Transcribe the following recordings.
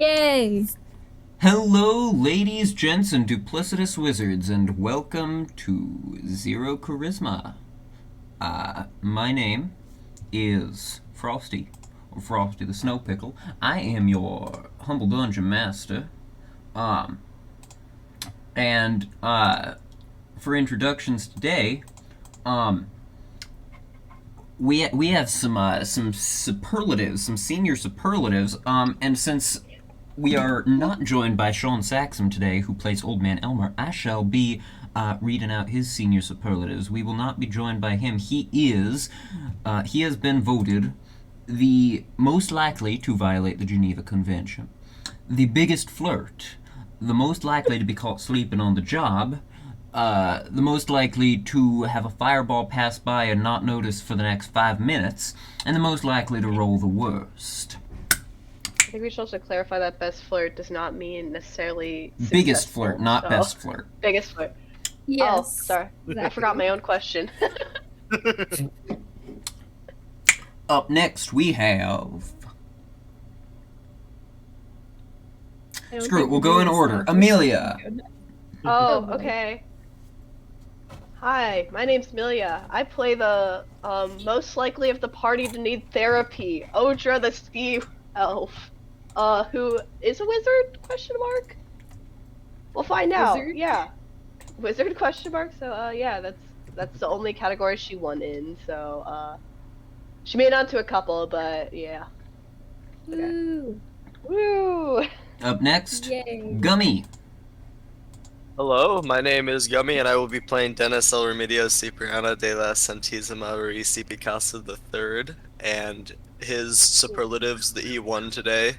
Yay! Hello, ladies, gents, and duplicitous wizards, and welcome to Zero Charisma. My name is Frosty, or FrostyTheSnowPickle. I am your humble dungeon master. Um, and for introductions today, um, we have some superlatives, some senior superlatives, and since we are not joined by Shaun Saxum today, who plays Old Man Elmer, I shall be reading out his senior superlatives. We will not be joined by him. He has been voted the most likely to violate the Geneva Convention, the biggest flirt, the most likely to be caught sleeping on the job, the most likely to have a fireball pass by and not notice for the next 5 minutes, and the most likely to roll the worst. I think we should also clarify that best flirt does not mean necessarily Biggest successful, flirt, not so- best flirt. Biggest flirt. Yes. Oh, sorry. I forgot my own question. Up next, we have... Screw it, we'll go in order. Amelia! Oh, okay. Hi, my name's Amelia. I play the most likely of the party to need therapy, Odra the ski elf, who is a wizard? Question mark. We'll find out. Wizard? Yeah, wizard? Question mark. So yeah, that's the only category she won in. So she made it onto a couple, but yeah. Woo! Woo! Up next, Yay! Gummy! Hello, my name is Gummy, and I will be playing Dennis El Remedios Cipriano de la Santisima Ruiz Picasso III, and his superlatives that he won today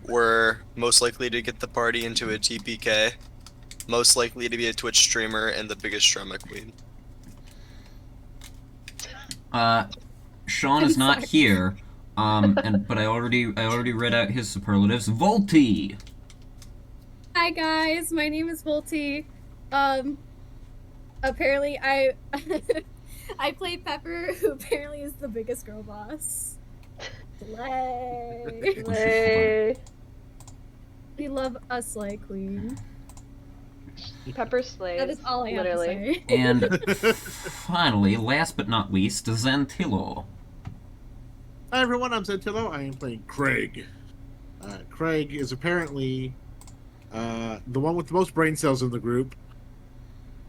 were most likely to get the party into a TPK, most likely to be a Twitch streamer, and the biggest drama queen. Shaun is not here, but I already read out his superlatives. Volty! Hi guys, my name is Volty. Apparently I I play Pepper, who apparently is the biggest girl boss. Slay! Slay. We love a slay queen. Pepper slays. That is all I have to say. And finally, last but not least, Xantilo. Hi everyone, I'm Xantilo. I am playing Craig. Craig is apparently the one with the most brain cells in the group.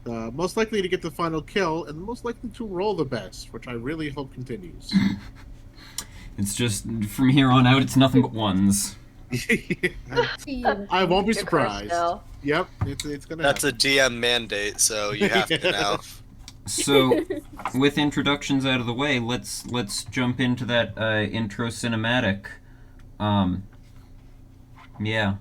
Most likely to get the final kill, and most likely to roll the best, which I really hope continues. It's just, from here on out, it's nothing but ones. I won't be Good course, surprised. Bill. Yep, it's gonna That's a happen. DM mandate, so you have to now. So, with introductions out of the way, let's jump into that intro cinematic. Yeah.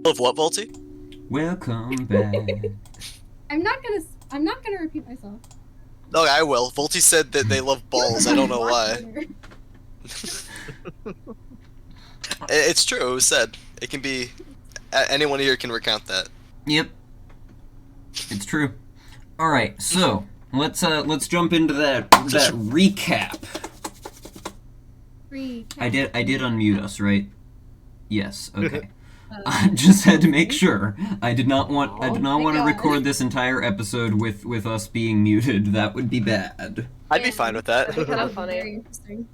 Of what, Volty? Welcome back. I'm not gonna repeat myself. Oh, I will. Volty said that they love balls. I don't know why. It's true. It was said. It can be. Anyone here can recount that. Yep. It's true. Alright, so, let's jump into that recap. I did unmute us, right? Yes, okay. I just had to make sure. I did not want to God. record this entire episode with us being muted. That would be bad. I'd be fine with that. That'd be kind of Very funny. interesting.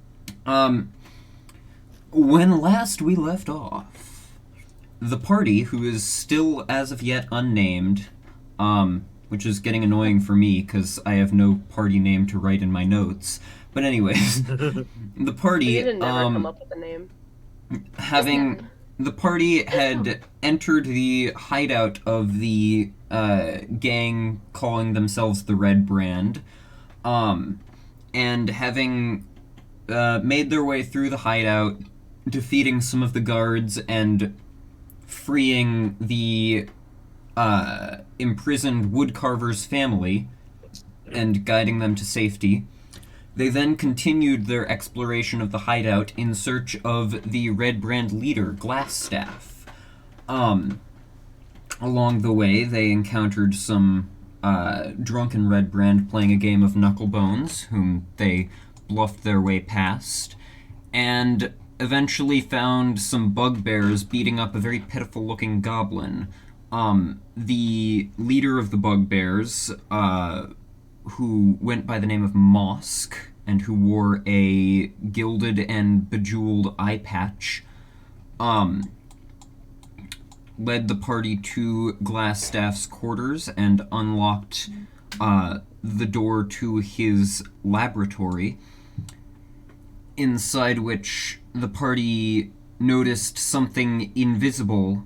When last we left off, the party, who is still as of yet unnamed, which is getting annoying for me because I have no party name to write in my notes, But anyways, the party, You didn't never come up with a name. having the party had entered the hideout of the gang calling themselves the Red Brand, and having made their way through the hideout, defeating some of the guards and freeing the imprisoned woodcarver's family and guiding them to safety. They then continued their exploration of the hideout in search of the Red Brand leader, Glassstaff. Along the way, they encountered some drunken Red Brand playing a game of Knucklebones, whom they bluffed their way past, and eventually found some bugbears beating up a very pitiful-looking goblin. The leader of the bugbears, who went by the name of Mosk, and who wore a gilded and bejeweled eye patch, led the party to Glassstaff's quarters and unlocked the door to his laboratory, inside which the party noticed something invisible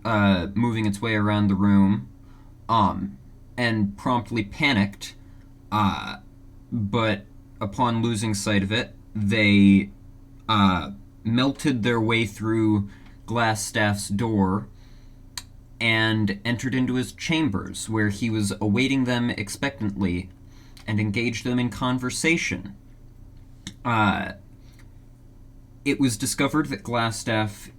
moving its way around the room, and promptly panicked, but upon losing sight of it, they melted their way through Glassstaff's door and entered into his chambers, where he was awaiting them expectantly and engaged them in conversation. It was discovered that Glassstaff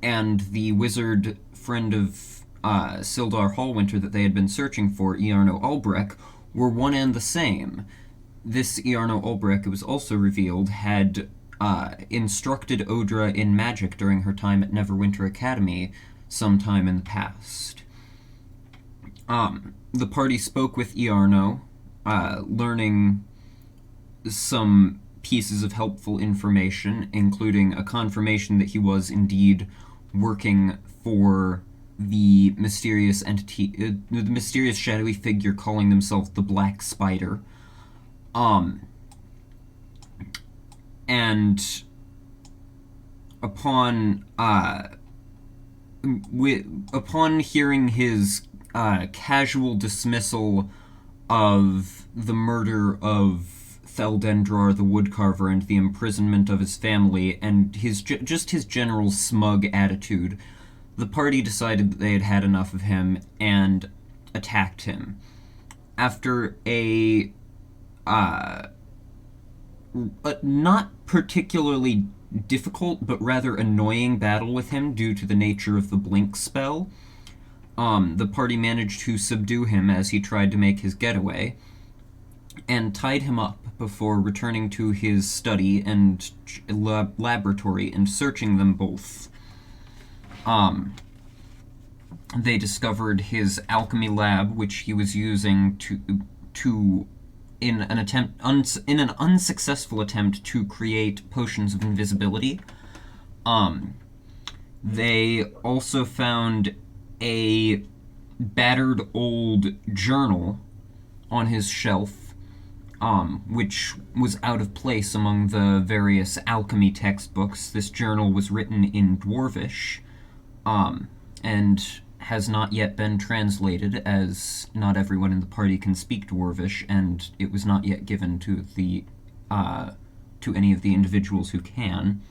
and the wizard friend of Sildar Hallwinter that they had been searching for, Iarno Ulbrek, were one and the same. This Iarno Ulbrek, it was also revealed, had instructed Odra in magic during her time at Neverwinter Academy sometime in the past. The party spoke with Iarno, learning some pieces of helpful information, including a confirmation that he was indeed working for the mysterious entity, the mysterious shadowy figure calling themselves the Black Spider. And upon hearing his casual dismissal of the murder of Theldendrar the Woodcarver and the imprisonment of his family, and his general smug attitude, the party decided that they had had enough of him and attacked him. After a not particularly difficult but rather annoying battle with him due to the nature of the blink spell, the party managed to subdue him as he tried to make his getaway, and tied him up before returning to his study and laboratory and searching them both. They discovered his alchemy lab, which he was using in an unsuccessful attempt to create potions of invisibility. They also found a battered old journal on his shelf, which was out of place among the various alchemy textbooks. This journal was written in Dwarvish, and has not yet been translated, as not everyone in the party can speak Dwarvish, and it was not yet given to any of the individuals who can.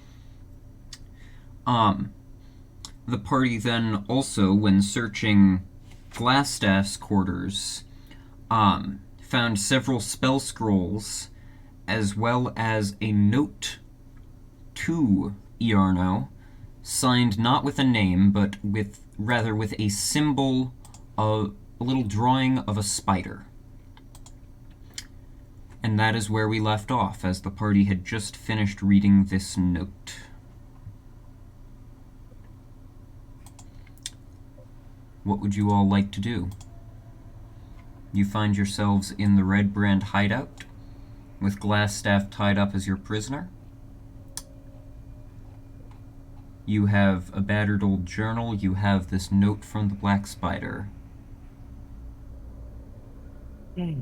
The party then also, when searching Glassstaff's quarters, found several spell scrolls, as well as a note to Iarno, signed not with a name, but with a symbol of a little drawing of a spider. And that is where we left off, as the party had just finished reading this note. What would you all like to do? You find yourselves in the Red Brand hideout, with Glassstaff tied up as your prisoner. You have a battered old journal, you have this note from the Black Spider. Wait,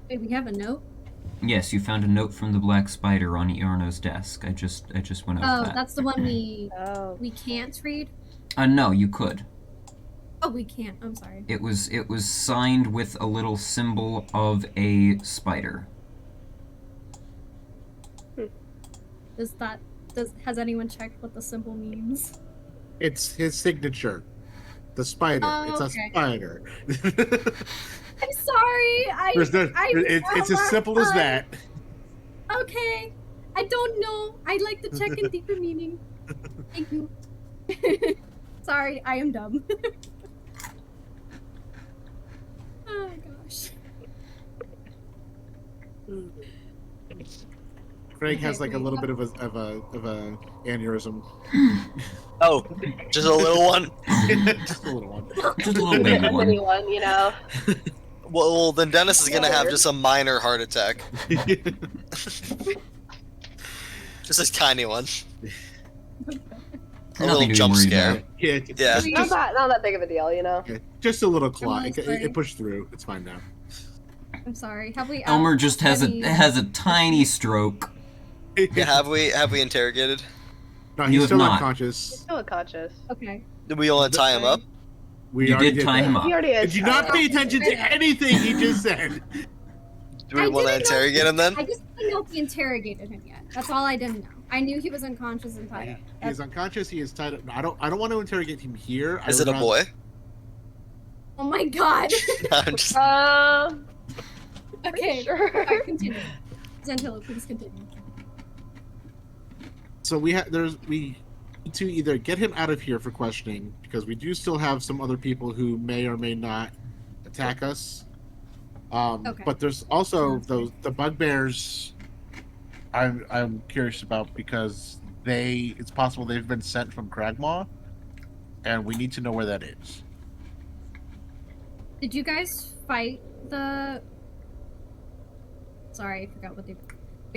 we have a note? Yes, you found a note from the Black Spider on Iarno's desk. I just went over Oh, that. that's the one Oh. we can't read. No, you could. Oh, we can't. I'm sorry. It was signed with a little symbol of a spider. Has anyone checked what the symbol means? It's his signature. The spider. Oh, It's a okay. spider. I'm sorry. It's as simple as that. Okay. I don't know. I'd like to check in deeper meaning. Thank you. Sorry, I am dumb. Oh gosh. Craig has like a little bit of a aneurysm. Oh, just a little one? Just a little one. Just a little baby one. Anyone, you know. Well, then Dennis is gonna have just a minor heart attack. Just a tiny one. A little Nothing to be jump worried scare. about. Yeah. Not that big of a deal, you know. Just a little clot. really sorry. It pushed through. It's fine now. I'm sorry. Have we? Elmer just has any- a tiny stroke. Yeah, have we interrogated? No, You he's have still not. unconscious. Still unconscious. Okay. Did we want to tie him up? We You already did tie that. him up. He already is. Did you not pay attention to anything he just said? Do we I want to didn't know interrogate him then? I just didn't know if we interrogated him yet. That's all I didn't know. I knew he was unconscious and tied up. He is unconscious. He is tied up. I don't want to interrogate him here. Is it a boy? Oh my god. I'm just... Okay. Sure. Alright, continue. Xantilo, please continue. So we need to either get him out of here for questioning, because we do still have some other people who may or may not attack us. Okay. But there's also the bugbears. I'm curious about, because it's possible they've been sent from Cragmaw, and we need to know where that is. Did you guys fight the... Sorry, I forgot what they...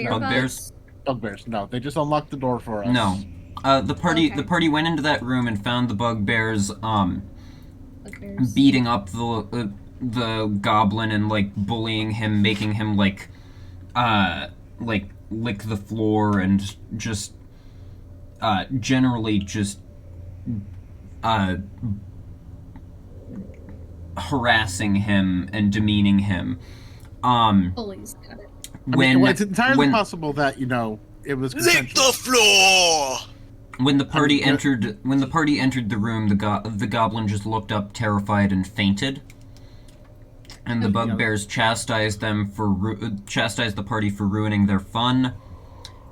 Bugbears? Bugbears. No, they just unlocked the door for us. No. The Okay. party went into that room and found the bugbears Bugbears. beating up the goblin and like bullying him, making him like lick the floor and just generally just harassing him and demeaning him. Bullies, got it. It's entirely possible that it was Lick consensual. the floor! When the party entered the room, the goblin just looked up, terrified, and fainted. And the bugbears chastised the party for ruining their fun.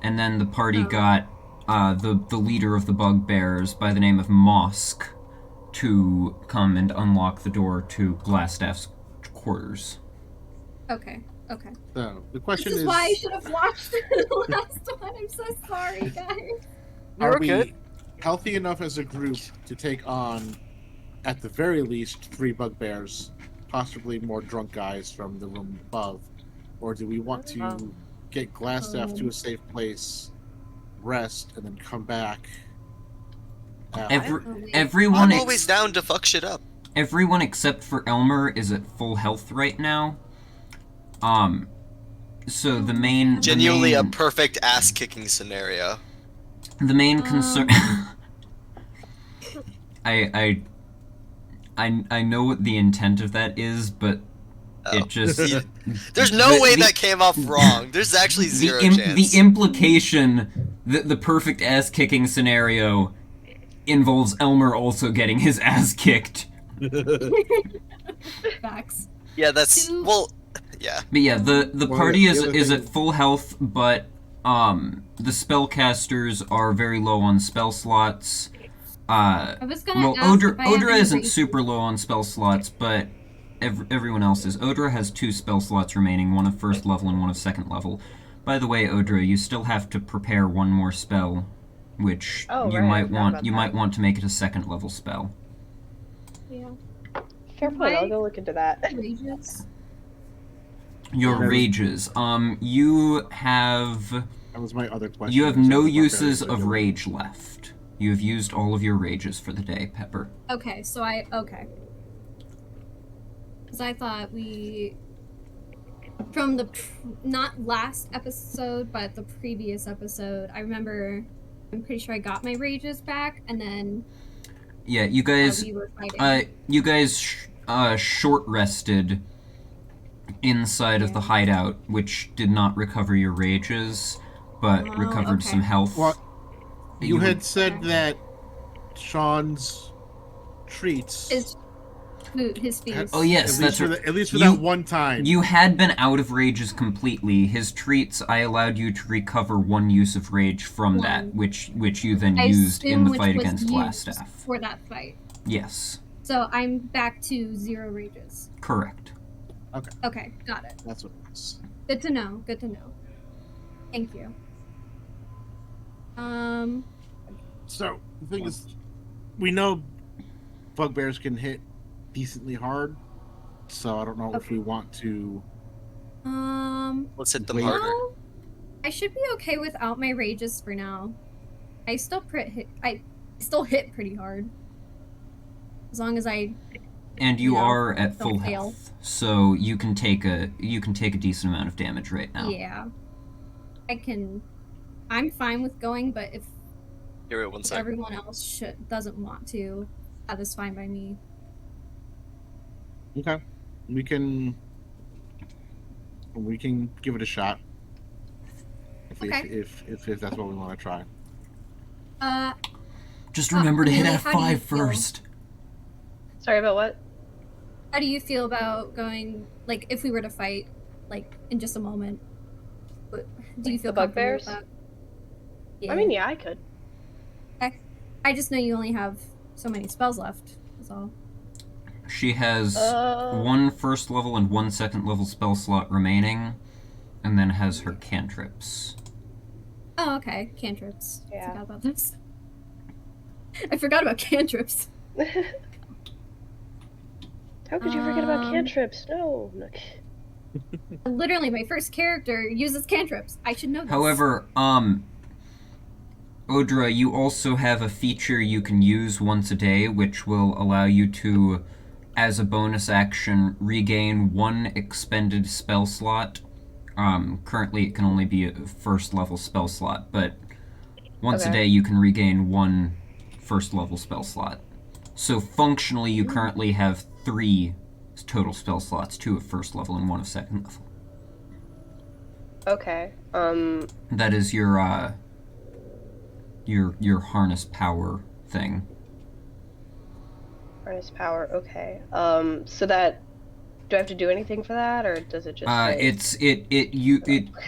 And then the party got the leader of the bugbears by the name of Mosk to come and unlock the door to Glassstaff's quarters. Okay. So the question This is why I should have watched the last one. I'm so sorry, guys. are You're we okay. healthy enough as a group to take on, at the very least, 3 bugbears, possibly more drunk guys from the room above? Or do we want to get Glassstaff to a safe place, rest, and then come back? Everyone I'm always down to fuck shit up. Everyone except for Elmer is at full health right now. So the main Genuinely a perfect ass-kicking scenario. the main concern I know what the intent of that is, but it just There's no way that came off wrong. There's actually zero chance. the implication that the perfect ass kicking scenario involves Elmer also getting his ass kicked. Facts. Yeah, that's yeah. But yeah, the party the other is thing- at full health, but the spellcasters are very low on spell slots. I was gonna Well, ask if I have Odra any isn't races. super low on spell slots, but everyone else is. Odra has 2 spell slots remaining, one of first level and one of second level. By the way, Odra, you still have to prepare one more spell, which Oh, you right, I might forgot want. about You that. might want to make it a second level spell. Yeah. Fair point. I'll go look into that. Rages. Your Yeah. rages. You have That was my other question. you have is no what the uses barbarians are of doing. rage left. You have used all of your rages for the day, Pepper. Okay, okay. Because I thought we from the not last episode, but the previous episode, I remember. I'm pretty sure I got my rages back, and then Yeah, you guys. we were fighting. You guys short rested inside of the hideout, which did not recover your rages, but recovered some health. Well, you had said that Shaun's treats. His feast. Oh yes, that's right. At least for that one time. You had been out of rages completely. His treats, I allowed you to recover one use of rage from that, which you then used in the fight against Glassstaff. For that fight. Yes. So I'm back to 0 rages. Correct. Okay. Okay, got it. That's what it is. Good to know. Good to know. Thank you. So the thing is, we know bugbears can hit decently hard, so I don't know if we want to. Let's hit them harder. No, I should be okay without my rages for now. I still hit pretty hard. As long as I. And you are at full fail. health, so you can take a decent amount of damage right now. Yeah. I'm fine with going, but if Here, wait, one second. everyone else doesn't want to, that is fine by me. Okay, we can give it a shot. If that's what we want to try. Just remember to hit Amelia, how do you F5 feel? first. Sorry about what? How do you feel about going, like, if we were to fight, like, in just a moment? Do you feel The comfortable with bugbears? that? Yeah. I mean, yeah, I could. I just know you only have so many spells left, that's all. She has 1 first level and 1 second level spell slot remaining, and then has her cantrips. Oh, okay. Cantrips. Yeah. I forgot about this. I forgot about cantrips. How could you forget about cantrips? No. Literally, my first character uses cantrips. I should know this. However, Odra, you also have a feature you can use once a day, which will allow you to, as a bonus action, regain 1 expended spell slot. Currently it can only be a first level spell slot, but once a day you can regain 1 first level spell slot. So functionally you currently have 3 total spell slots, 2 of first level and 1 of second level. Okay. That is your harness power thing. Harness power. Okay. So that, do I have to do anything for that, or does it just? Say...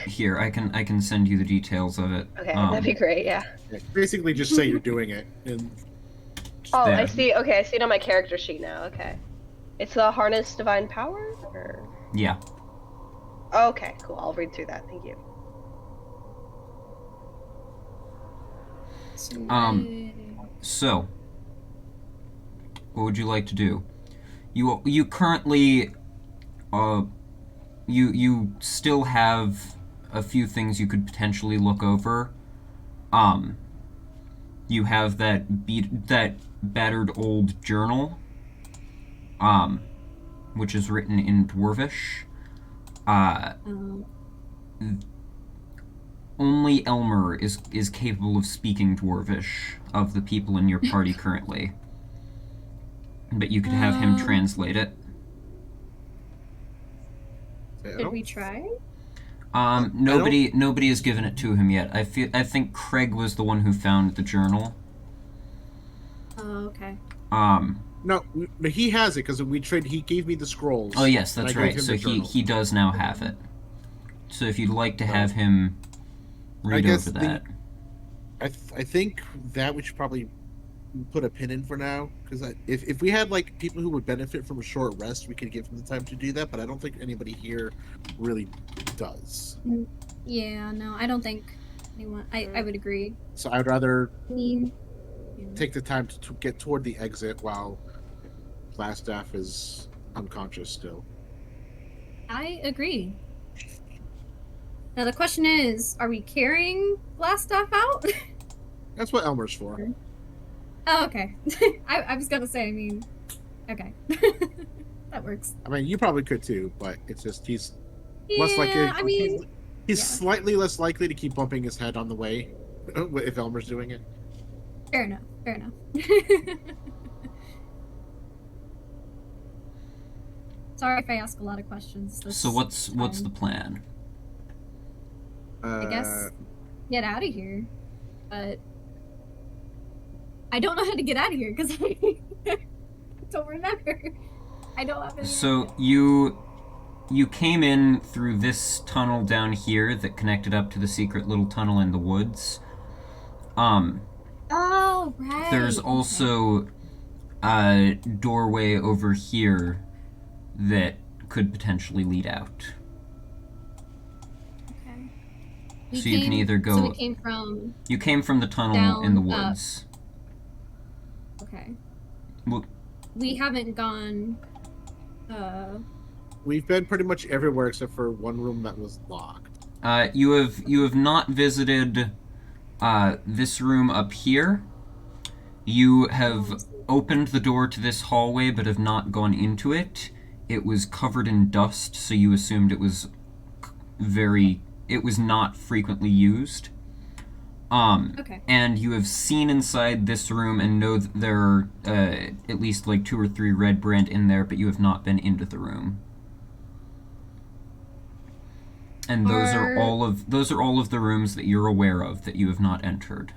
Here, I can send you the details of it. Okay, that'd be great. Yeah. Basically, just say you're doing it. And Oh, there. I see. Okay, I see it on my character sheet now. Okay. It's the harness divine power, or? Yeah. Okay, cool. I'll read through that. Thank you. So, what would you like to do? You currently, you still have a few things you could potentially look over. You have that battered old journal, which is written in Dwarvish. Only Elmer is capable of speaking Dwarvish of the people in your party currently. But you could have him translate it. Did we try? Nobody has given it to him yet. I think Craig was the one who found the journal. Oh, okay. No, he has it because we traded. He gave me the scrolls. Oh yes, that's and I gave right. him So the journal. he does now have it. So if you'd like to have him read over that. I think that we should probably put a pin in for now, because if we had like people who would benefit from a short rest, we could give them the time to do that. But I don't think anybody here really does. Yeah, no, I don't think anyone. I would agree. So I'd rather Yeah. take the time to get toward the exit while Glassstaff is unconscious still. I agree. Now the question is, are we carrying Glassstaff out? That's what Elmer's for. Oh, okay. I was gonna say, I mean, okay. That works. I mean, you probably could too, but it's just he's Less likely. Yeah, I mean, he's yeah. slightly less likely to keep bumping his head on the way if Elmer's doing it. fair enough. Fair enough. Sorry if I ask a lot of questions. So what's the plan? I guess get out of here, but I don't know how to get out of here because I don't remember. I don't have any. So you came in through this tunnel down here that connected up to the secret little tunnel in the woods. Oh, right. There's also a doorway over here that could potentially lead out. Okay. So you can either go. So we came from. You came from the tunnel in the woods. Okay. Well, We haven't gone. We've been pretty much everywhere except for one room that was locked. you have not visited this room up here. You have opened the door to this hallway but have not gone into it. It was covered in dust, so you assumed it was not frequently used. Okay. And you have seen inside this room and know that there are at least like 2 or 3 red brand in there, but you have not been into the room. And those are all of the rooms that you're aware of that you have not entered.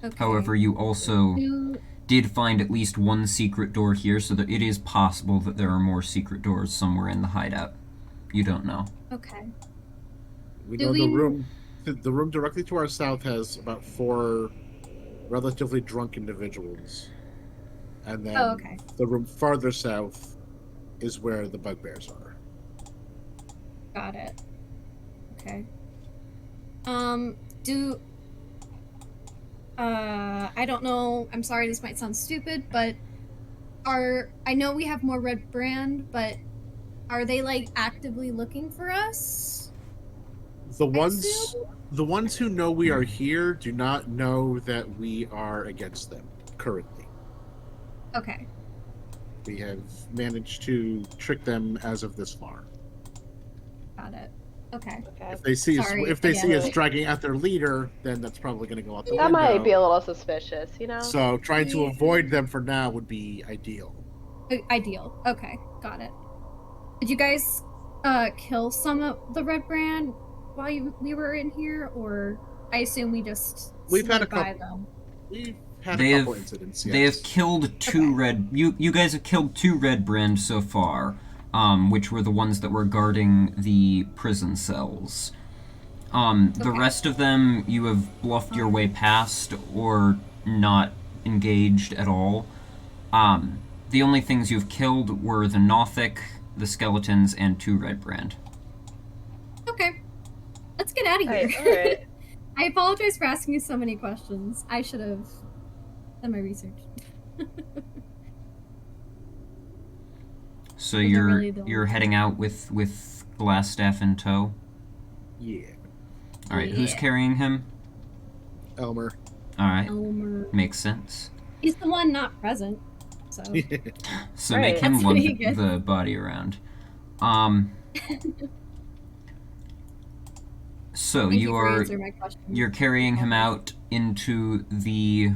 Okay. However, you also did find at least one secret door here, so that it is possible that there are more secret doors somewhere in the hideout. You don't know. Okay. We know the room directly to our south has about 4 relatively drunk individuals. And then the room farther south is where the bugbears are. Got it. Okay. I don't know. I'm sorry, this might sound stupid, but I know we have more red brand, but are they like actively looking for us? The ones who know we are here do not know that we are against them currently. Okay. We have managed to trick them as of this far. Got it. Okay. If they see us dragging out their leader, then that's probably going to go out the window. That might be a little suspicious, you know? So trying to avoid them for now would be ideal. Ideal. Okay, got it. Did you guys kill some of the red brand while we were in here, or I assume we just We've had a by couple. them? We've had a couple incidents. Yes. They have killed 2 red. You guys have killed 2 red brand so far. Which were the ones that were guarding the prison cells. The rest of them you have bluffed your way past or not engaged at all. The only things you've killed were the Nothic, the skeletons, and 2 red brand. Okay. Let's get out of here. All right. I apologize for asking you so many questions. I should have done my research. So you're heading out with Glassstaff in tow? Yeah. Alright, who's carrying him? Elmer. Alright. Elmer. Makes sense. He's the one not present, so... So Right. make him That's lug pretty good. the body around. So Thank you for answering my question. you're carrying him out into the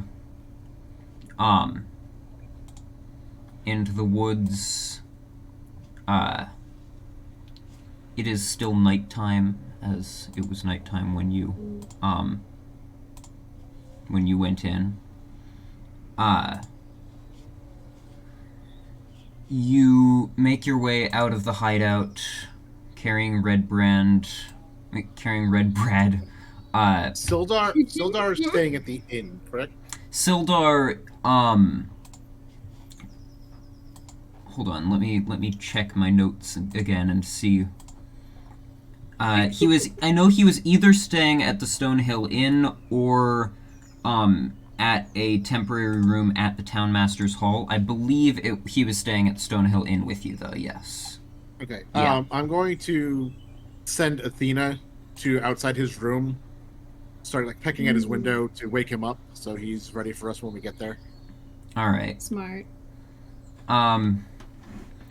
woods. It is still nighttime, as it was nighttime when you went in. You make your way out of the hideout, carrying red bread. Sildar is staying at the inn, correct? Sildar, hold on, let me check my notes again and see. I know he was either staying at the Stonehill Inn or at a temporary room at the Townmaster's Hall. I believe he was staying at Stonehill Inn with you, though, yes. Okay. Yeah. I'm going to send Athena to outside his room, start like pecking at his window to wake him up, so he's ready for us when we get there. All right. Smart.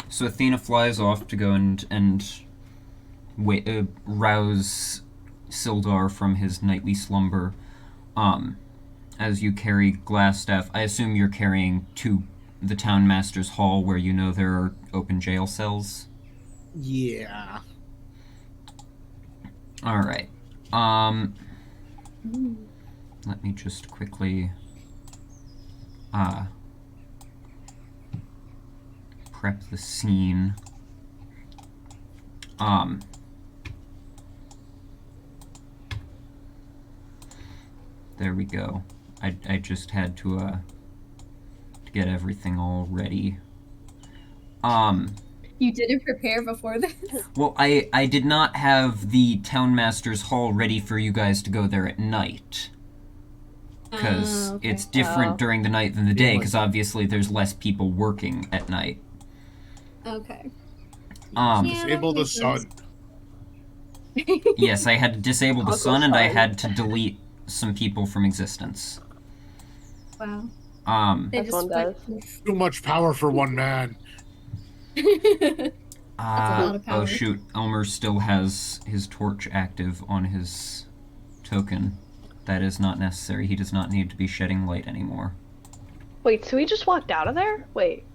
So Athena flies off to go and rouse Sildar from his nightly slumber. As you carry Glassstaff, I assume you're carrying to the town master's hall where you know there are open jail cells. Yeah. All right. Let me just quickly prep the scene. There we go. I just had to get everything all ready. You didn't prepare before this? Well, I did not have the Townmaster's Hall ready for you guys to go there at night. Because okay. it's different during the night than the day, because obviously there's less people working at night. Okay. Disable the sun. Yes, I had to disable the sun, and I had to delete some people from existence. Wow. They That's one does. Too much power for one man. That's a lot of power. Oh shoot, Elmer still has his torch active on his token. That is not necessary. He does not need to be shedding light anymore. Wait, so he just walked out of there? Wait.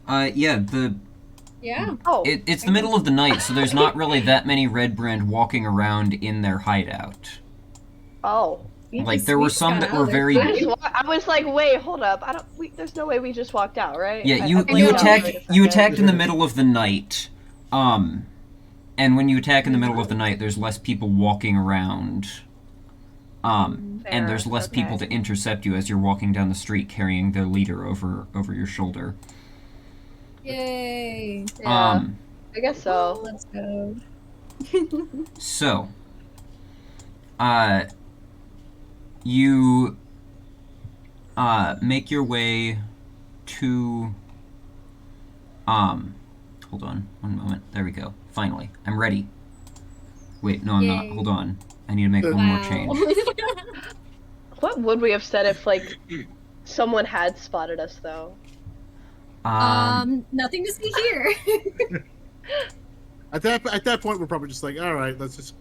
Yeah, Yeah. Oh. it's the middle of the night, so there's not really that many Red Brand walking around in their hideout. Oh. Like, there were some that were very... I was like, wait, hold up. There's no way we just walked out, right? Yeah, you attacked in the middle of the night. And when you attack in the middle of the night, there's less people walking around. And there's less people to intercept you as you're walking down the street carrying their leader over your shoulder. Yay. Yeah, I guess so. Let's go. So, you make your way to hold on one moment. There we go. Finally, I'm ready. Wait, no, I'm not. Hold on. I need to make one more change. What would we have said if, like, someone had spotted us, though? Nothing to see here. At that point, we're probably just like, all right, let's just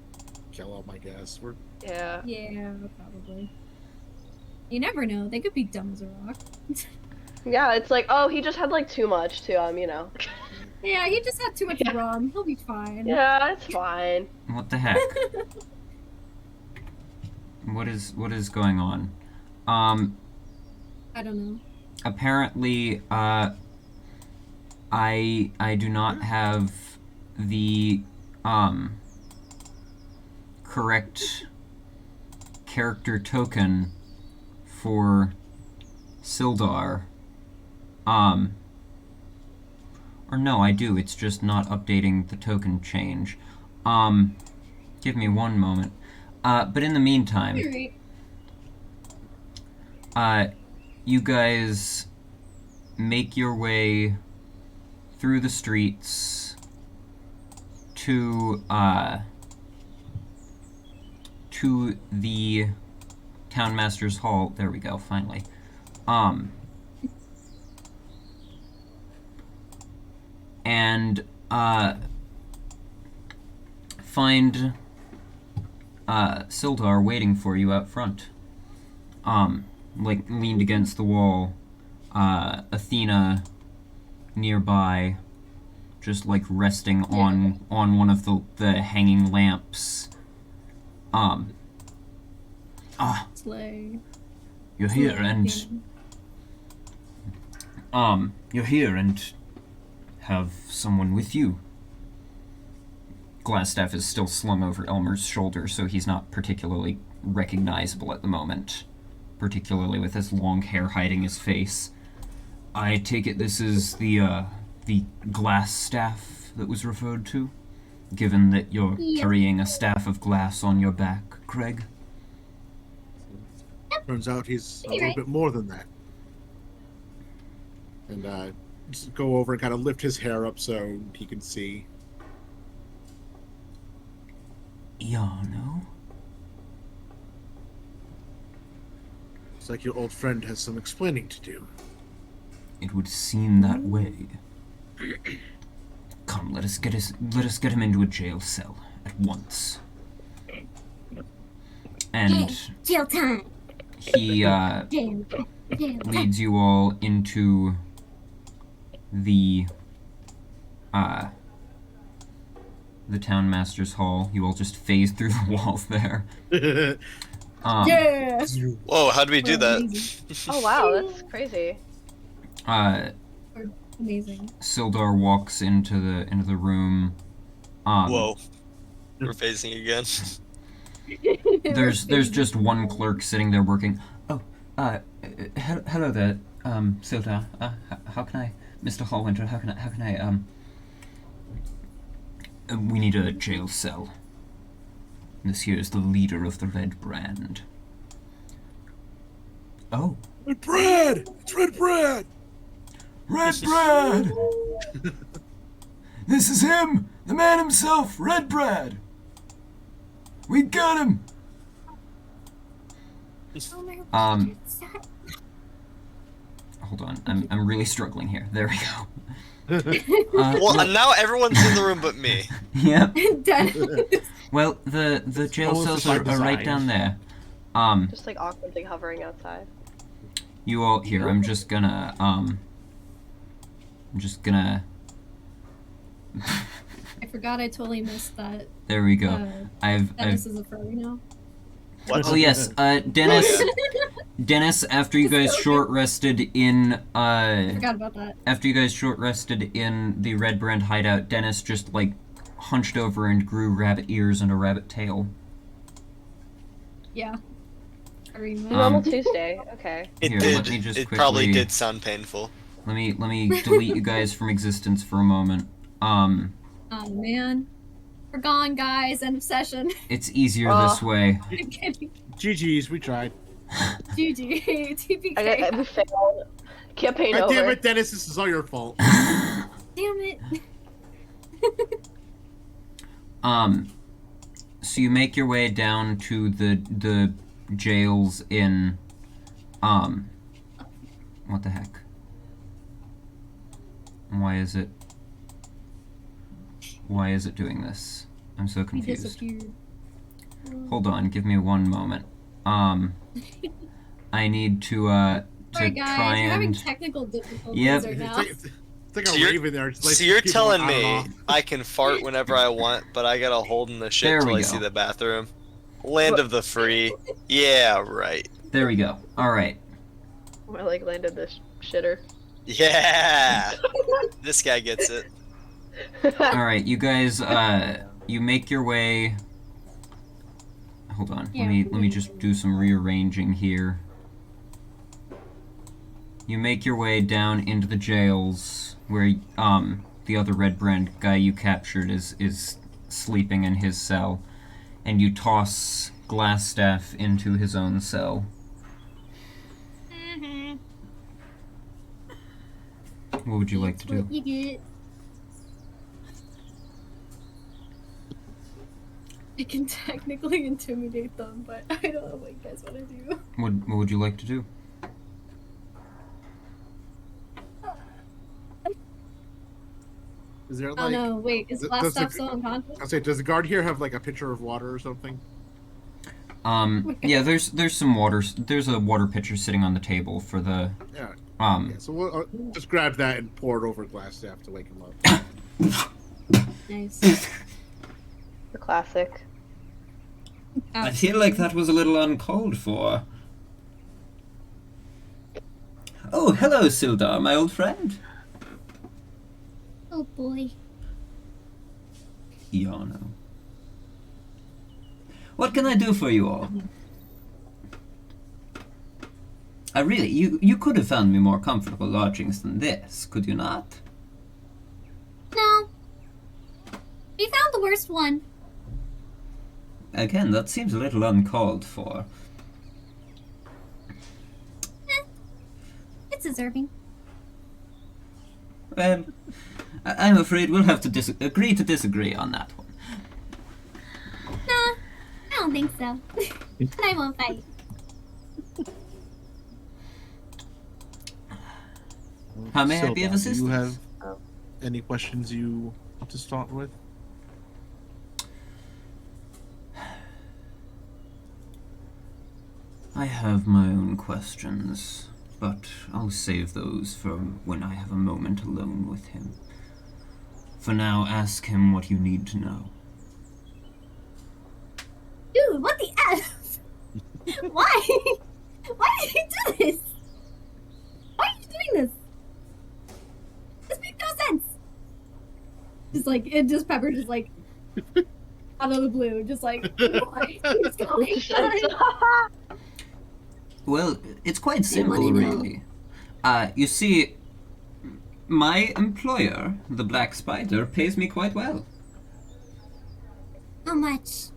kill them, I guess. Yeah. Yeah, probably. You never know. They could be dumb as a rock. Yeah, it's like, oh, he just had, like, too much to, you know. Yeah, he just had too much rum. He'll be fine. Yeah, it's fine. What the heck? What is going on? I don't know. Apparently, I do not have the correct character token for Sildar. Or no, I do. It's just not updating the token change. Give me one moment. But in the meantime, you guys make your way through the streets to the Townmaster's Hall. There we go, finally. And find Sildar waiting for you out front. Like, leaned against the wall. Athena nearby, just like resting on one of the hanging lamps. Schley. You're here and have someone with you. Glassstaff is still slung over Elmer's shoulder, so he's not particularly recognizable at the moment, particularly with his long hair hiding his face. I take it this is the glass staff that was referred to, given that you're carrying a staff of glass on your back, Craig? Turns out he's a little bit more than that. And just go over and kind of lift his hair up so he can see. Yano? Looks like your old friend has some explaining to do. It would seem that way. Come, let us get him into a jail cell, at once. And Jail time. he Jail. leads you all into the town master's hall. You all just phase through the walls there. Yeah. Whoa, how do we do that? Oh wow, that's crazy. Amazing. Sildar walks into the room. Whoa. We're phasing again. There's just one clerk sitting there working. Oh, hello there, Sildar. How can I, Mr. Hallwinter? How can I we need a jail cell. This here is the leader of the Red Brand. Oh. Red bread! It's red bread! Red Brad! This is him! The man himself, Red Brad! We got him! Hold on, I'm really struggling here. There we go. Well, now everyone's in the room but me. Yep. Well, the jail cells are right down there. Just like awkwardly hovering outside. You all here, I'm just gonna I forgot I totally missed that. there we go. Dennis is a furry now. What? Oh yes, Dennis, after you guys short rested in Forgot about that. after you guys short rested in the Red Brand hideout, Dennis just like hunched over and grew rabbit ears and a rabbit tail. Yeah. Furry mode. Normal Tuesday. Okay. It Here, did. let me just It probably quickly- did sound painful. Let me delete you guys from existence for a moment. Oh man. We're gone, guys. End of session. It's easier this way. I'm kidding. GG's, we tried. GG. TPK. We failed. Campaign God over. damn it, Dennis, this is all your fault. Damn it. So you make your way down to the jails in what the heck? Why is it doing this? I'm so He confused. disappeared. Hold on, give me one moment. I need to Sorry, guys. try We're having and technical difficulties Yep. right It's now. like, it's like a So you're- raven there. It's like So you're people telling on and me off. I can fart whenever I want, but I gotta hold in the shit There till we I go. see the bathroom? Land of the free. Yeah, right. there we go. All right. More like landed this shitter. Yeah! This guy gets it. All right, you guys you make your way. Hold on. Yeah. Let me just do some rearranging here. You make your way down into the jails where the other Red Brand guy you captured is sleeping in his cell, and you toss Glassstaff into his own cell. What would you like to do? What you get. I can technically intimidate them, but I don't know what you guys want to do. What would you like to do? Is there Oh like? no, wait, is Does Glass the- Staff still unconscious? I say, does the guard here have like a pitcher of water or something? Yeah, there's some water. There's a water pitcher sitting on the table for the Yeah. Um, Yeah, so we'll just grab that and pour it over Glassstaff to wake him up. Nice. The classic. I feel like that was a little uncalled for. Oh, hello, Sildar, my old friend. Oh boy. Yano. What can I do for you all? Really, you could have found me more comfortable lodgings than this, could you not? No. We found the worst one. Again, that seems a little uncalled for. It's deserving. Well, I'm afraid we'll have to agree to disagree on that one. Nah, I don't think so. And I won't fight. How may I be of Sildar, assistance? Do you have any questions you want to start with? I have my own questions, but I'll save those for when I have a moment alone with him. For now, ask him what you need to know. Dude, what the F? Why? Why did you do this? Why are you doing this? This makes no sense. Just like, it just Pepper just like, out of the blue, just like, what is going on? Well, it's quite simple, really. You see, my employer, the Black Spider, pays me quite well. How much?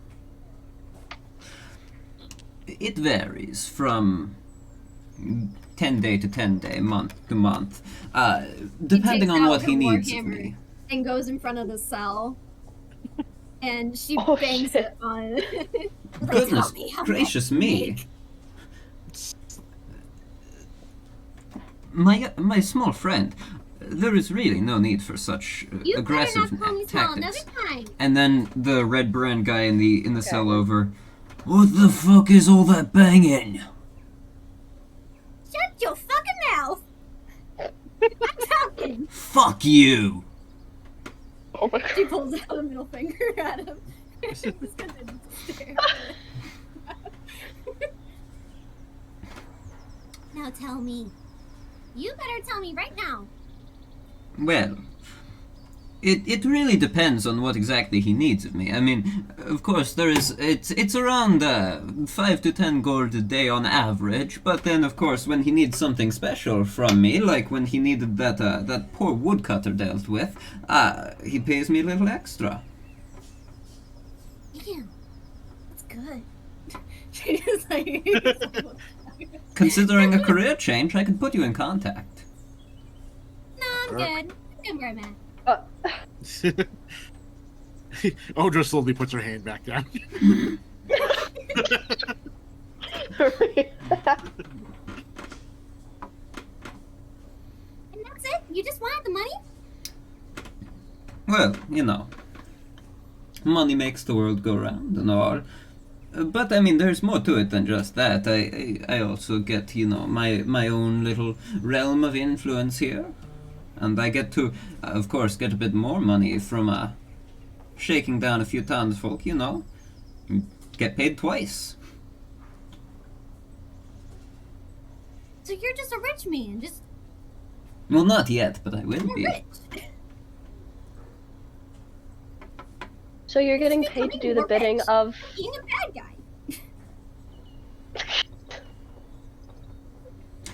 It varies from 10-day to 10-day, month to month, depending on what he needs of me. And goes in front of the cell, and she bangs shit. it on. Goodness gracious me! My small friend, there is really no need for such aggressive tactics. And then the red brand guy in the cell over. What the fuck is all that banging? Shut your fucking mouth! I'm talking! Fuck you! Oh my god. She pulls out a middle finger at him. He's gonna stare at her. Now tell me. You better tell me right now. Well, it really depends on what exactly he needs of me. I mean, of course, it's around 5 to 10 gold a day on average, but then, of course, when he needs something special from me, like when he needed that poor woodcutter dealt with, he pays me a little extra. Damn. That's good. She just like... Considering a career change, I could put you in contact. No, I'm good. I'm good where I'm at. Odra slowly puts her hand back down. And that's it? You just wanted the money? Well, you know, money makes the world go round and all. But I mean, there's more to it than just that. I also get, you know, my own little realm of influence here. And I get to, of course, get a bit more money from shaking down a few townsfolk, you know. Get paid twice. So you're just a rich man, just... Well, not yet, but I will You're be. rich. So you're getting paid to do the bidding of... Being a bad guy.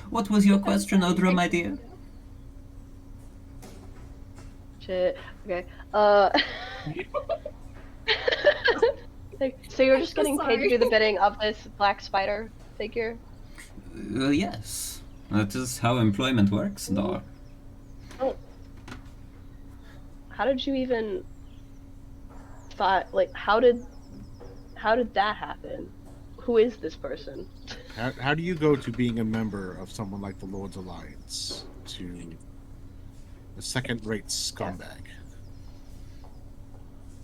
What was your question, Odra, my dear? Shit. Okay. So you're just getting paid to do the bidding of this black spider figure? Yes. That is how employment works, Dar. Oh. How did you even... Like, how did that happen? Who is this person? How do you go to being a member of someone like the Lord's Alliance to a second-rate scumbag?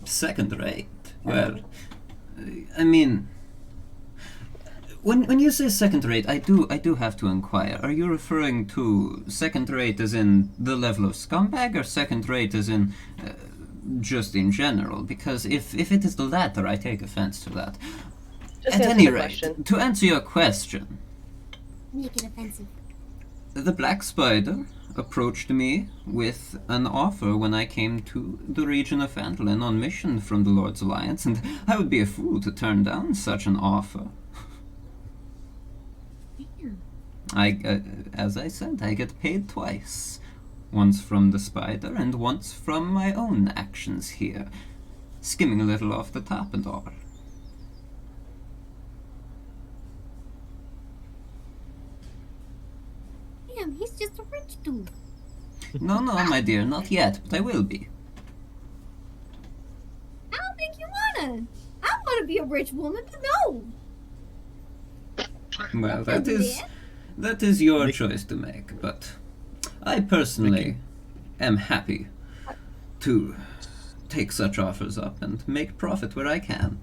Second rate? Well, I mean, when you say second rate, I do have to inquire. Are you referring to second rate as in the level of scumbag, or second rate as in just in general? Because if it is the latter, I take offense to that. Just At answer any the rate, question. to answer your question, Make it offensive. the Black Spider approached me with an offer when I came to the region of Phandelver on mission from the Lord's Alliance, and I would be a fool to turn down such an offer. Damn. As I said, I get paid twice. Once from the spider, and once from my own actions here. Skimming a little off the top and all. Damn, he's just a rich dude. No, my dear, not yet, but I will be. I don't think you wanna. I wanna be a rich woman, but no. Well, that is your choice to make, but I personally am happy to take such offers up and make profit where I can.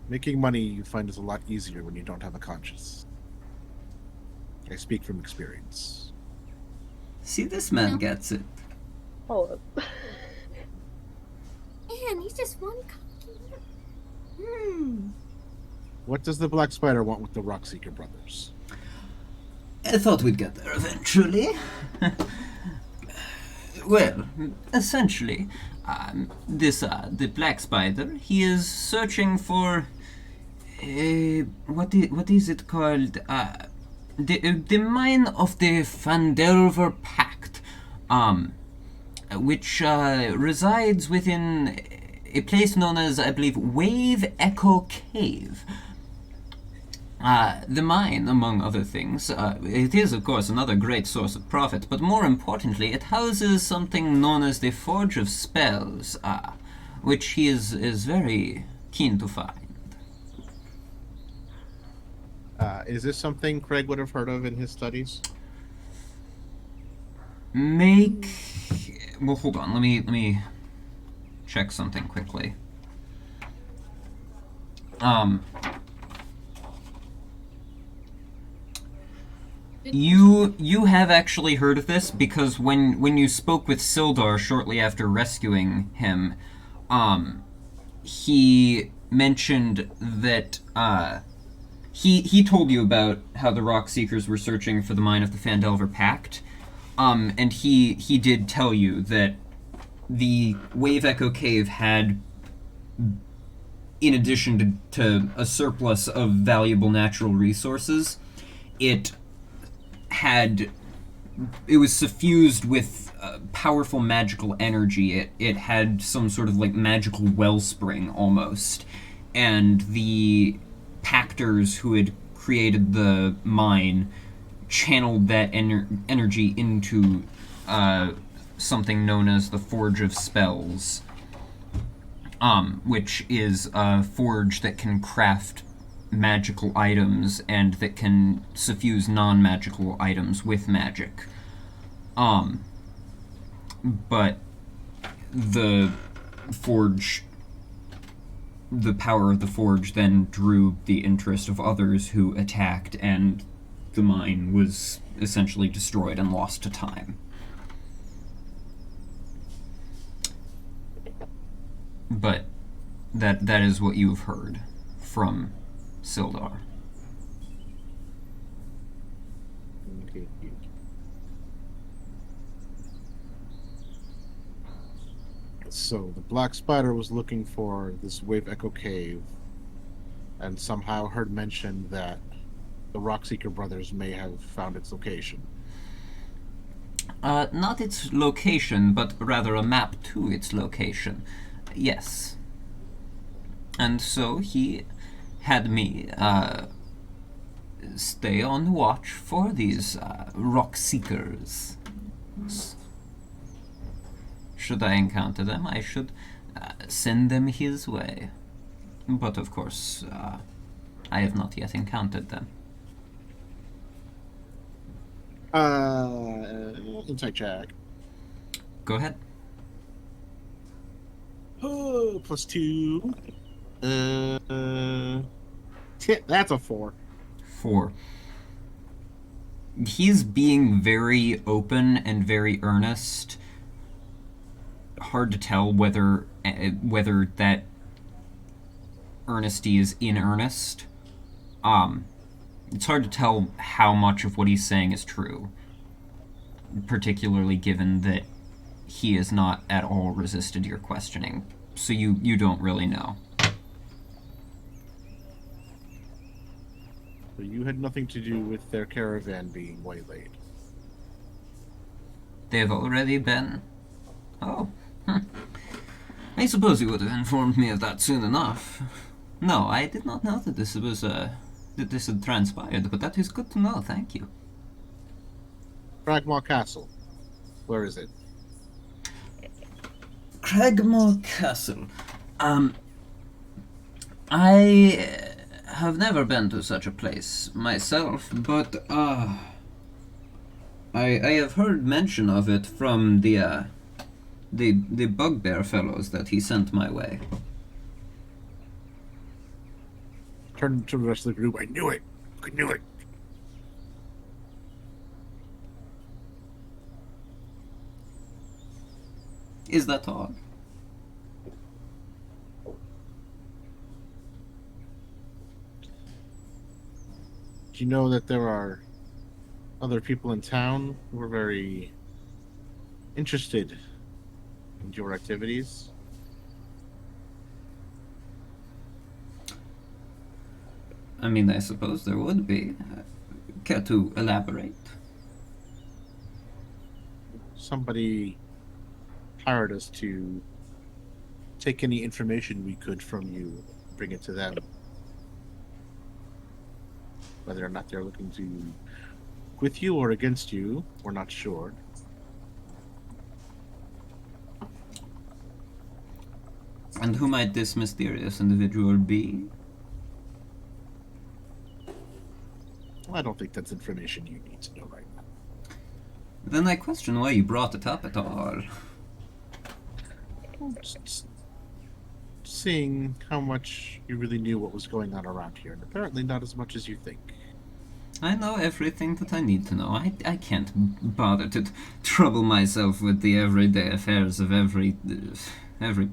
Making money, you find, is a lot easier when you don't have a conscience. I speak from experience. See, this man No. gets it. Hold up. Man, he's just one cocky. What does the Black Spider want with the Rockseeker brothers? I thought we'd get there eventually. Well, essentially, the Black Spider, he is searching for, what is it called? The mine of the Phandelver Pact, which resides within a place known as, I believe, Wave Echo Cave. The mine, among other things, it is, of course, another great source of profit, but more importantly, it houses something known as the Forge of Spells, which he is very keen to find. Is this something Craig would have heard of in his studies? Well, hold on, let me check something quickly. You have actually heard of this because when you spoke with Sildar shortly after rescuing him, he mentioned that he told you about how the Rock Seekers were searching for the mine of the Phandelver Pact, and he did tell you that the Wave Echo Cave had, in addition to a surplus of valuable natural resources, it was suffused with powerful magical energy. It had some sort of like magical wellspring almost, and the Pactors who had created the mine channeled that energy into something known as the Forge of Spells, which is a forge that can craft magical items and that can suffuse non-magical items with magic. But the forge, the power of the forge then drew the interest of others who attacked, and the mine was essentially destroyed and lost to time. But that is what you've heard from Sildar. Okay. So the Black Spider was looking for this Wave Echo Cave, and somehow heard mention that the Rockseeker brothers may have found its location. Not its location, but rather a map to its location. Yes. And so he had me stay on the watch for these rock seekers. Should I encounter them, I should send them his way. But of course, I have not yet encountered them. Insight check. Go ahead. Oh, +2. That's a 4. 4. He's being very open and very earnest. Hard to tell whether that earnesty is in earnest. It's hard to tell how much of what he's saying is true, particularly given that he has not at all resisted your questioning, so you don't really know. So you had nothing to do with their caravan being waylaid. They've already been... Oh. I suppose you would have informed me of that soon enough. No, I did not know that this had transpired, but that is good to know, thank you. Cragmaw Castle. Where is it? Cragmaw Castle. I have never been to such a place myself, but I have heard mention of it from the bugbear fellows that he sent my way. turn to the rest of the group. I knew it. I knew it. Is that all? Do you know that there are other people in town who are very interested in your activities? I mean, I suppose there would be. Care to elaborate? Somebody hired us to take any information we could from you, bring it to them. Whether or not they're looking to with you or against you, we're not sure. And who might this mysterious individual be? I don't think that's information you need to know right now. Then I question why you brought it up at all. Just seeing how much you really knew what was going on around here, and apparently not as much as you think. I know everything that I need to know. I can't bother to trouble myself with the everyday affairs of every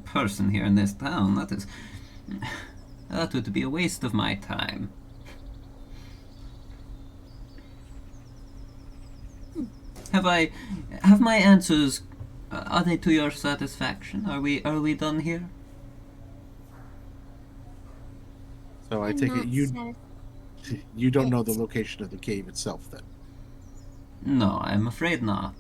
person here in this town. That would be a waste of my time. Have my answers, are they to your satisfaction? Are we done here? So I take it you don't know the location of the cave itself, then? No, I'm afraid not.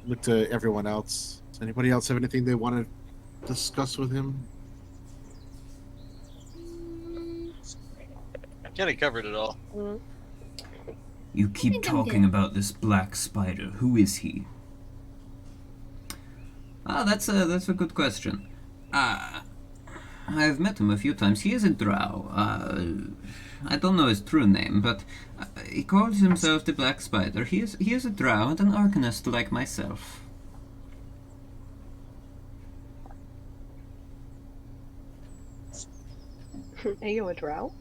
Look to everyone else. Does anybody else have anything they want to discuss with him? Kinda covered it all. You keep think I'm talking good. about this black spider. Who is he? Ah, that's a good question. I've met him a few times. He is a drow. I don't know his true name, but he calls himself the Black Spider. He is a drow and an arcanist like myself. Are you a drow?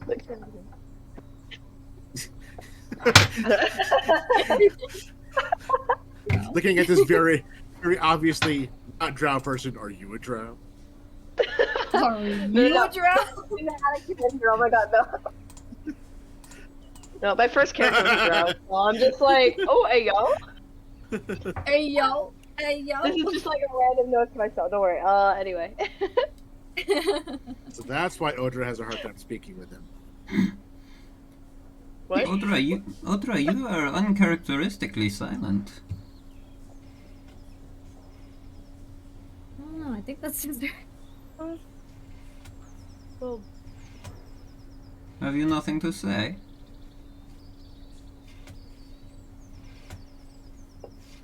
Looking at this very, very obviously not drow person, are you a drow? Are you a drow? Oh my god, no. No, my first character was a drow. So I'm just like, oh, hey, yo. Hey yo, hey yo. This is just like a random note to myself. Don't worry. Anyway. So that's why Odra has a hard time speaking with him. What? Odra, you are uncharacteristically silent. I don't know, I think that's just Well, Have you nothing to say?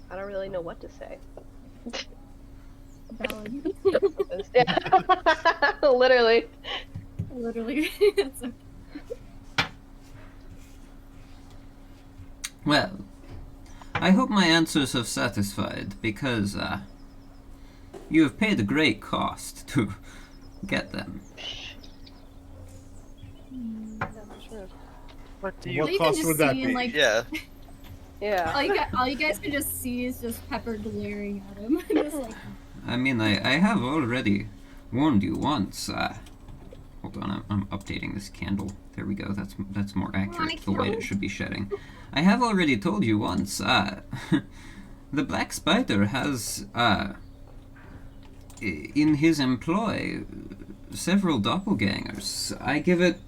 I don't really know what to say. valid. Yeah. Literally. Literally. It's okay. Well, I hope my answers have satisfied, because, you have paid a great cost to get them. What do What You can cost just would that see, be? like, Yeah. Yeah. all you guys can just see is just Pepper glaring at him. Just like, I mean, I have already warned you once, hold on, I'm updating this candle. There we go, that's more accurate, the light it should be shedding. I have already told you once, the Black Spider has, in his employ, several doppelgangers. I give it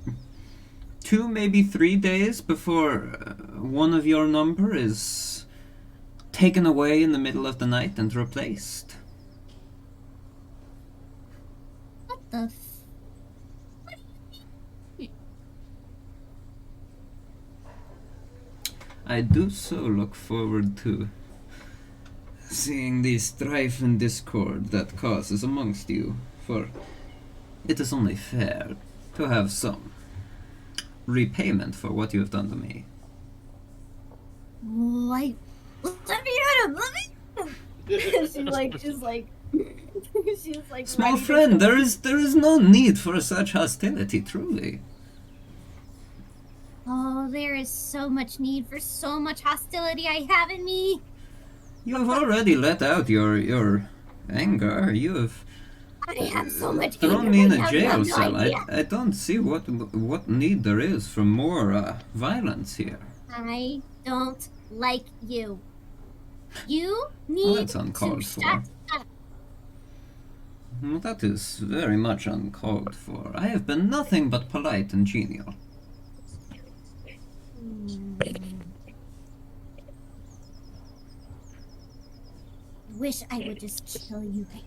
2, maybe 3 days before one of your number is taken away in the middle of the night and replaced. what the I do so look forward to seeing the strife and discord that causes amongst you, for it is only fair to have some repayment for what you have done to me. Like, let me at him, let me. she like is like she's like Small ready to friend, kill there him. is no need for such hostility, truly. Oh, there is so much need for so much hostility I have in me. You have already let out your anger. You have I have so much thrown anger me in right a now, you have jail no cell. idea. I don't see what need there is for more violence here. I don't like you. You Well, need that's to uncalled for. shut up. Well, that is very much uncalled for. I have been nothing but polite and genial. Wish I would just kill you right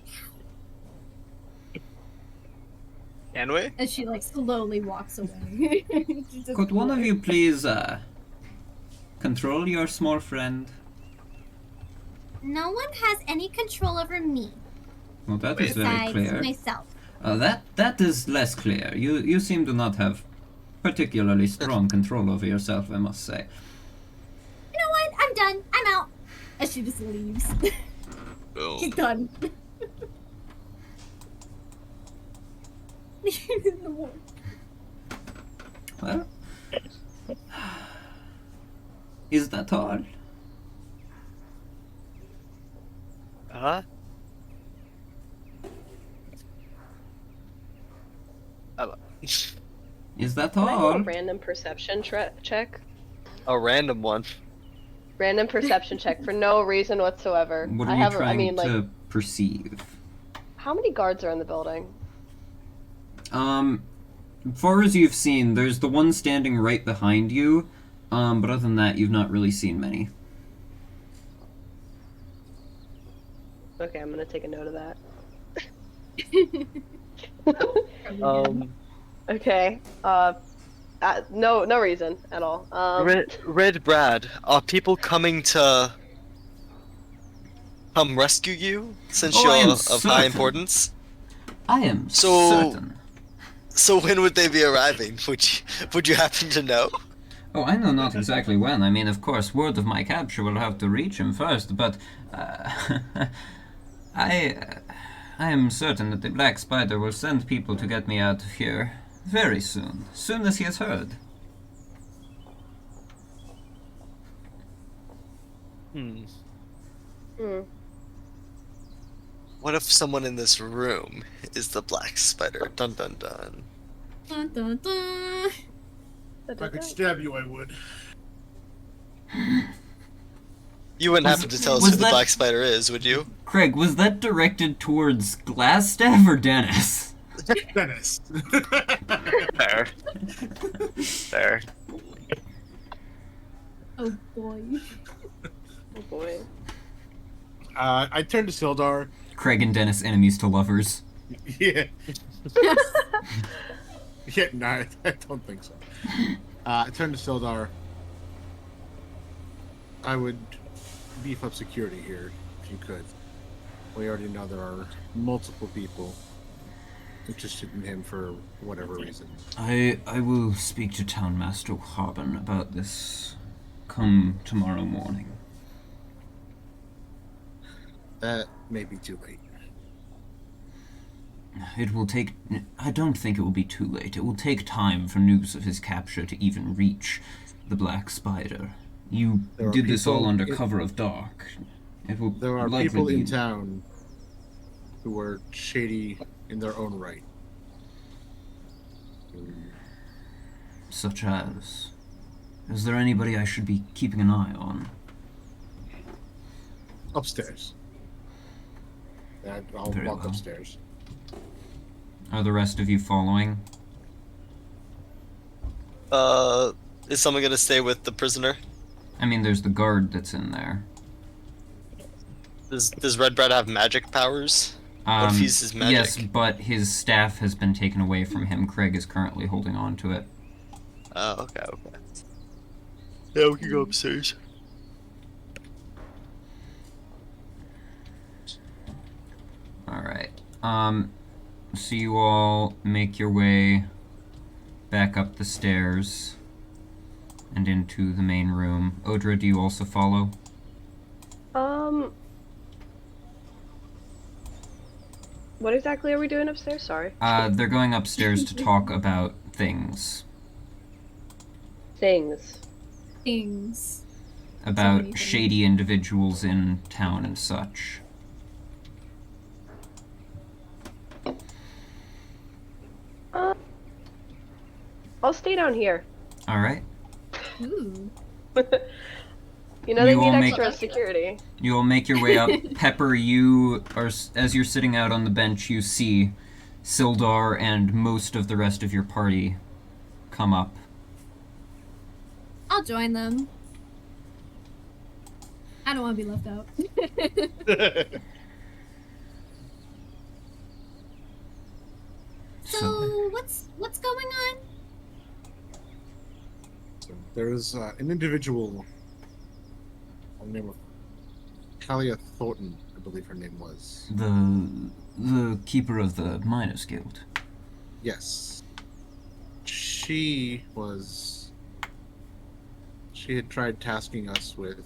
now. Can we? As she like slowly walks away. Could one of you please control your small friend? No one has any control over me Well, that is very besides clear. myself. That is less clear. You seem to not have particularly strong control over yourself, I must say. You know what? I'm done. I'm out. As she just leaves. Boom. She's done. Well, is that all? Huh? Is that Can I do all? a random perception check? A random one. Random perception check for no reason whatsoever. What are I you have, trying I mean, like, to perceive? how many guards are in the building? Far as you've seen, there's the one standing right behind you, but other than that, you've not really seen many. Okay, I'm gonna take a note of that. Okay. No reason at all. Red Brad, are people coming to come rescue you since Oh, I am you're of high certain. importance? I am So- certain. So when would they be arriving? Would you happen to know? Oh, I know not exactly when. I mean, of course, word of my capture will have to reach him first, but I am certain that the Black Spider will send people to get me out of here very soon as he has heard. Hmm. What if someone in this room is the Black Spider? Dun dun dun. Dun, dun, dun. If I could stab you, I would. You wouldn't Was- happen to tell us was who the that- Black Spider is, would you? Craig, was that directed towards Glassstaff or Dennis? Dennis. Fair. Fair. Oh boy. Oh boy. I turned to Sildar. Craig and Dennis enemies to lovers. Yeah. Yeah, no, I don't think so. I turned to Sildar. I would beef up security here if you could. We already know there are multiple people interested in him for whatever reason. I will speak to Town Master Harbin about this come tomorrow morning. That may be too late. It will take... I don't think it will be too late. It will take time for news of his capture to even reach the Black Spider. You There are did this all people under in- cover of dark. It will There are likely people be... in town who are shady in their own right. Such as... Is there anybody I should be keeping an eye on? Upstairs. And I'll Very walk well. upstairs. Are the rest of you following? Is someone gonna stay with the prisoner? I mean, there's the guard that's in there. Does Red Brad have magic powers? What if he uses magic? Yes, but his staff has been taken away from him. Craig is currently holding on to it. Oh, okay. Yeah, we can go upstairs. Alright. So you all make your way back up the stairs and into the main room. Odra, do you also follow? What exactly are we doing upstairs? Sorry. They're going upstairs to talk about things. Things. Things. About things. shady individuals in town and such. I'll stay down here. Alright. Ooh. You know, they You all need make- extra security. You all make your way up. Pepper, you are, as you're sitting out on the bench, you see Sildar and most of the rest of your party come up. I'll join them. I don't want to be left out. So what's going on? So there is an individual on the name of Kalia Thornton, I believe her name was. The keeper of the Miners Guild. Yes. She had tried tasking us with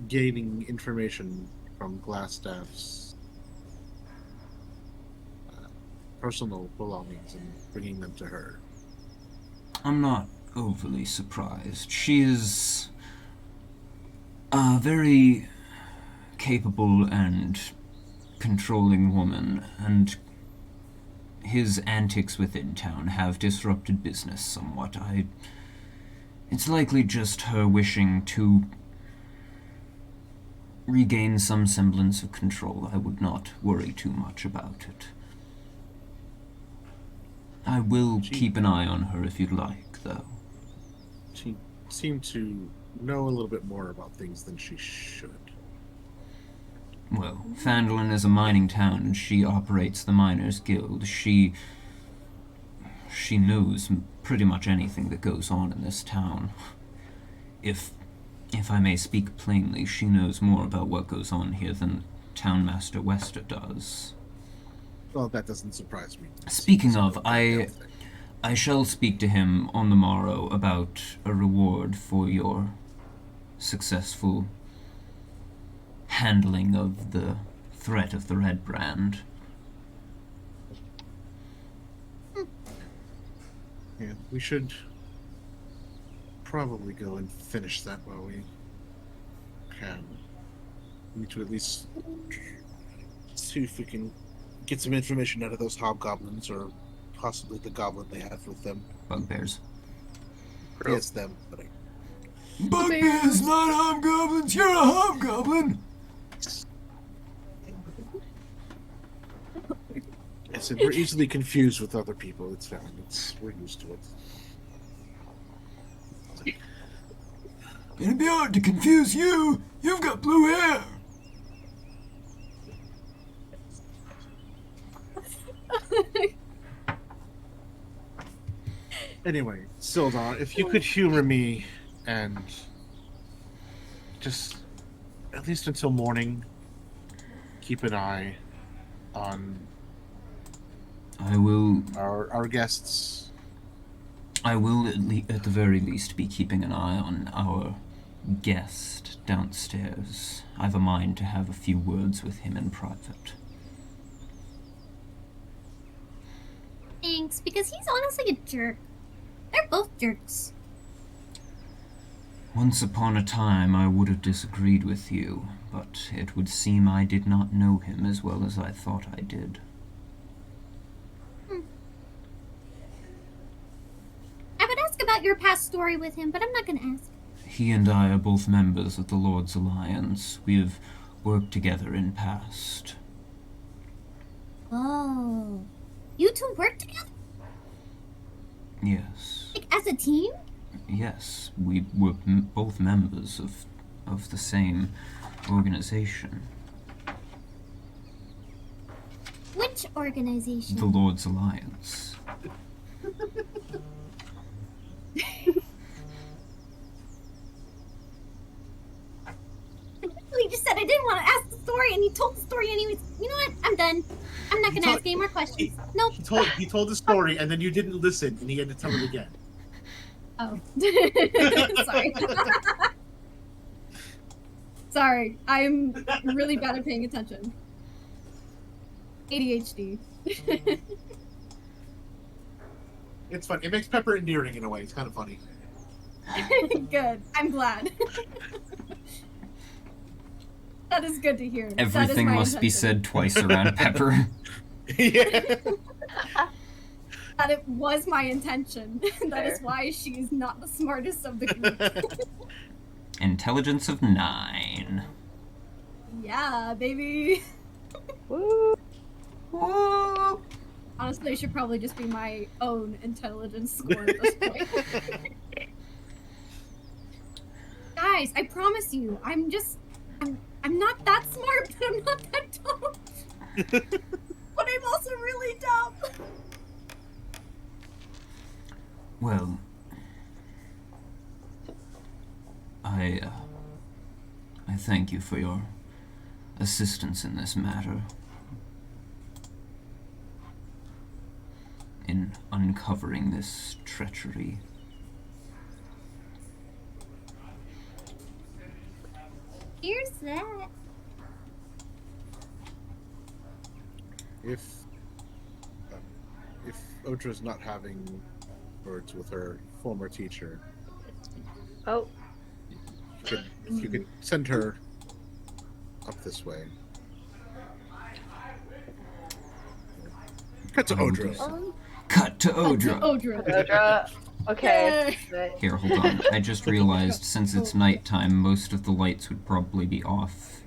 gaining information from Glassstaff's personal belongings and bringing them to her. I'm not overly surprised. She is a very capable and controlling woman, and his antics within town have disrupted business somewhat. It's likely just her wishing to regain some semblance of control. I would not worry too much about it. I will keep an eye on her if you'd like, though. She seemed to know a little bit more about things than she should. Well, Phandelver is a mining town, and she operates the Miners Guild. She knows pretty much anything that goes on in this town. If I may speak plainly, she knows more about what goes on here than Townmaster Wester does. Well, that doesn't surprise me. Speaking of, I shall speak to him on the morrow about a reward for your successful handling of the threat of the Red Brand. Yeah, we should probably go and finish that while we can. We need to at least see if we can get some information out of those hobgoblins, or possibly the goblin they have with them. Bugbears. Yes, them. But Bugbears, not hobgoblins! You're a hobgoblin! yes, and we're easily confused with other people. It's fine. We're used to it. It'd be hard to confuse you. You've got blue hair. Anyway, Sildar, if you could humor me and just, at least until morning, keep an eye on I will. our guests. I will at the very least be keeping an eye on our guest downstairs. I've a mind to have a few words with him in private. Thanks, because he's honestly a jerk. They're both jerks. Once upon a time I would have disagreed with you, but it would seem I did not know him as well as I thought I did. I would ask about your past story with him, but I'm not gonna ask. He and I are both members of the Lord's Alliance. We have worked together in past. Oh. You two work together? Yes. Like, as a team? Yes, we were both members of the same organization. Which organization? The Lord's Alliance. He just said I didn't want to ask the story, and he told the story anyways. You know what? I'm done. I'm not gonna ask any more questions. Nope. He told the story, and then you didn't listen, and he had to tell it again. Oh. Sorry. Sorry, I'm really bad at paying attention. ADHD. It's fun. It makes Pepper endearing in a way. It's kind of funny. Good. I'm glad. That is good to hear. Everything must be said twice around Pepper. Yeah. That it was my intention. That is why she is not the smartest of the group. Intelligence of 9. Yeah, baby. Woo. Whoa. Honestly, it should probably just be my own intelligence score at this point. Guys, I promise you, I'm not that smart, but I'm not that dumb. But I'm also really dumb. Well, I thank you for your assistance in this matter. In uncovering this treachery. Here's that. If Odra's not having words with her former teacher, Oh, if you could send her up this way. Cut to Odra. Cut to Odra. Odra. Okay. Here, hold on. I just realized since it's nighttime, most of the lights would probably be off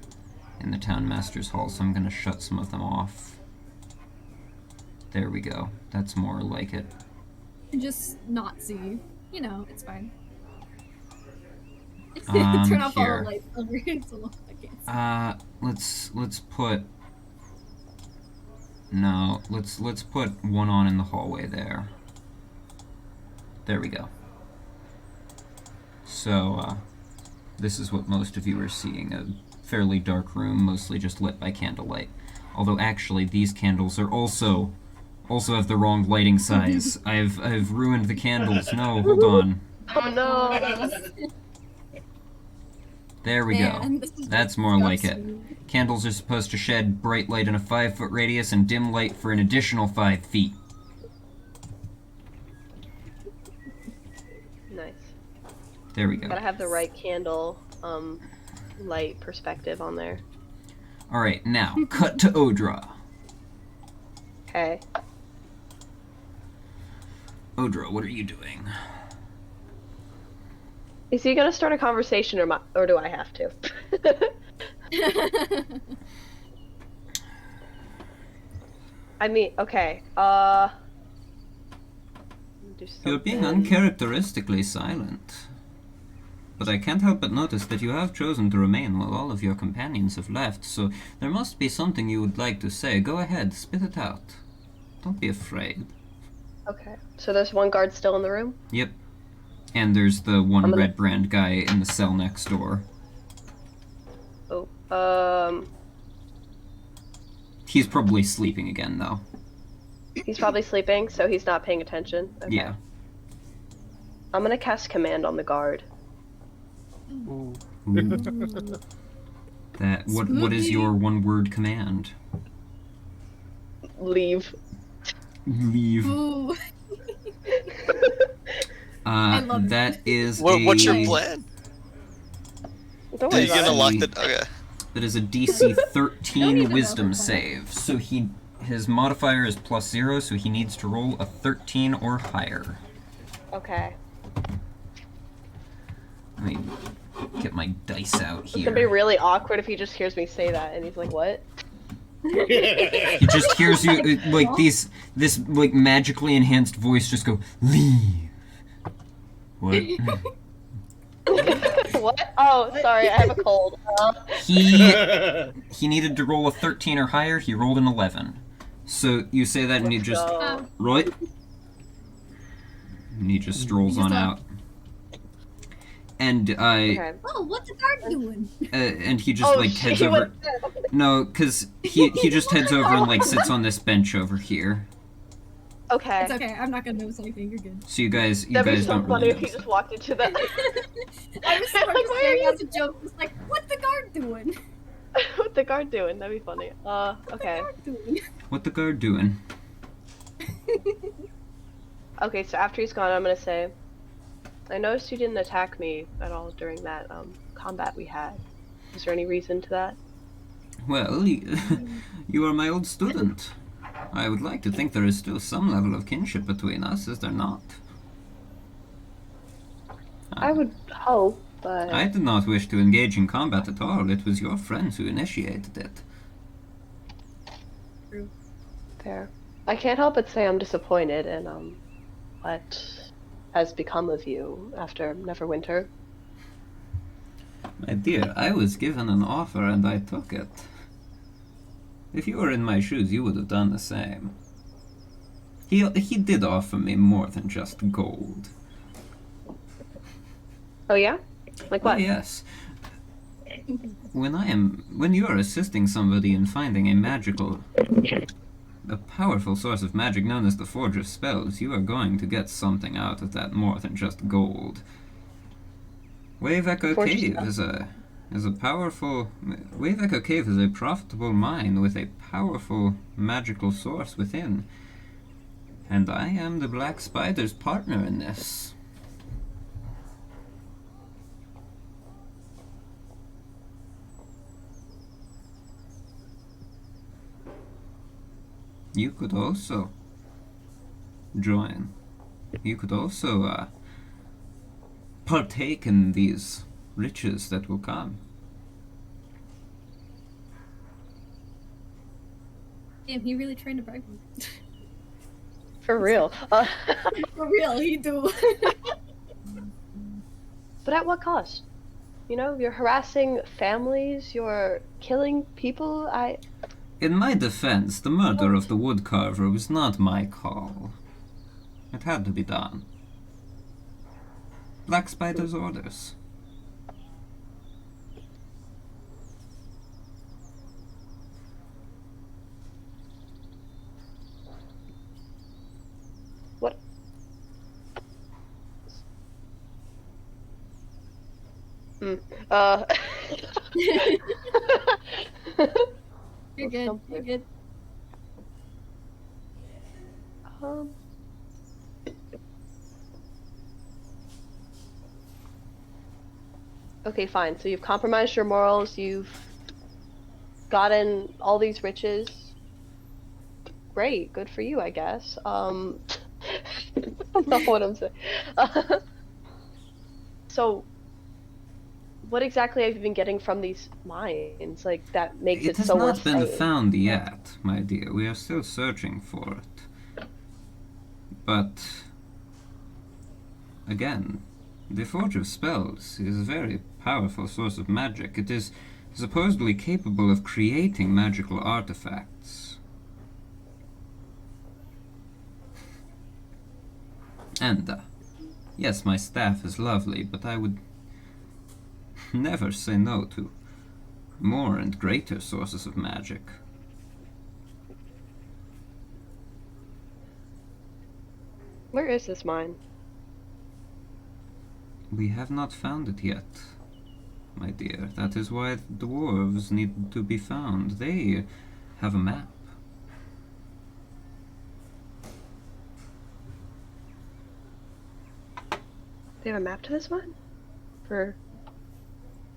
in the Town Master's Hall, so I'm gonna shut some of them off. There we go. That's more like it. Just not see. You know, it's fine. Here. Turn off all the lights. I can't see. Let's put... No, let's put one on in the hallway there. There we go. So, this is what most of you are seeing. A fairly dark room, mostly just lit by candlelight. Although actually, these candles are also have the wrong lighting size. I've ruined the candles. No, hold on. Oh no. There we go. That's more like it. Candles are supposed to shed bright light in a 5-foot radius and dim light for an additional 5 feet. Nice. There we go. Gotta have the right candle, light perspective on there. Alright, now, cut to Odra. Okay. Odra, what are you doing? Is he gonna start a conversation, or do I have to? I mean, okay. You're being uncharacteristically silent. But I can't help but notice that you have chosen to remain while all of your companions have left, so there must be something you would like to say. Go ahead, spit it out. Don't be afraid. Okay. So there's one guard still in the room? Yep. And there's the one red brand guy in the cell next door. Oh, He's probably sleeping again, though. he's probably sleeping, so he's not paying attention. Okay. Yeah. I'm gonna cast command on the guard. Ooh. What is your one-word command? Leave. Leave. Ooh. I love that is What's your plan? Don't Are worry you about gonna it. lock the... Okay. That is a DC 13 Wisdom save. So his modifier is +0, so he needs to roll a 13 or higher. Okay. Let me get my dice out It's gonna be here. really awkward if he just hears me say that and he's like, what? He just hears you, like, this, like, magically enhanced voice just go, leave. What? What? Oh, sorry, I have a cold. He needed to roll a 13 or higher, he rolled an 11. So you say that and he just, right? And he just strolls on out. And Okay. Oh, what's the guard doing? and he just like heads over. No, cause he just heads over and like sits on this bench over here. Okay. It's okay. I'm not gonna notice anything. You're good. So you guys That'd be so don't funny really if he notice just walked into the. I was sort of Like, why are staring you- as a joke, just like, what's the guard doing? What's the guard doing? That'd be funny. Okay. What's the guard doing? What the guard doing? Okay, so after he's gone, I'm gonna say, I noticed you didn't attack me at all during that combat we had. Is there any reason to that? Well, you are my old student. I would like to think there is still some level of kinship between us, is there not? I would hope, but I did not wish to engage in combat at all. It was your friends who initiated it. fair. I can't help but say I'm disappointed in what has become of you after Neverwinter. My dear, I was given an offer and I took it. If you were in my shoes, you would have done the same. He did offer me more than just gold. Oh yeah? Like what? Oh, yes. When you are assisting somebody in finding a powerful source of magic known as the Forge of Spells, you are going to get something out of that more than just gold. Wave Echo Forge Cave spell. is a powerful. Wave Echo Cave is a profitable mine with a powerful magical source within, and I am the Black Spider's partner in this. You could also join. You could also partake in these riches that will come. Damn, he really trying to bribe me. For real. For real, he do. But at what cost? You know, you're harassing families, you're killing people, In my defense, the murder of the woodcarver was not my call. It had to be done. Black Spider's orders. What? You're good. You're good. Um. Okay, fine. So you've compromised your morals, you've gotten all these riches. Great, good for you, I guess. I don't know what I'm saying. So, what exactly have you been getting from these mines? Like, that makes it It has so not worth been fighting? found yet, my dear. We are still searching for it. But, again, the Forge of Spells is a very powerful source of magic. It is supposedly capable of creating magical artifacts. And, yes, my staff is lovely, but I would never say no to more and greater sources of magic. Where is this mine? We have not found it yet, my dear. That is why the dwarves need to be found. They have a map. They have a map to this mine? For...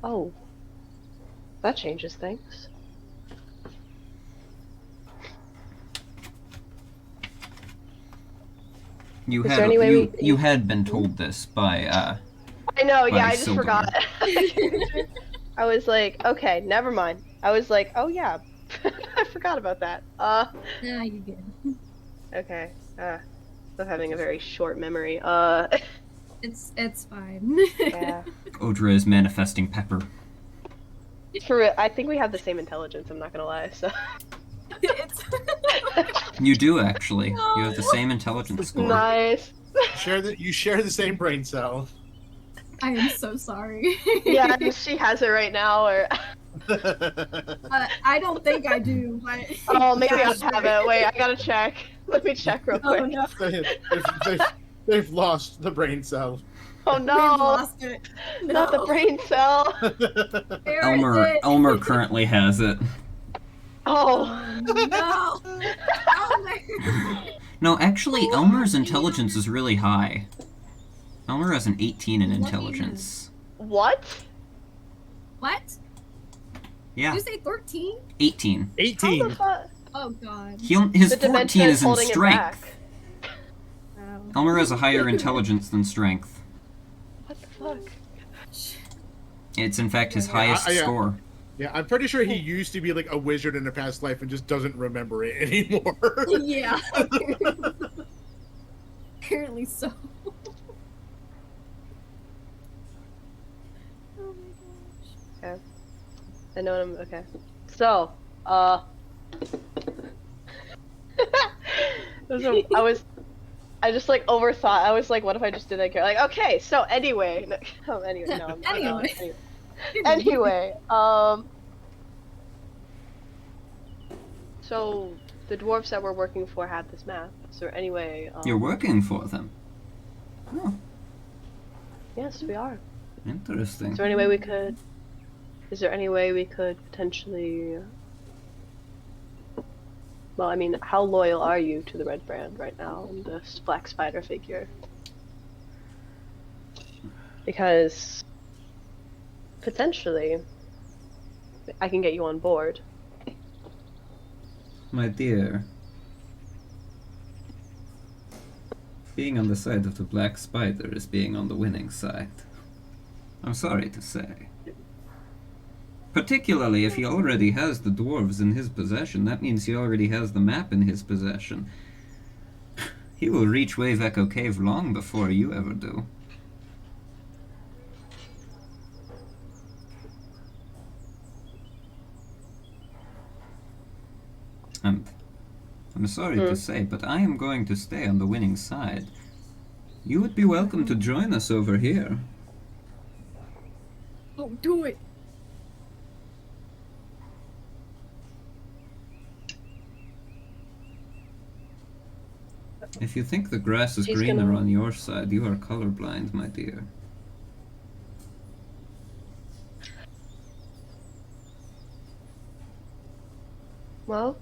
Oh. That changes things. You Is had there any way we- you had been told this by I know, yeah, By I just Silver. forgot. I was like, okay, never mind. I was like, oh yeah, I forgot about that. Nah, you're good. Okay. Still having a very short memory. It's fine. Yeah. Odra is manifesting pepper. For real, I think we have the same intelligence, I'm not gonna lie, so. It's You do actually. You have the same intelligence score. Nice. You share the same brain cell. I am so sorry. Yeah, she has it right now, or. I don't think I do, but Oh, maybe I have it. Wait, I gotta check. Let me check real Oh quick. no. They've lost the brain cell. Oh We've no! lost it. Not the No. brain cell. Where is it? Elmer currently has it. Oh. No. Elmer. No, actually, Elmer's intelligence is really high. Elmer has an 18 in Lucky intelligence. What? What? Yeah, Did you say 13? 18. How 18. the fuck? Oh god. His The 14 dementia is in holding him strength. back. Wow. Elmer has a higher intelligence than strength. What the fuck? It's in fact his Yeah, highest yeah. score. Yeah, I'm pretty sure he used to be like a wizard in a past life and just doesn't remember it anymore. Yeah. Apparently so. Oh my gosh. Okay. I know what I'm. Okay. So, I just like overthought. I was like, what if I just did that? Like, okay, so anyway. No, anyway, no. Anyway, so the dwarves that we're working for had this map. Is there any way? You're working for them. Oh, Yes, we are. interesting. Is there any way we could? Is there any way we could potentially? Well, I mean, how loyal are you to the Red Brand right now and the Black Spider figure? Because potentially, I can get you on board. My dear, being on the side of the Black Spider is being on the winning side. I'm sorry to say. Particularly if he already has the dwarves in his possession, that means he already has the map in his possession. He will reach Wave Echo Cave long before you ever do. And I'm sorry to say, but I am going to stay on the winning side. You would be welcome to join us over here. Oh, do it. If you think the grass is He's greener gonna- on your side, you are colorblind, my dear. Well,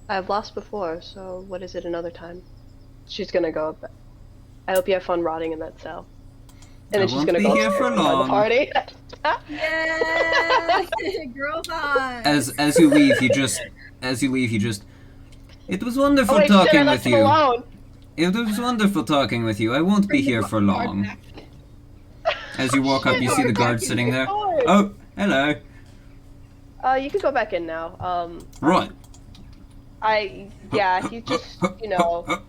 I've lost before, so what is it another time? She's gonna go up. I hope you have fun rotting in that cell. And I then she's won't gonna be go here upstairs for and find long. the party. Yeah. Girl vibe. As you leave, you just It was wonderful Oh wait, shit, I talking left with him you. alone. It was wonderful talking with you. I won't be here for long. As you walk up, you see the guard sitting there. Oh, hello. You can go back in now. Right. Yeah, he just, you know.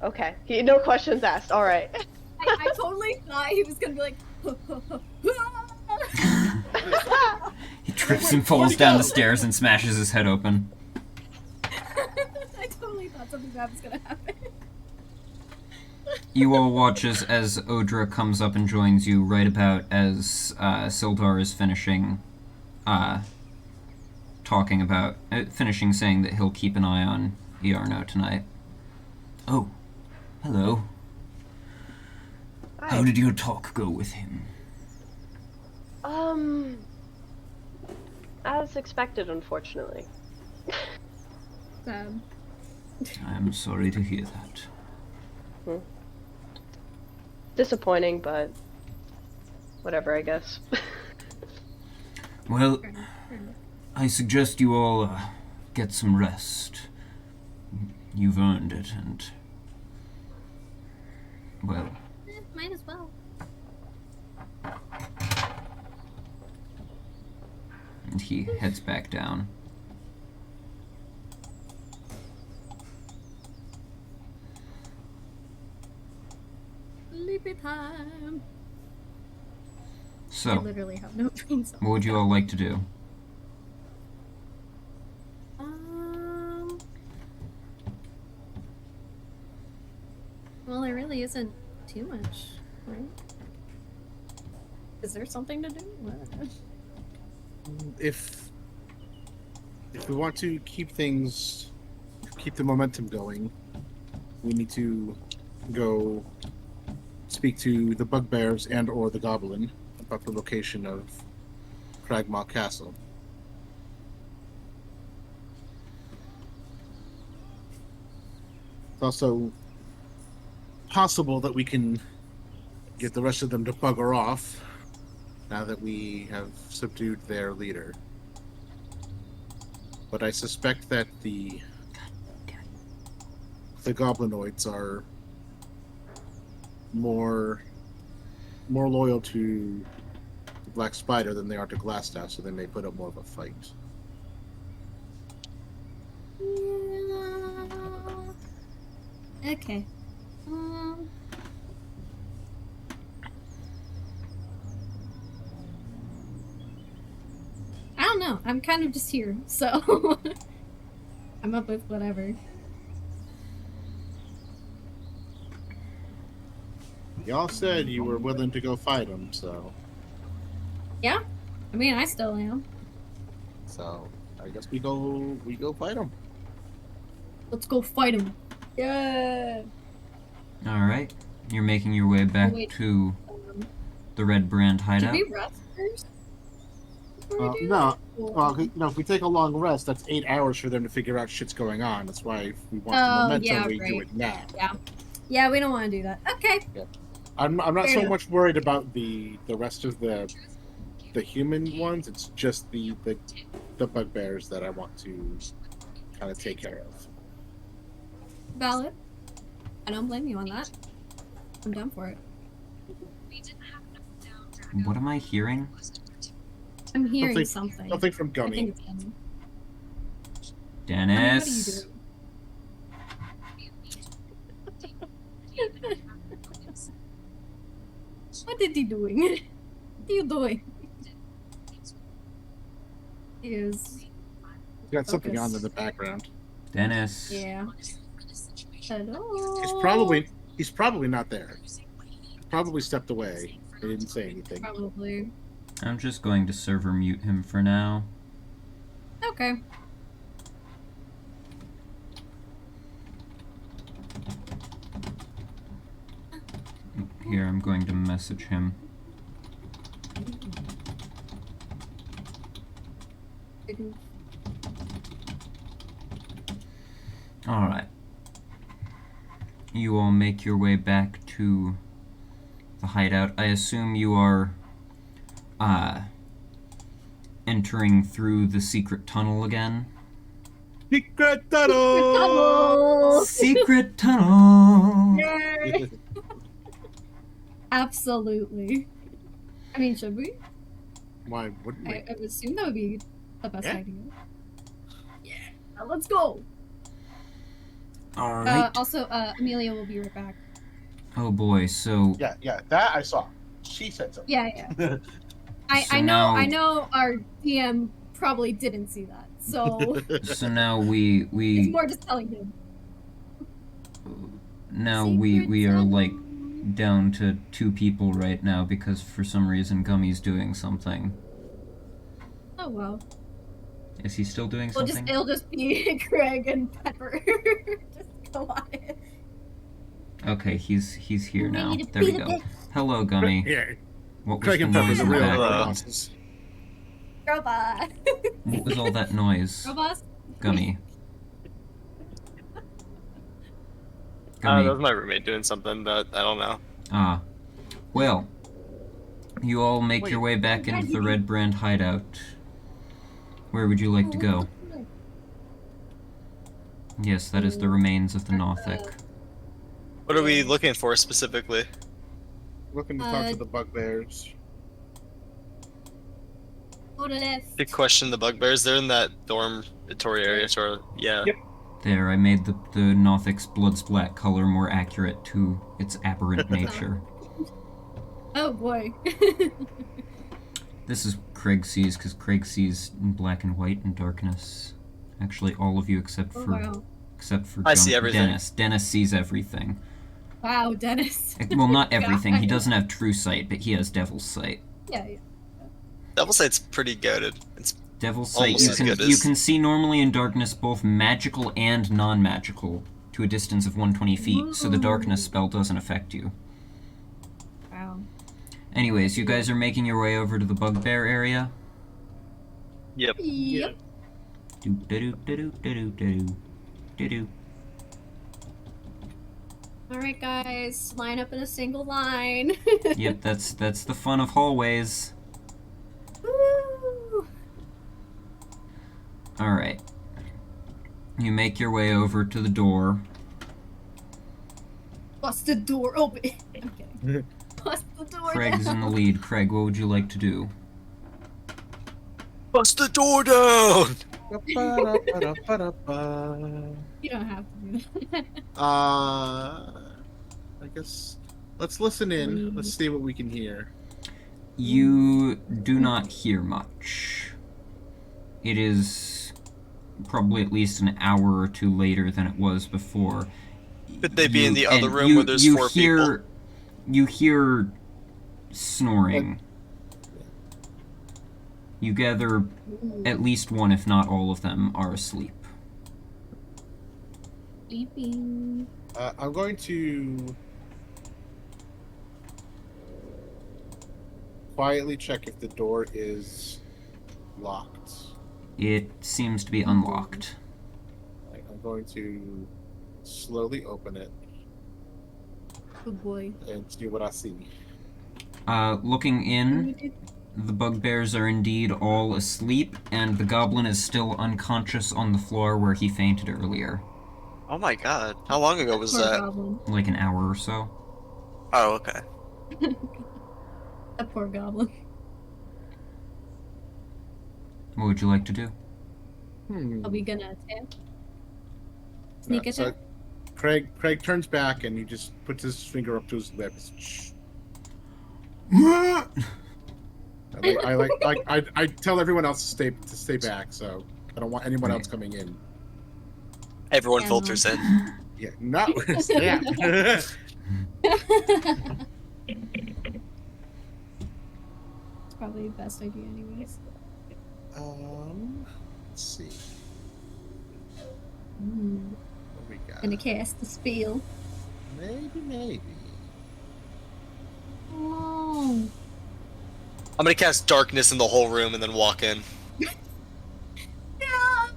Okay, no questions asked. All right. I totally thought he was gonna be like. He trips and falls down the stairs and smashes his head open. I totally thought something bad was gonna happen. You all watch as Odra comes up and joins you right about as Sildar is finishing talking about, finishing saying that he'll keep an eye on Iarno tonight. Oh, hello. Hi. How did your talk go with him? As expected, unfortunately. Sad. I'm sorry to hear that. Disappointing, but whatever, I guess. Well, I suggest you all get some rest. You've earned it, and well, Might as well. and he heads back down. Sleepy time. I So, literally have no dreams. what would you all like to do? Well, there really isn't too much, right? Is there something to do? If if we want to keep the momentum going, we need to go speak to the bugbears and or the goblin about the location of Cragmaw Castle. It's also possible that we can get the rest of them to bugger off now that we have subdued their leader. But I suspect that the goblinoids are more loyal to the Black Spider than they are to Glassstaff, so they may put up more of a fight. Okay. I don't know. I'm kind of just here, so I'm up with whatever. Y'all said you were willing to go fight them, so Yeah, I mean, I still am. I guess we go fight them. Let's go fight him. Yeah. Alright. You're making your way back to the Red Brand hideout. Did we rest first? before we do No. that? Or- Well, if we take a long rest, that's 8 hours for them to figure out shit's going on. That's why if we want the Oh, momentum, yeah, we do right. it now. Yeah, we don't want to do that. Okay. I'm not Fair so enough. much worried about the rest of the human ones. It's just the bugbears that I want to kind of take care of. Valid. I don't blame you on that. I'm down for it. What am I hearing? I'm hearing something. Something from I Gummy. think it's Gummy. Dennis. What is he doing? What are you doing? He is. He's got something Focus. on in the background. Dennis. Yeah. Hello. He's probably not there. Probably stepped away. He didn't say anything. Probably. I'm just going to server mute him for now. Okay. Here, I'm going to message him. Alright. You all make your way back to the hideout. I assume you are entering through the secret tunnel again. Secret tunnel! Tunnel! Secret tunnel! Yay! Absolutely. I mean, should we? Why wouldn't we? I would assume that would be the best Yeah. idea. Yeah. Now let's go. Alright. Also, Amelia will be right back. Oh boy, so Yeah, that I saw. She said something. Yeah. So I now- know our DM probably didn't see that, so so now we it's more just telling him. we are Secret like tunnel. down to 2 people right now because for some reason Gummy's doing something. Oh well. Is he still doing something? It'll just be Craig and Pepper. Just go on it. Okay, he's here now. Ready to There we beat a go. bit. Hello, Gummy. Yeah, What was Craig the and noise Pepper's a in the real background? bosses. Robot. What was all that noise, Robots. Gummy? That Gummy. was my roommate doing something, but I don't know. Ah. Well, you all make Wait. your way back into the Red Brand hideout. Where would you like to go? Yes, that is the remains of the Nothic. What are we looking for specifically? Looking to talk to the bugbears. Go to left. Big question, the bugbears, they're in that dormitory area, sort of. Yeah. Yep. There, I made the Nothic's blood splat color more accurate to its aberrant nature. Oh boy. This is Craig sees, because Craig sees in black and white and darkness. Actually, all of you except Oh, for wow. I see everything. Dennis. Dennis sees everything. Wow, Dennis. Well, not everything. He God. doesn't have true sight, but he has devil's sight. Yeah. Devil Sight's pretty goated. It's Devil's Sight. Almost You as can good as- see normally in darkness both magical and non-magical to a distance of 120 feet, so the darkness spell doesn't affect you. Wow. Anyways, you guys are making your way over to the bugbear area. Yep. Yep. Do-do-do-do-do-do-do-do. All right, guys, line up in a single line. Yep, that's the fun of hallways. Woo! All right. You make your way over to the door. Bust the door open. I'm kidding. Bust the door Craig's down. in the lead. Craig, what would you like to do? Bust the door down! You don't have to do that. I guess let's listen in. Let's see what we can hear. You do not hear much. It is probably at least an hour or two later than it was before. Could they be in the other and room where there's four people? You hear snoring. You gather at least one, if not all of them, are asleep. Sleeping. I'm going to quietly check if the door is locked. It seems to be unlocked. I'm going to slowly open it Good boy. and see what I see. Looking in, the bugbears are indeed all asleep, and the goblin is still unconscious on the floor where he fainted earlier. Oh my god. How long ago was Poor that? goblin. Like an hour or so. Oh, okay. That poor goblin. What would you like to do? Are we gonna attack? Sneak So attack? Craig turns back and he just puts his finger up to his lips. Shh. I tell everyone else to stay back, so I don't want anyone else coming in. Everyone Yeah. filters in. Yeah, no, yeah. It's probably the best idea anyways. Let's see. Mm. What we got? Gonna cast the spell. Maybe. Oh. I'm gonna cast darkness in the whole room and then walk in. No!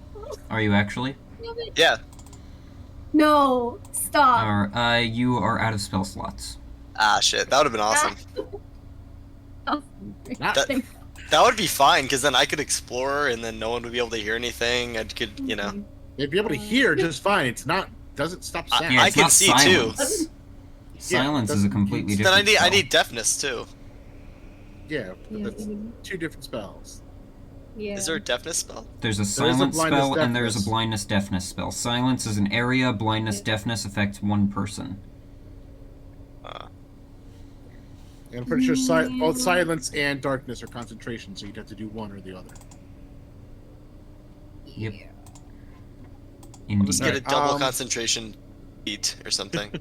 Are you actually? Yeah. No! Stop! You are out of spell slots. Ah, shit. That would have been awesome. Oh. That- That would be fine, because then I could explore and then no one would be able to hear anything. I could, you know. They'd be able to hear just fine. It's not. Doesn't stop sound. Yeah, I it's can not see silence. too. Silence is a completely Then different I spell. need deafness too. Yeah, Yeah, that's two different spells. yeah. Is there a deafness spell? There's a a silence blindness spell and there's a deafness. blindness deafness spell. Silence is an area, blindness Yeah. deafness affects one person. And I'm pretty sure both silence and darkness are concentration, so you'd have to do one or the other. Yep. Yeah. I'll just Indeed. get a double Um, concentration beat or something.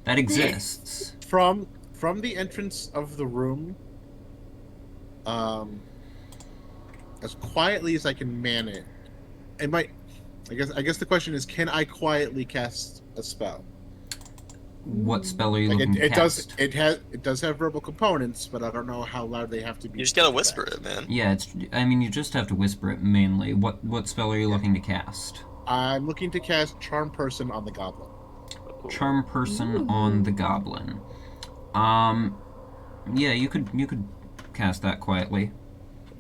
That exists. From the entrance of the room, as quietly as I can man it, it might. I guess the question is, can I quietly cast a spell? What spell are you Like looking to it cast? does have verbal components, but I don't know how loud they have to be. You just gotta whisper it, man. Yeah, you just have to whisper it mainly. What spell are you looking to cast? I'm looking to cast Charm Person on the goblin. Charm person Ooh. on the goblin. Yeah, you could cast that quietly.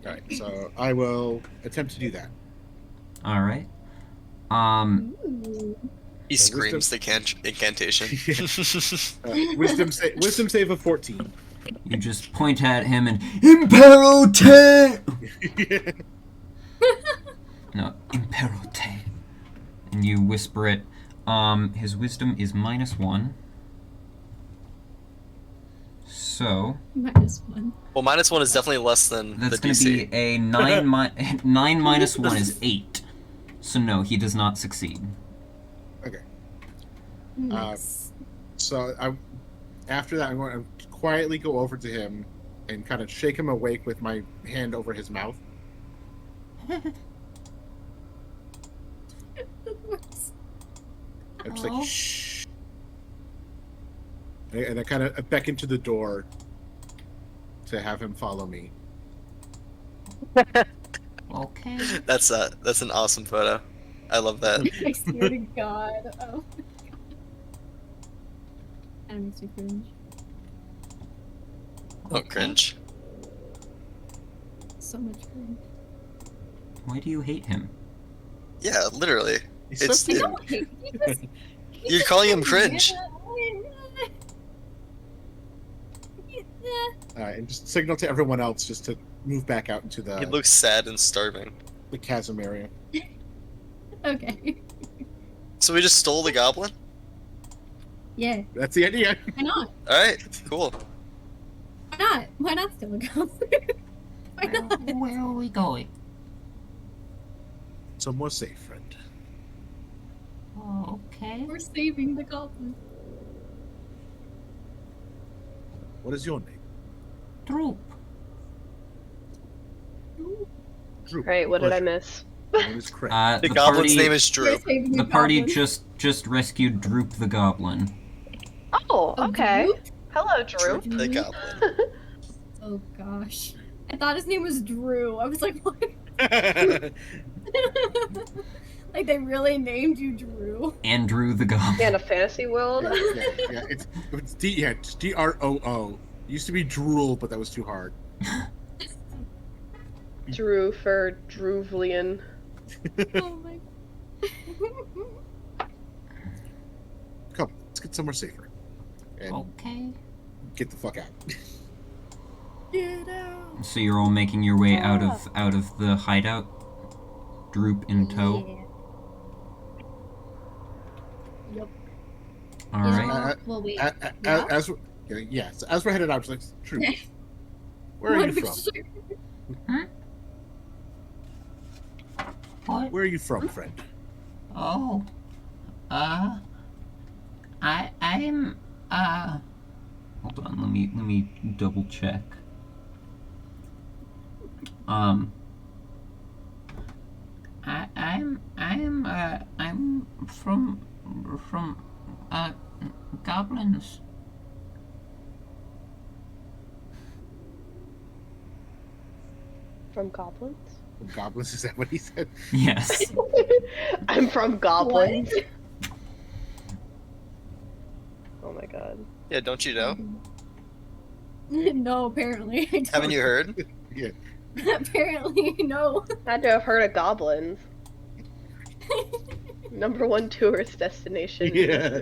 All right, so I will attempt to do that. All right. Ooh. He screams the incantation. Wisdom save of 14. You just point at him and Impero Te! No, Impero Te. And you whisper it. His wisdom is -1. So -1. Well, -1 is definitely less than that's the going to DC. be a 9 minus 1 is 8. So no, he does not succeed. Okay. Nice. So after that, I'm going to quietly go over to him and kind of shake him awake with my hand over his mouth. I'm just like, shh. And I kind of beckon to the door to have him follow me. Okay. That's an awesome photo. I love that. I swear to God. Oh my God. That makes me cringe. Oh, cringe. So much cringe. Why do you hate him? Yeah, literally. He's It's so I cute. don't hate You're calling him cringe. Alright, and just signal to everyone else just to move back out into He looks sad and starving. the chasm area. Okay. So we just stole the goblin? Yeah. That's the idea. Why not? Alright, cool. Why not? Why not steal a goblin? Why not? Where are we going? Somewhere safe, friend. Okay. We're saving the goblin. What is your name? Droop. Drew. Right, what did I miss? My name is Craig. The goblin's party, name is Drew. We're saving The party goblin. just rescued Droop the goblin. Oh, Oh, okay. Drew? Hello, Drew. Droop the goblin. Oh gosh. I thought his name was Drew. I was like, what? Like they really named you Drew. Andrew the goblin. Yeah, in a fantasy world. yeah, it's Droo. Used to be drool, but that was too hard. Drew for Druvlian. Oh my. Come, let's get somewhere safer. And Okay. get the fuck out. Get out. So you're all making your way out of the hideout? Droop in tow? Yeah. Yep. Alright. Well, wait. As we're headed out, just like, Drew, where are What you if we from? should- What? Where are you from, friend? Oh. I'm hold on, let me double check. I'm from goblins. From goblins? Goblins, is that what he said? Yes. I'm from goblins. Oh my god. Yeah, don't you know? No, apparently. I don't. Haven't you heard? Yeah. Apparently, no. Had to have heard of goblins. #1 tourist destination Yeah.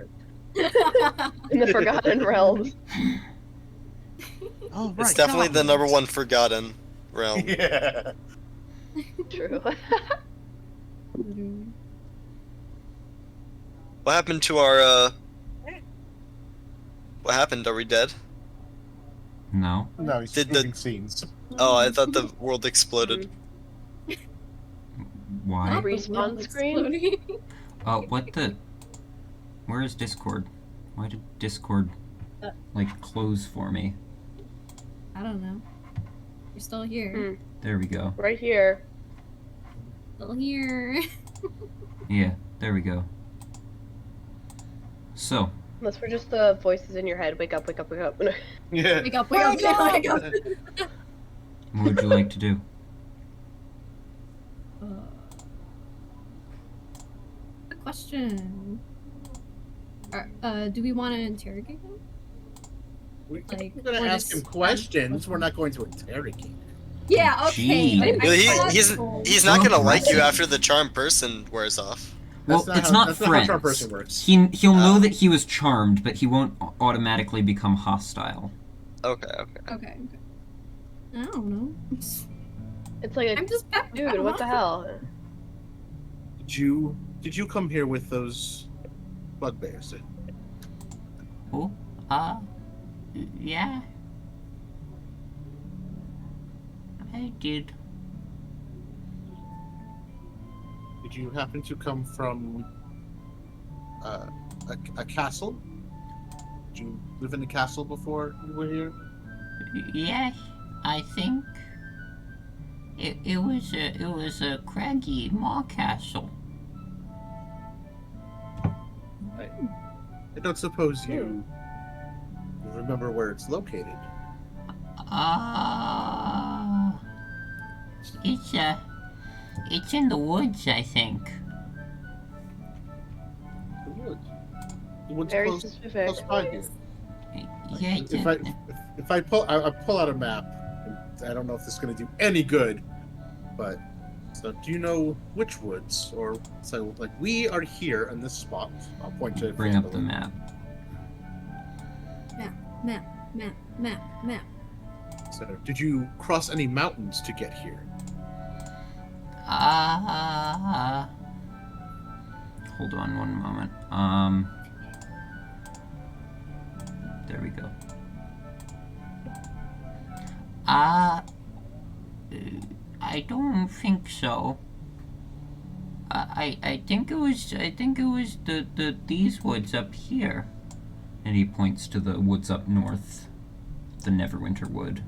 in the Forgotten Realms. Oh, right. It's definitely the goblins. #1 forgotten realm. Yeah. True. What happened to our, What happened? Are we dead? No. No, he's Did the- moving scenes. Oh, I thought the world exploded. Why? Not the Respawn world screen? exploding. Oh, what the? Where is Discord? Why did Discord like close for me? I don't know. You're still here. Hmm. There we go. Right here. Still here. Yeah, there we go. So, Unless we're just the voices in your head. Wake up, wake up, wake up. Yeah. Wake up, wake up, wake up. what would you like to do? A question. Do we want to interrogate him? We're Like, going to or ask just- him questions. We're not going to interrogate him. Yeah, okay. Gee. but Well, I he's thought- he's not gonna like you Right. after the charmed person wears off. Well, That's it's how- not that's not friends. how our person works. He'll know that he was charmed, but he won't automatically become hostile. Okay. Okay. I don't know. It's like I'm a just dude, what the hell? Did you come here with those bugbears? Oh, yeah. I did. Did you happen to come from a castle? Did you live in a castle before you were here? Yes, I think. It was a craggy maw castle. I don't suppose you remember where it's located. It's in the woods, I think. The woods. The woods Very close specific. by here. Yeah, If I pull out a map, I don't know if this is going to do any good, but so do you know which woods? Or so like we are here in this spot. I'll point to bring up the map. Map. So did you cross any mountains to get here? Hold on one moment. There we go. I don't think so. I think it was these woods up here. And he points to the woods up north. The Neverwinter Wood.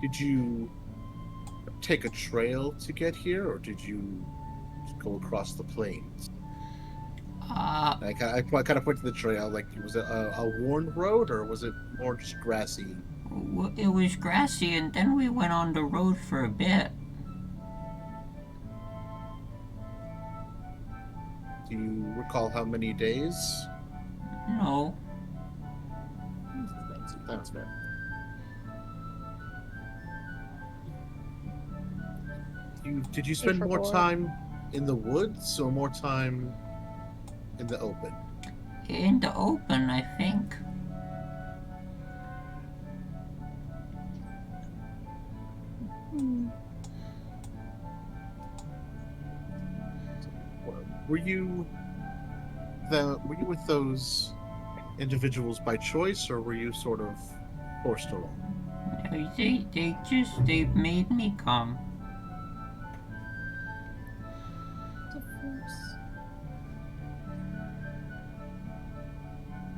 Did you take a trail to get here, or did you go across the plains? I kind of point to the trail. Like, was it a worn road, or was it more just grassy? It was grassy, and then we went on the road for a bit. Do you recall how many days? No. That's fair. Did you spend more time in the woods or more time in the open? In the open, I think. Were you with those individuals by choice, or were you sort of forced along? They made me come.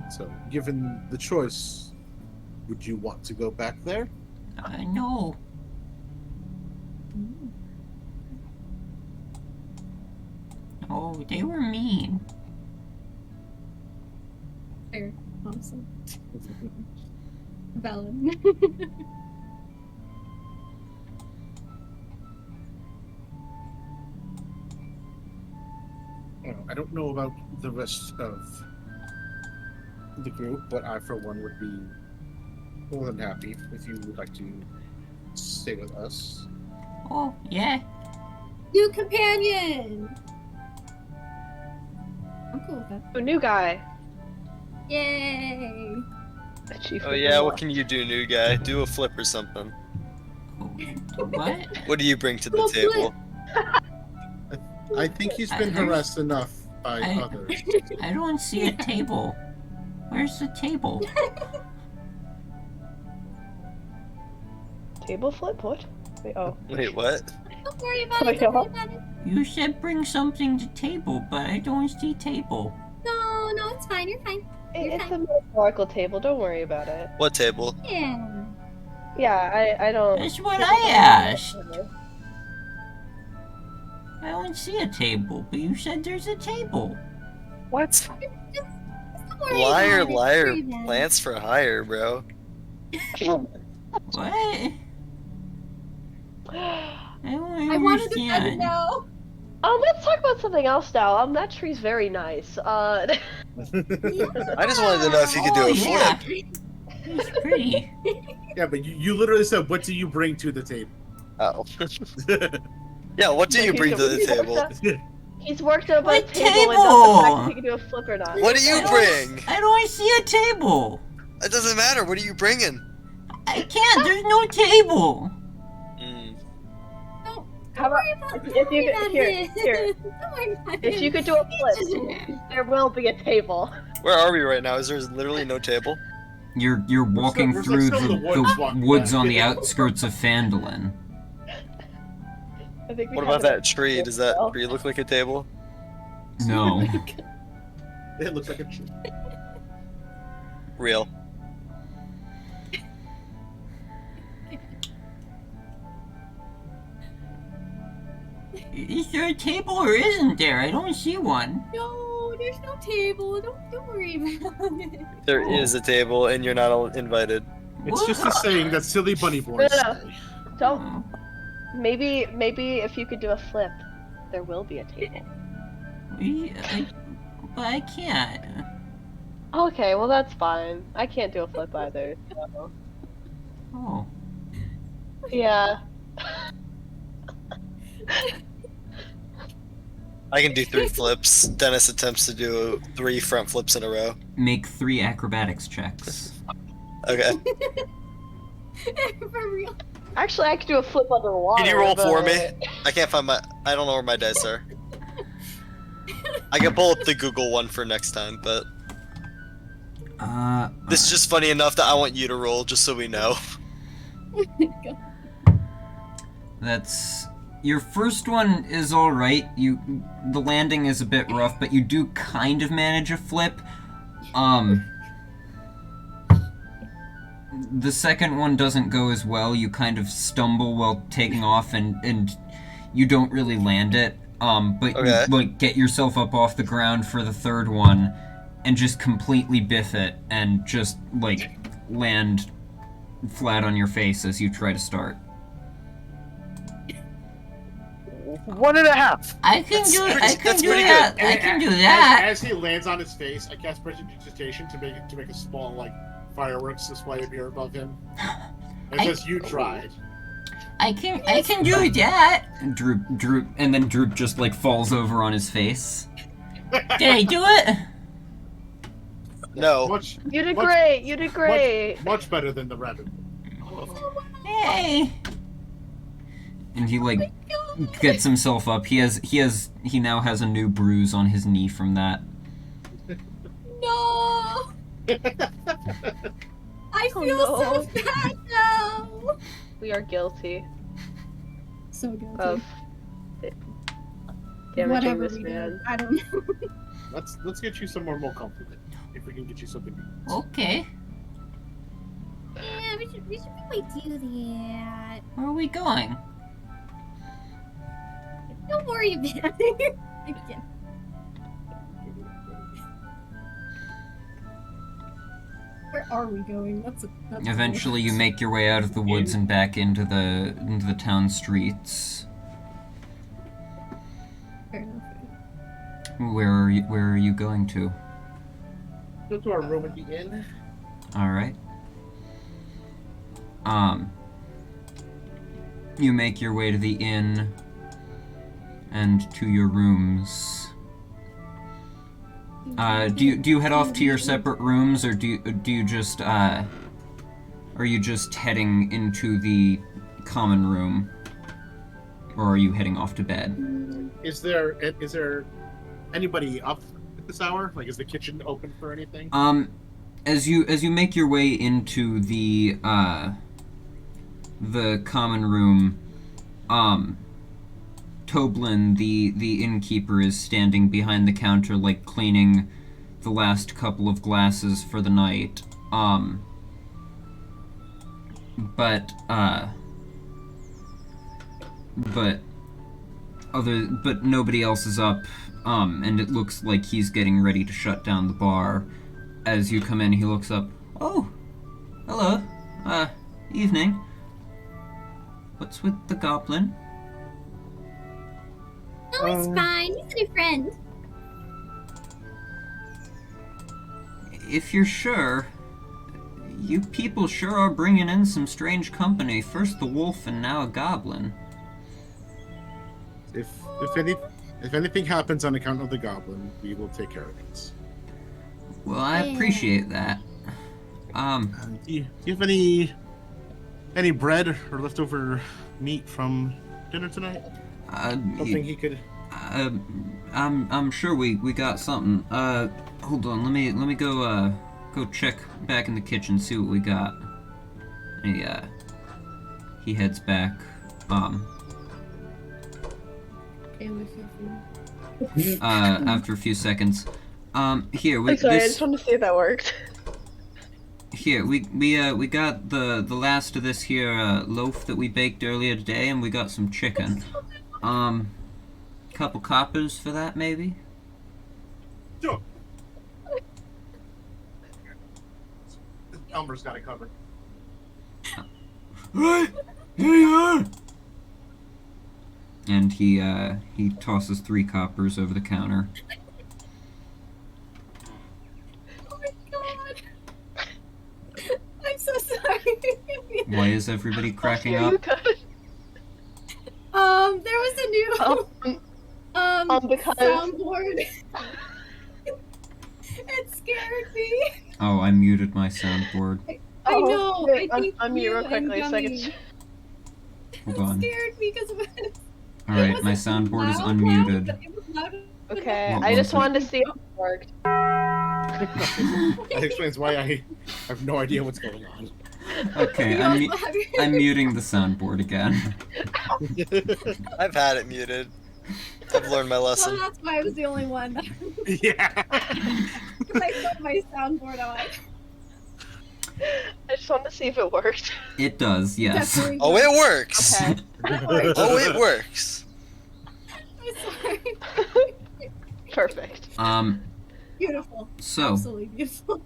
So, given the choice, would you want to go back there? No. Oh, they were mean. Fair, honestly. Valid. I don't know about the rest of the group, but I, for one, would be more than happy if you would like to stay with us. Oh, yeah. New companion! I'm cool with that. Oh, new guy. Yay! Oh yeah, what can you do, new guy? Do a flip or something. What? What do you bring to the table? I think he's been harassed enough by others. I don't see a table. Where's the table? Table flip? What? Wait, oh. Wait, what? Don't worry about it, don't worry about it. You said bring something to table, but I don't see table. No, it's fine, you're fine. It's a metaphorical table, don't worry about it. What table? Yeah. Yeah, I don't... That's what I asked. I don't see a table, but you said there's a table. What? Just don't worry Liar, about it. liar, Don't worry about it. plants for hire, bro. What? I don't I wanted to understand. know. Let's talk about something else now. That tree's very nice. I just wanted to know if you could do a yeah. flip. It's pretty. Yeah, but you literally said, "What do you bring to the table?" Oh. Yeah, what do you bring to the table? He's worked up a What table and not the fact table? if he can do a flip or not. What do you bring? I don't see a table. It doesn't matter. What are you bringing? I can't. There's no table. How about if you could, here, Don't worry about it. if you could do a flip, there will be a table. Where are we right now? Is there literally no table? You're walking There's through some of the the woods back. on the outskirts of Phandelver. I think we What have about that tree? Does that well. tree look like a table? No. It looks like a tree. Real. Is there a table or isn't there? I don't see one. No, there's no table. Don't worry about it. There is a table, and you're not invited. It's just a saying that silly bunny boys No. say. Don't. Maybe if you could do a flip, there will be a table. But I can't. Okay, well that's fine. I can't do a flip either. So. Oh. Yeah. I can do 3 flips. Dennis attempts to do 3 front flips in a row. Make 3 acrobatics checks. Okay. For real. Actually, I could do a flip underwater. Can you roll for but- me? I can't find my. I don't know where my dice are. I can pull up the Google one for next time, but this is just funny enough that I want you to roll, just so we know. That's your first one is all right. The landing is a bit rough, but you do kind of manage a flip. The second one doesn't go as well. You kind of stumble while taking off, and you don't really land it. But Okay. you like get yourself up off the ground for the third one, and just completely biff it, and just like land flat on your face as you try to start. 1.5. I can That's do pretty- I can that's do pretty that. good. I can do that. As he lands on his face, I cast prestidigitation to make a small like fireworks display appear above him. It says you tried. I can do that. Droop, and then Droop just like falls over on his face. Did I do it? No. Much You did much- great. You did great. much better than the rabbit. Hey. And he like gets himself up. He now has a new bruise on his knee from that. No. I Oh, feel no. so bad now. We are guilty So guilty. of damaging Whatever this we man. did. I don't know. Let's get you some more compliment. If we can get you something. Okay. Yeah, we should probably do that. Where are we going? Don't worry about it. Yeah. Where are we going? That's Eventually, you make your way out of the woods and back into the town streets. Fair enough. Where are you going to? Go to our room at the inn. All right. You make your way to the inn and to your rooms. Do you head off to your separate rooms, or do you just are you just heading into the common room, or are you heading off to bed? Is there anybody up at this hour? Like, is the kitchen open for anything? As you make your way into the common room, Toblin, the innkeeper, is standing behind the counter, like cleaning the last couple of glasses for the night. But nobody else is up. And it looks like he's getting ready to shut down the bar. As you come in, he looks up. Oh, hello. Evening. What's with the goblin? No, it's fine. He's a new friend. If you're sure, you people sure are bringing in some strange company. First the wolf and now a goblin. If anything happens on account of the goblin, we will take care of it. Well, I appreciate that. Do you have any bread or leftover meat from dinner tonight? Something he could. I'm sure we got something. Hold on, let me go check back in the kitchen, see what we got. He heads back. After a few seconds. Here we. I'm sorry, I just wanted to see if that worked. Here we got the last of this here loaf that we baked earlier today, and we got some chicken. couple coppers for that, maybe? Sure. Elmer's got it covered. Right, here you are. And he tosses 3 coppers over the counter. Oh my god. I'm so sorry. Why is everybody cracking You up? could. There was a new Because soundboard. It scared me. Oh, I muted my soundboard. I know. Wait, I think unmute you real quickly and so I can. Gummy Hold on. scared me because of it. Alright, my soundboard is unmuted. But it was loud. Okay, What I just was it? wanted to see if it worked. That explains why I have no idea what's going on. Okay, You I'm also have your- I'm muting the soundboard again. I've had it muted. I've learned my Well, lesson. that's why I was the only one that Yeah. I put my soundboard on. I just wanted to see if it worked. It does, yes. Definitely. Oh, it works! Okay. Oh, it works! I'm sorry. Perfect. Beautiful. So, Absolutely beautiful.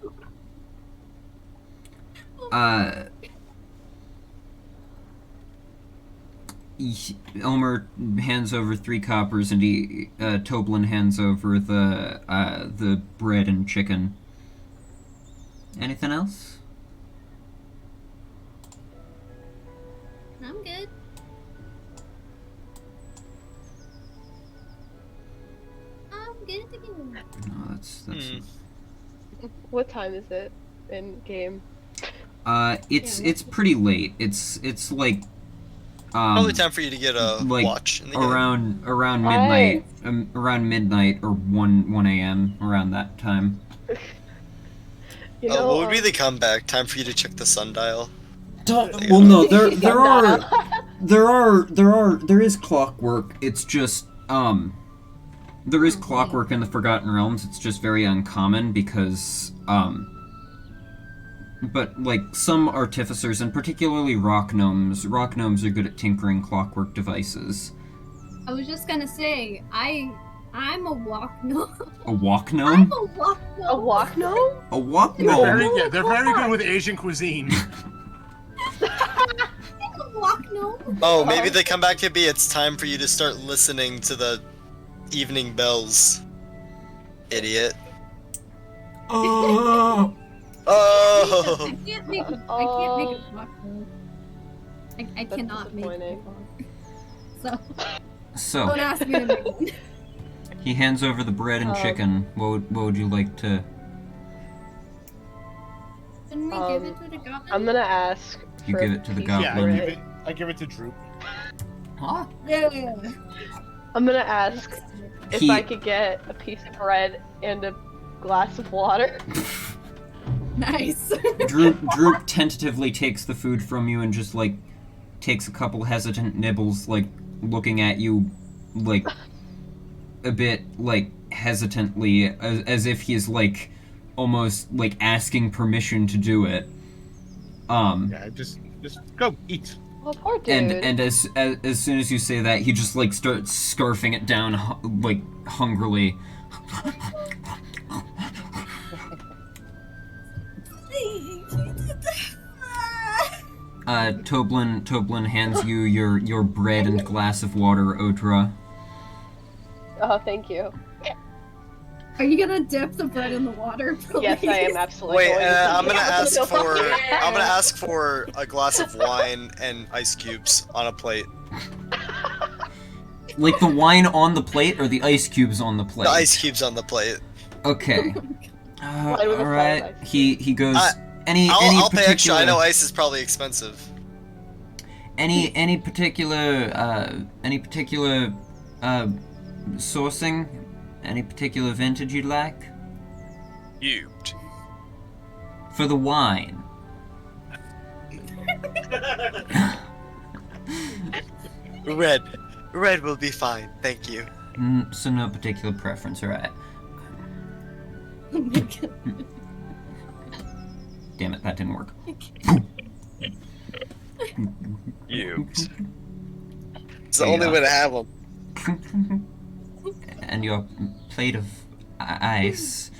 Elmer hands over 3 coppers, and Toblin hands over the bread and chicken. Anything else? I'm good. I'm good to go. No, that's What time is it in game? it's pretty late. It's like Probably time for you to get a like watch in the game. around midnight, around midnight or 1 a.m. around that time. You know, What would be the comeback? Time for you to check the sundial. Well, no, there is clockwork. It's just there is clockwork in the Forgotten Realms. It's just very uncommon because but like some artificers, and particularly rock gnomes are good at tinkering clockwork devices. I was just gonna say, I'm a walk gnome. A walk I'm gnome? a walk gnome. a walk gnome? A walk They're very gnome? good. They're very good with Asian cuisine. I'm a walk gnome. Oh, maybe the comeback could be it's time for you to start listening to the evening bells. Idiot. Oh. Oh! I can't make a walk gnome. I That's cannot make a disappointing. walk. So So don't ask me to make one. he hands over the bread and chicken. What would you like to? Shouldn't we give it to the goblin? I'm gonna ask. You for give a it to the piece of goblin. Yeah, bread. I give it to Droop. Huh? Yeah. I'm gonna ask if He- I could get a piece of bread and a glass of water. Nice. Droop tentatively takes the food from you and just like takes a couple hesitant nibbles, like looking at you like a bit like hesitantly, as if he's like almost like asking permission to do it. Yeah, just go eat. Oh, poor dude. And as soon as you say that, he just like starts scarfing it down like hungrily. Toblin hands you your bread and glass of water, Odra. Oh, thank you. Are you gonna dip the bread in the water? Yes, I am absolutely. Wait, going to. I'm gonna ask Yeah. for I'm gonna ask for a glass of wine and ice cubes on a plate. Like the wine on the plate or the ice cubes on the plate? The ice cubes on the plate. Okay. Wine with a Alright. side of ice. He goes. Any I'll particular, pay extra. I know ice is probably expensive. Any particular sourcing? Any particular vintage you'd like? Cubed. For the wine. Red will be fine. Thank you. So no particular preference, alright. Damn it, that didn't work. Cubed. It's the only way to have them. and your plate of ice.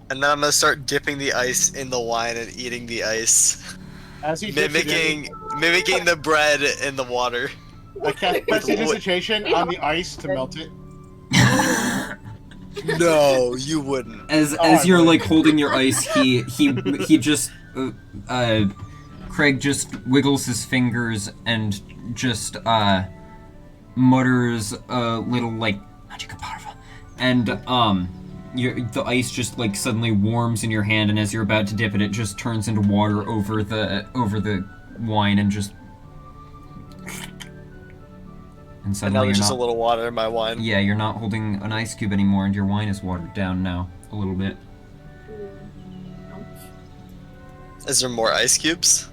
And then I'm gonna start dipping the ice in the wine and eating the ice, As he dips it in, mimicking the bread in the water. I cast prestidigitation on the ice to melt it. No, you wouldn't. As you're like holding your ice, he just Craig just wiggles his fingers and just mutters a little like magica parva, and the ice just like suddenly warms in your hand, and as you're about to dip it, it just turns into water over the wine and just. And And suddenly now there's you're just not, a little water in my wine. yeah, you're not holding an ice cube anymore, and your wine is watered down now a little bit. Is there more ice cubes?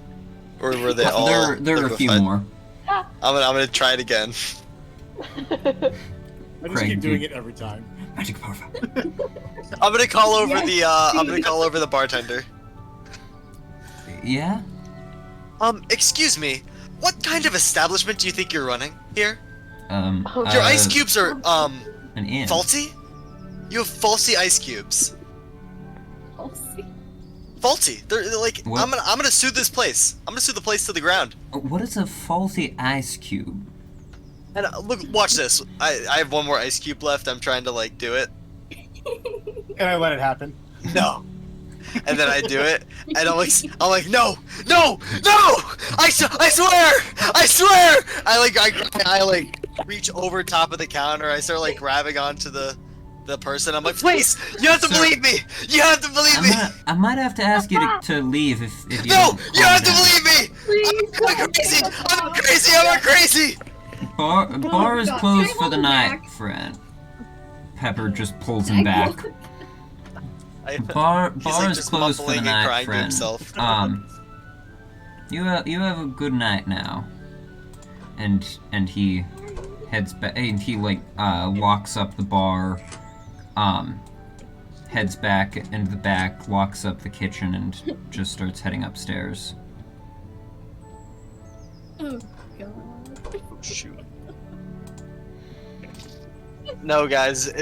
Or were they all There are a few liquefied? more. I'm gonna try it again. I just Craig, keep doing dude. it every time. Magic parva. I'm gonna call over the bartender. Yeah? Excuse me. What kind of establishment do you think you're running here? Your Your ice cubes are an inn. faulty? You have faulty ice cubes. Faulty. They're like What? I'm gonna sue this place. I'm gonna sue the place to the ground. What is a faulty ice cube? And look, watch this. I have one more ice cube left. I'm trying to like do it. And I let it happen. No. And then I do it, and I'm like, no! I swear! I reach over top of the counter. I start like grabbing onto the person. I'm like, please, you have to believe me. You have to believe me. I might have to ask you to leave if you No, don't you calm have to down. believe me. I'm crazy. Bar is God. closed Can I for the hold him night, back? friend. Pepper just pulls him back. Bar He's like is just closed for the mumbling and night, crying to friend. himself. You have a good night now. And he heads back. And he like locks up the bar. Heads back into the back, locks up the kitchen, and just starts heading upstairs. Oh god. Shoot. No, guys,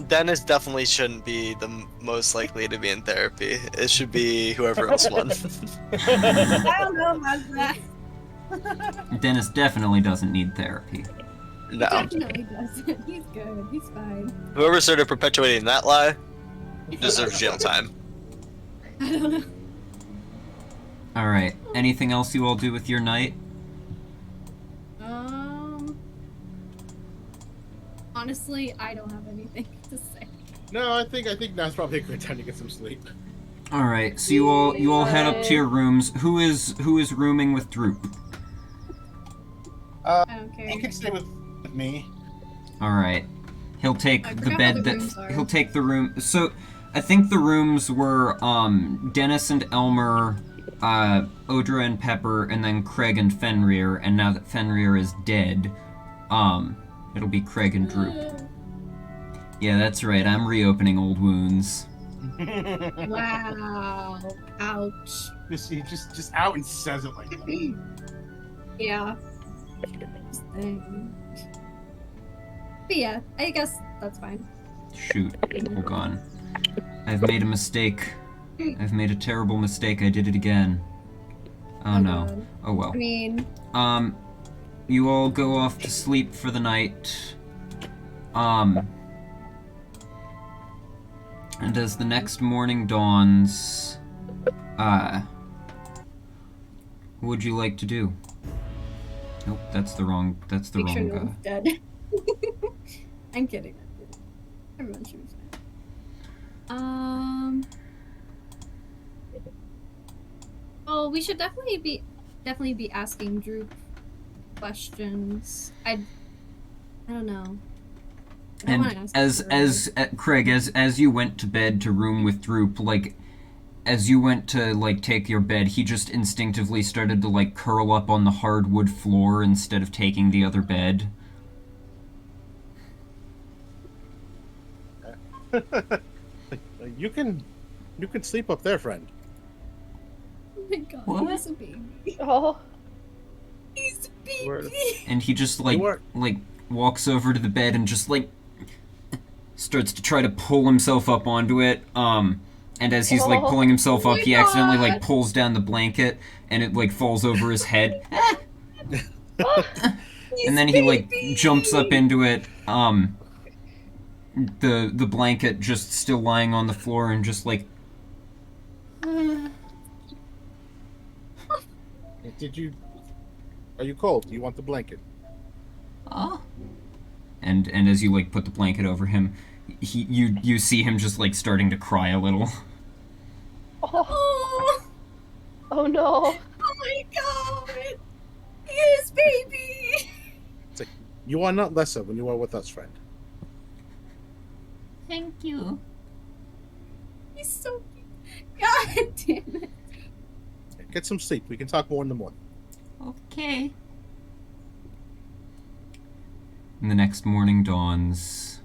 Dennis definitely shouldn't be the most likely to be in therapy. It should be whoever else won. I don't know about that. Dennis definitely doesn't need therapy. No. Definitely doesn't. He's good. He's fine. Whoever started perpetuating that lie deserves jail time. I don't know. Alright, anything else you all do with your night? Honestly, I don't have anything to say. No, I think now's probably a good time to get some sleep. Alright, so you all head up to your rooms. Who is rooming with Droop? I don't care. You can stay with me. Alright. He'll take I the forgot bed what the that rooms are. he'll take the room. So I think the rooms were Dennis and Elmer, Odra and Pepper, and then Craig and Fenrir, and now that Fenrir is dead, it'll be Craig and Droop. Yeah, that's right, I'm reopening old wounds. Wow. Ouch. Just out and says it like that. Yeah. But yeah, I guess that's fine. Shoot, hold on. I've made a mistake. I've made a terrible mistake, I did it again. Oh no. God. Oh well. I mean, You all go off to sleep for the night. And as the next morning dawns, what would you like to do? Nope, that's the wrong make sure no guy. one's dead. I'm kidding. Everyone should be fine. Well, we should definitely be asking Droop questions. I don't know. I don't wanna And ask her. Craig, as you went to bed to room with Droop, like, as you went to, like, take your bed, he just instinctively started to, like, curl up on the hardwood floor instead of taking the other bed. You can sleep up there, friend. Oh my god, What? he's a baby. Oh. He's a baby. Where- And he just, You like, walks over to the bed and just, like, starts to try to pull himself up onto it. And as he's like Oh. pulling himself Oh up, my he accidentally like God. pulls down the blanket, and it like falls over his head. And then he like jumps up into it. The blanket just still lying on the floor, and just like. Are you cold? Do you want the blanket? Oh. And as you like put the blanket over him, you see him just like starting to cry a little. Oh, Oh, oh no. oh my God. Yes, baby. It's like, you are not lesser when you are with us, friend. Thank you. He's so cute. God damn it. Get some sleep. We can talk more in the morning. Okay. And the next morning dawns.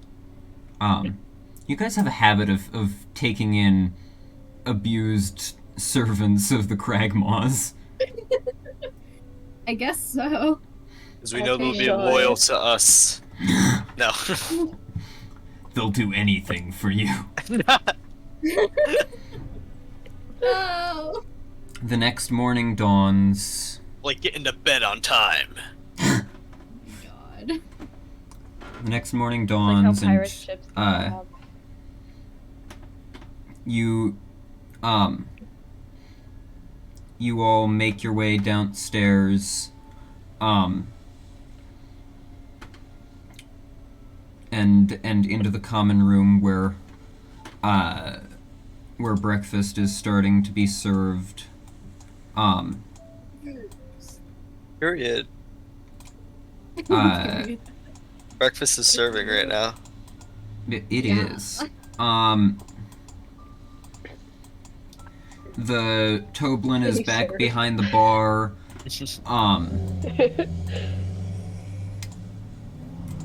You guys have a habit of taking in abused servants of the Cragmaws. I guess so. Because we know they'll be Okay. loyal to us. No. They'll do anything for you. No. The next morning dawns. Like getting to bed on time. God. The next morning Like how dawns, pirate and ships you you all make your way downstairs, and into the common room where breakfast is starting to be served. Period. Period. Breakfast is serving right now. It Yeah. is. The Toblin is Really back served. behind the bar.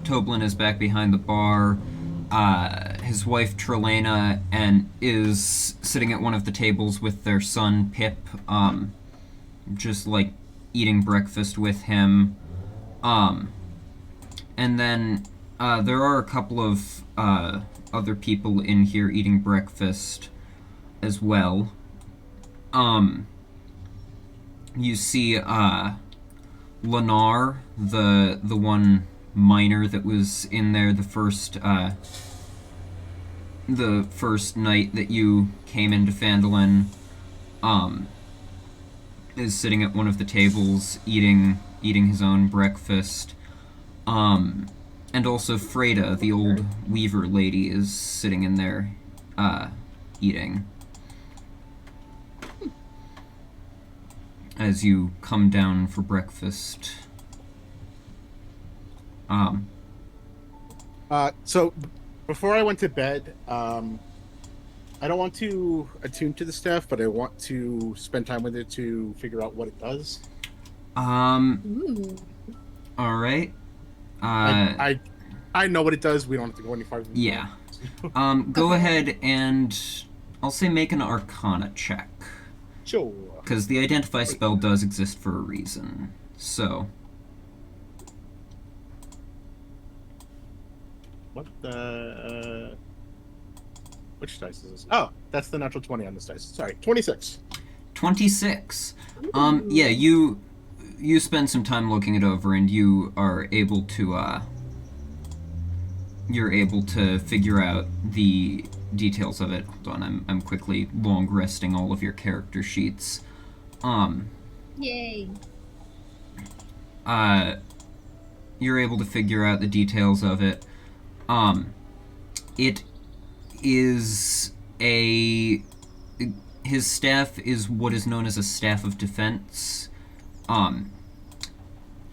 Toblin is back behind the bar. His wife Trelena and is sitting at one of the tables with their son Pip, just like eating breakfast with him. And then there are a couple of other people in here eating breakfast as well. You see Lennar, the one miner that was in there the first night that you came into Phandelin, is sitting at one of the tables eating his own breakfast. And also Freda, the old weaver lady, is sitting in there eating. As you come down for breakfast. So before I went to bed, I don't want to attune to the stuff, but I want to spend time with it to figure out what it does. Ooh. All right. I know what it does. We don't have to go any farther. Yeah. Go ahead and I'll say make an Arcana check, Sure. because the Identify spell does exist for a reason. So. What the? Which dice is this? Oh, that's the natural 20 on this dice. Sorry, 26. 26. Yeah, you spend some time looking it over, and you are able to you're able to figure out the details of it. Hold on, I'm quickly long resting all of your character sheets. Yay. You're able to figure out the details of it. It is his staff is what is known as a staff of defense.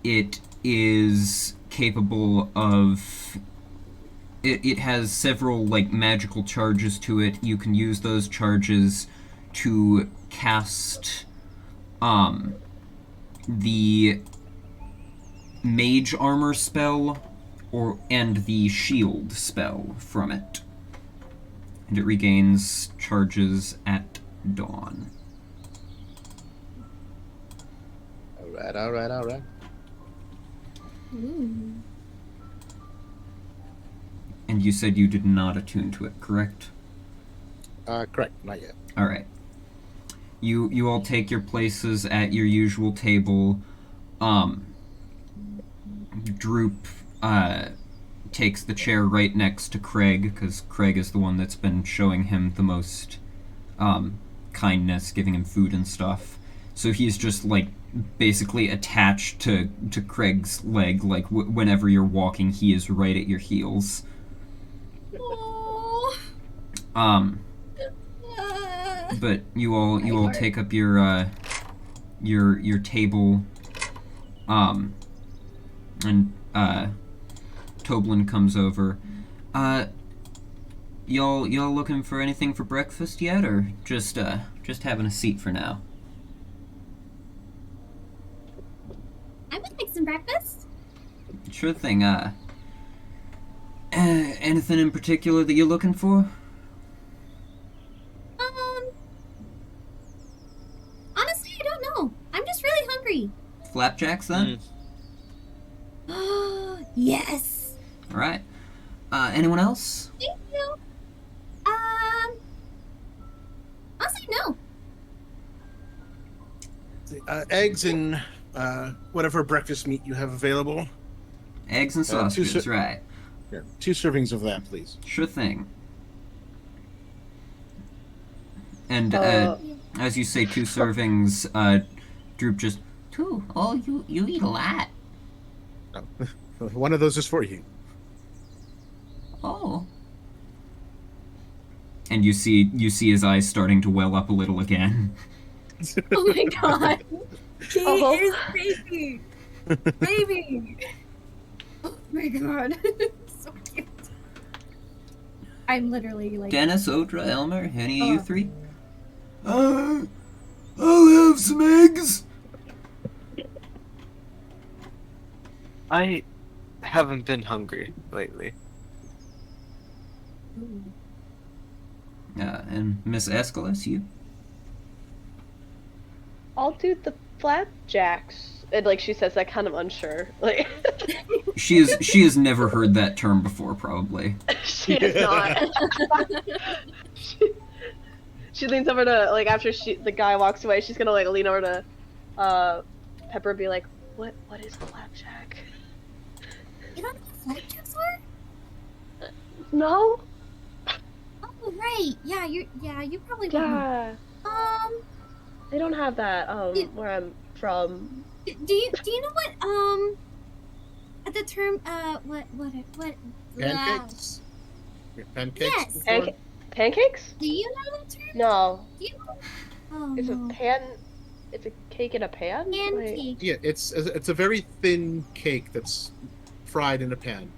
It is capable of... It has several, like, magical charges to it. You can use those charges to cast, the mage armor spell and the shield spell from it. And it regains charges at dawn. Alright. Ooh. And you said you did not attune to it, correct? Correct, not yet. All right. You all take your places at your usual table. Droop takes the chair right next to Craig, because Craig is the one that's been showing him the most kindness, giving him food and stuff. So he's just, like, basically attached to Craig's leg, like, whenever you're walking, he is right at your heels. Aww. But you all take up your table, and Toblin comes over. Y'all looking for anything for breakfast yet, or just having a seat for now? I would like some breakfast. Sure thing. Anything in particular that you're looking for? Honestly, I don't know. I'm just really hungry. Flapjacks, then? Yes. All right. Anyone else? Thank you. Honestly, no. Eggs and whatever breakfast meat you have available. Eggs and sausages, right. Here, 2 servings of that, please. Sure thing. And as you say 2 servings, Droop just, 2? Oh, you eat a lot. Oh. One of those is for you. Oh. And you see his eyes starting to well up a little again. Oh my god. He Oh. is baby. Baby. Oh my god. So cute. I'm literally like... Dennis, Odra, Elmer, any of you 3? I'll have some eggs. I haven't been hungry lately. Ooh. And Miss Eskalus, you? I'll do the flapjacks. And like she says that kind of unsure. Like She has never heard that term before, probably. she is not. she leans over to like after the guy walks away, she's gonna like lean over to Pepper and be like, What is a flapjack? You don't know what flapjacks are? No? Oh, right. Yeah, you probably wouldn't. Yeah. They don't have that where I'm from. Do you know what the term what Pancakes? Pancakes? Yes. Pancakes? Do you know that term? No. Do you know? Oh, It's no. it's a cake in a pan? Wait. Pancake. Yeah, it's a very thin cake that's fried in a pan.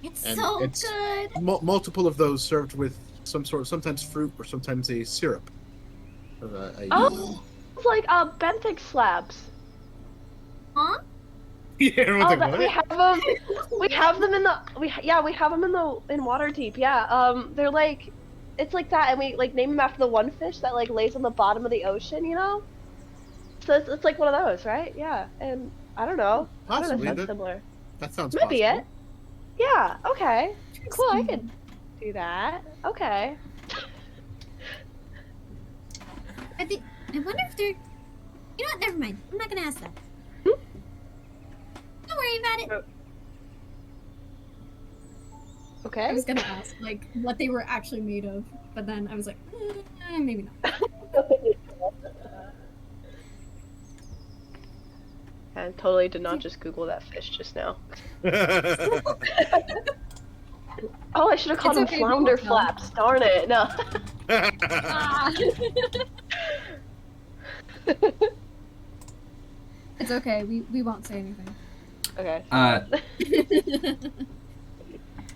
It's And so it's good. Multiple of those served with sometimes fruit or sometimes a syrup. Oh, it's like benthic slabs. Huh? Yeah, Oh, we have them. We have them in the we have them in Waterdeep. Yeah, they're like, it's like that, and we like name them after the one fish that like lays on the bottom of the ocean, you know. So it's like one of those, right? Yeah, and I don't know. Possibly. I don't know if that's similar. That sounds Might be possible. it. Yeah. Okay. Cool. I Interesting. could do that. Okay. I wonder if they're... You know what? Never mind. I'm not gonna ask that. Hmm? Don't worry about it. Okay. I was gonna ask, like, what they were actually made of, but then I was like, maybe not. I totally did not just Google that fish just now. Oh, I should have called It's them okay, we flounder won't tell. flaps. Darn it. No. Ah. It's okay. We won't say anything. Okay.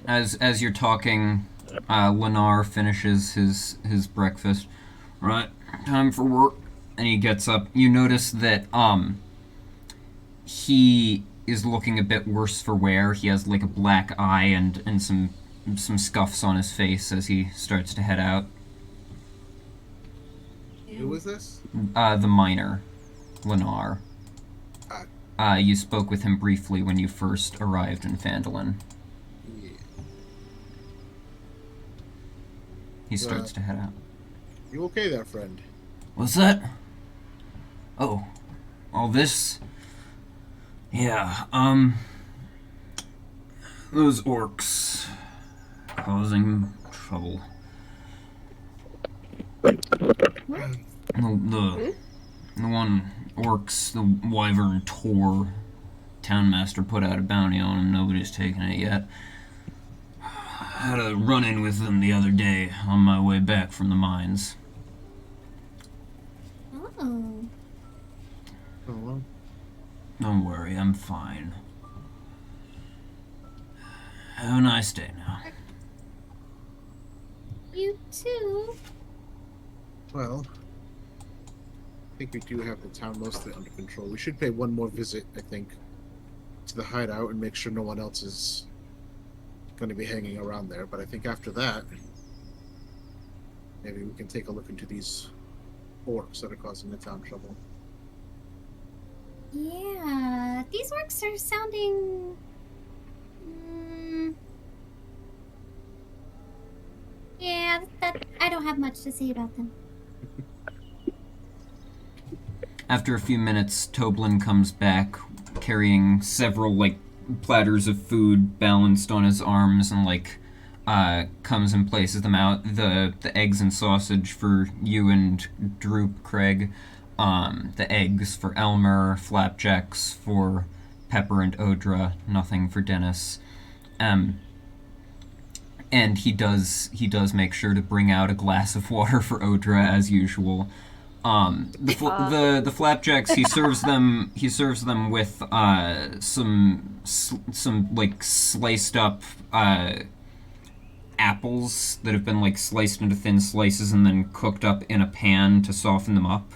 As you're talking, Lennar finishes his breakfast. Right, time for work. And he gets up. You notice that he is looking a bit worse for wear. He has like a black eye and some scuffs on his face as he starts to head out. Who is this? The miner, Lennar. You spoke with him briefly when you first arrived in Phandelin. Yeah. He starts to head out. You okay there, friend? What's that? Oh, all this? Yeah, those orcs causing trouble. The one orcs, the wyvern Tor townmaster put out a bounty on him. Nobody's taken it yet. I had a run-in with them the other day on my way back from the mines. Oh. Oh, well. Don't worry, I'm fine. Have a nice day now. You too. Well, I think we do have the town mostly under control. We should pay one more visit, I think, to the hideout and make sure no one else is going to be hanging around there. But I think after that, maybe we can take a look into these orcs that are causing the town trouble. Yeah, these orcs are sounding... Yeah, I don't have much to say about them. After a few minutes, Toblin comes back carrying several, platters of food balanced on his arms and, comes and places them out. The eggs and sausage for you and Droop, Craig. The eggs for Elmer, flapjacks for Pepper and Odra, nothing for Dennis. And he does make sure to bring out a glass of water for Odra as usual. The flapjacks he serves them with some sliced up apples that have been sliced into thin slices and then cooked up in a pan to soften them up.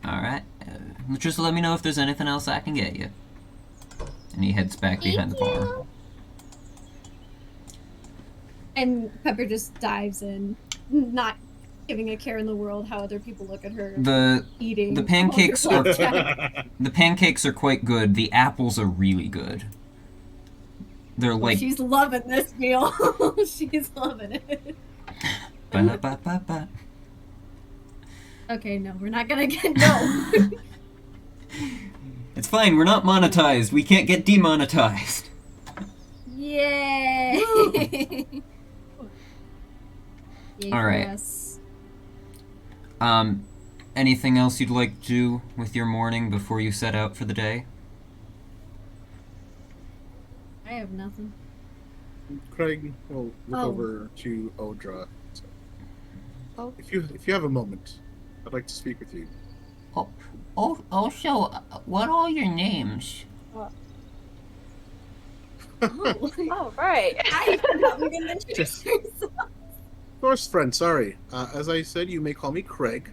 Alright. Just let me know if there's anything else I can get you. And he heads back behind the bar. And Pepper just dives in, not giving a care in the world how other people look at her eating. The pancakes are the pancakes are quite good. The apples are really good. They're like she's loving this meal. She's loving it. Ba-ba-ba-ba. Okay, no, we're not gonna get no. It's fine, we're not monetized. We can't get demonetized. Yay! Yay all right. Us. Anything else you'd like to do with your morning before you set out for the day? I have nothing. Craig will look over to Odra. So, if you have a moment, I'd like to speak with you. Also, what are your names? Oh, right. I forgot we didn't introduce ourselves. Of course, friend, sorry. As I said, you may call me Craig.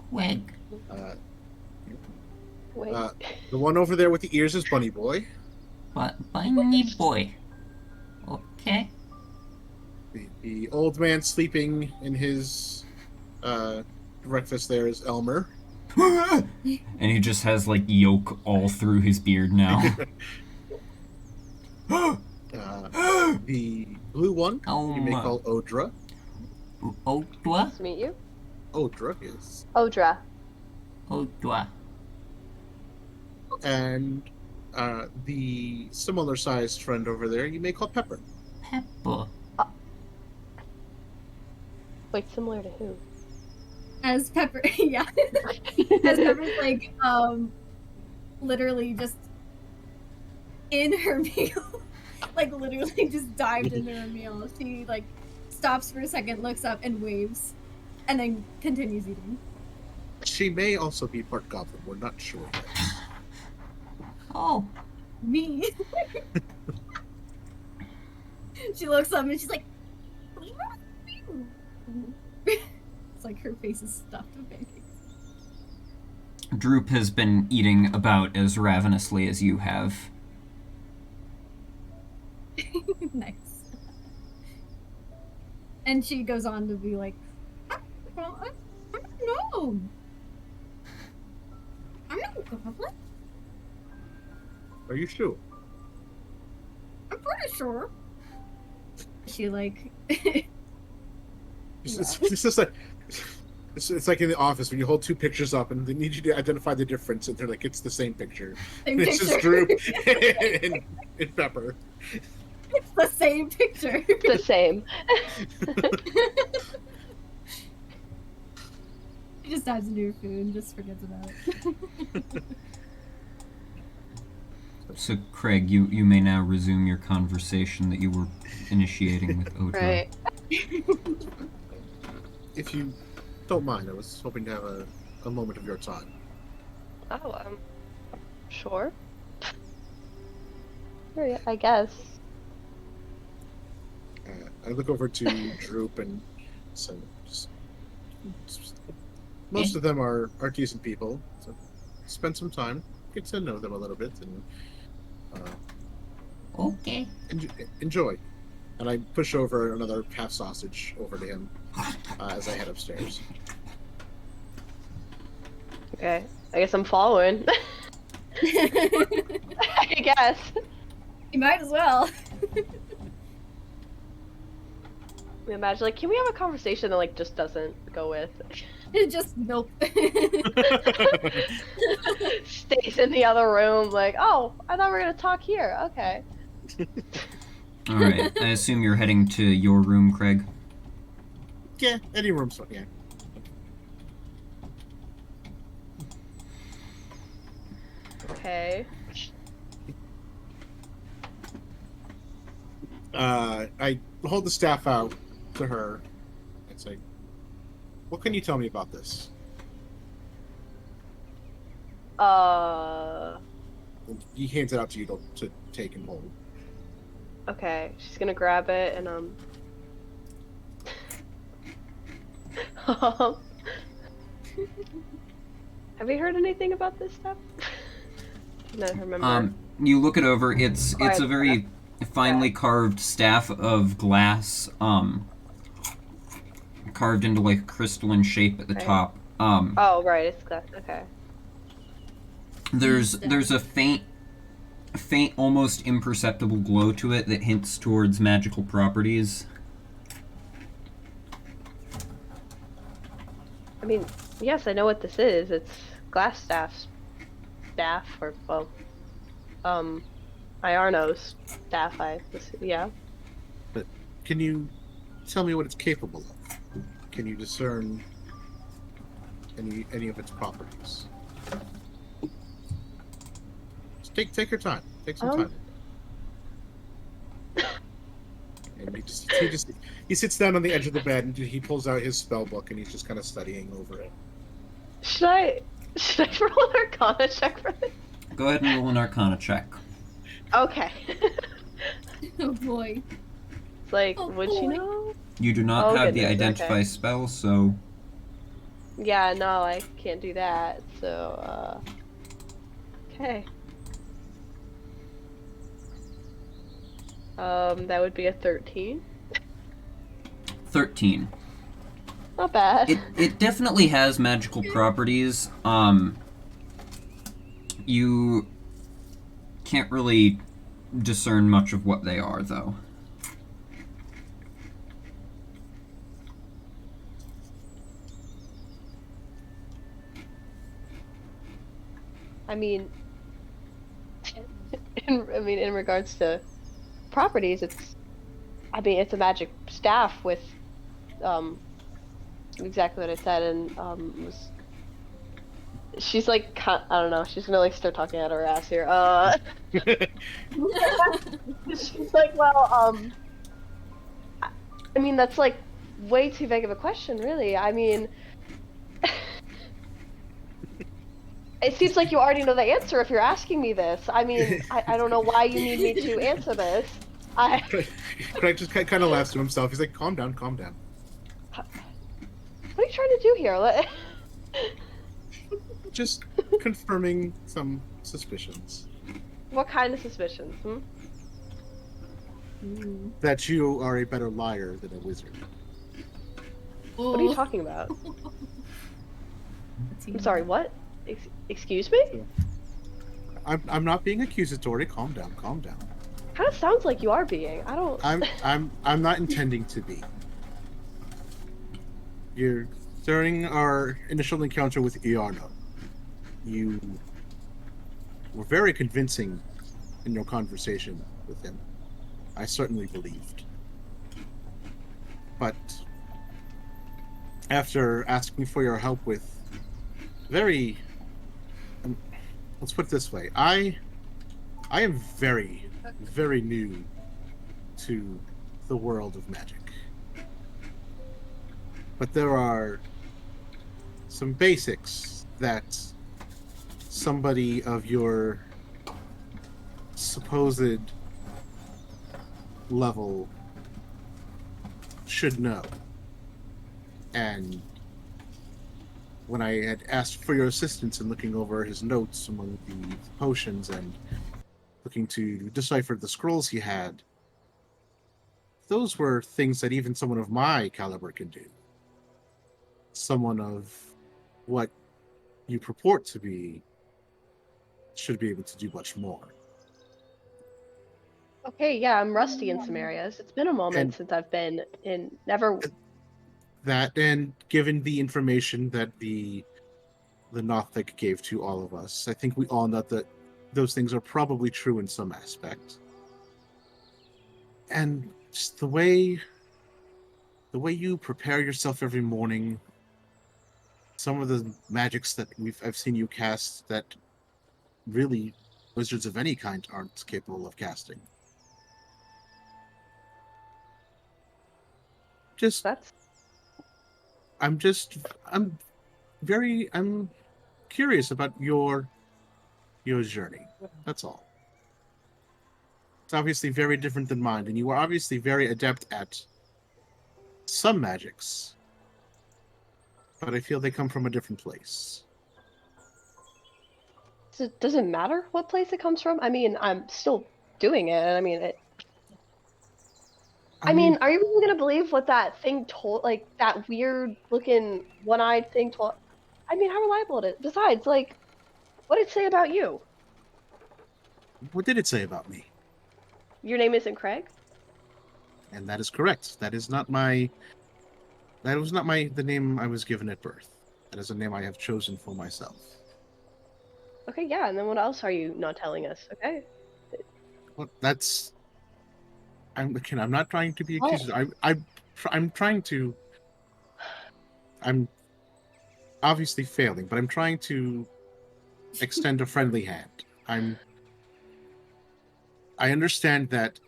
Craig. Wait. The one over there with the ears is Bunny Boy. Bunny Boy. Okay. The old man sleeping in his breakfast there is Elmer. And he just has yolk all through his beard now. The blue one you may call Odra. Odra? Nice to meet you. Odra is. Odra. Odra. And the similar sized friend over there you may call Pepper. Pepper. Wait, similar to who? As Pepper, yeah. As Pepper's literally just in her meal. Literally just dived into her meal. She, stops for a second, looks up, and waves. And then continues eating. She may also be part goblin, we're not sure yet. Oh. Me. She looks up and she's like, it's like her face is stuffed with pancakes. Droop has been eating about as ravenously as you have. Nice. And she goes on to be like, I don't know. I'm not a goblin. Are you sure? I'm pretty pretty sure. She like. It's just like it's like in the office when you hold two pictures up and they need you to identify the difference, and they're like, it's the same picture. Same It's just picture. Droop and Pepper. It's the same picture. The same. She just dives into her food and just forgets about it. So, Craig, you may now resume your conversation that you were initiating with Odra. Right. If you don't mind, I was hoping to have a moment of your time. Oh, sure. Sure, yeah, I guess. I look over to Droop and so most of them are decent people. So spend some time, get to know them a little bit, and Okay. enjoy. And I push over another half sausage over to him as I head upstairs. Okay, I guess I'm following. I guess. You might as well. Imagine, like, can we have a conversation that, like, just doesn't go with? Just nope. Stays in the other room, like, oh, I thought we were gonna talk here. Okay. Alright, I assume you're heading to your room, Craig? Yeah, any room's fine. Yeah. Okay. I hold the staff out to her and say, "What can you tell me about this?" And he hands it out to you to take and hold. Okay, she's gonna grab it and have you heard anything about this stuff? No, remember. You look it over. It's a very finely carved staff of glass, carved into like a crystalline shape at the top. Oh, right, it's glass. Okay. There's a faint, almost imperceptible glow to it that hints towards magical properties. I mean, yes, I know what this is. It's glass staff, or well, Iarno's staff. Yeah. But can you tell me what it's capable of? Can you discern any of its properties? Just take your time. Take some time. And he sits down on the edge of the bed and he pulls out his spell book and he's just kind of studying over it. Should I roll an Arcana check for this? Go ahead and roll an Arcana check. Okay. Oh boy. It's like, Oh, would you boy. know? You do not have the goodness, identify okay. spell, so Yeah, no, I can't do that. So, okay. That would be a 13. 13. Not bad. It definitely has magical properties. You can't really discern much of what they are, though. I mean, in regards to properties, it's a magic staff with, exactly what I said, and, she's like, I don't know, she's gonna like start talking out of her ass here, she's like, well, I mean, that's like way too big of a question, really. I mean, it seems like you already know the answer if you're asking me this. I mean, I don't know why you need me to answer this. Craig just kind of laughs to himself. He's like, calm down. What are you trying to do here? Just confirming some suspicions. What kind of suspicions? That you are a better liar than a wizard. What are you talking about? I'm sorry, what? Excuse me? I'm not being accusatory. Calm down. Kind of sounds like you are being. I don't. I'm not intending to be. During our initial encounter with Iarno, you were very convincing in your conversation with him. I certainly believed. But after asking for your help with very... let's put it this way. I am very, very new to the world of magic. But there are some basics that somebody of your supposed level should know. And when I had asked for your assistance in looking over his notes among the potions and looking to decipher the scrolls he had, those were things that even someone of my caliber can do. Someone of what you purport to be should be able to do much more. Okay, yeah, I'm rusty in some areas. It's been a moment since I've been in. Never. That, and given the information that the Nothic gave to all of us, I think we all know that those things are probably true in some aspect. And just the way you prepare yourself every morning, some of the magics that I've seen you cast that really wizards of any kind aren't capable of casting. I'm curious about your journey. That's all. It's obviously very different than mine, and you are obviously very adept at some magics. But I feel they come from a different place. Does it matter what place it comes from? I mean, I'm still doing it. I mean, I mean, are you really gonna believe what that thing told? Like that weird-looking one-eyed thing told? I mean, how reliable it is. Besides, like, what did it say about you? What did it say about me? Your name isn't Craig? And that is correct. That was not the name I was given at birth. That is a name I have chosen for myself. Okay, yeah, and then what else are you not telling us? Okay. Well, I'm not trying to be accused. I'm obviously failing, but I'm trying to extend a friendly hand. I understand that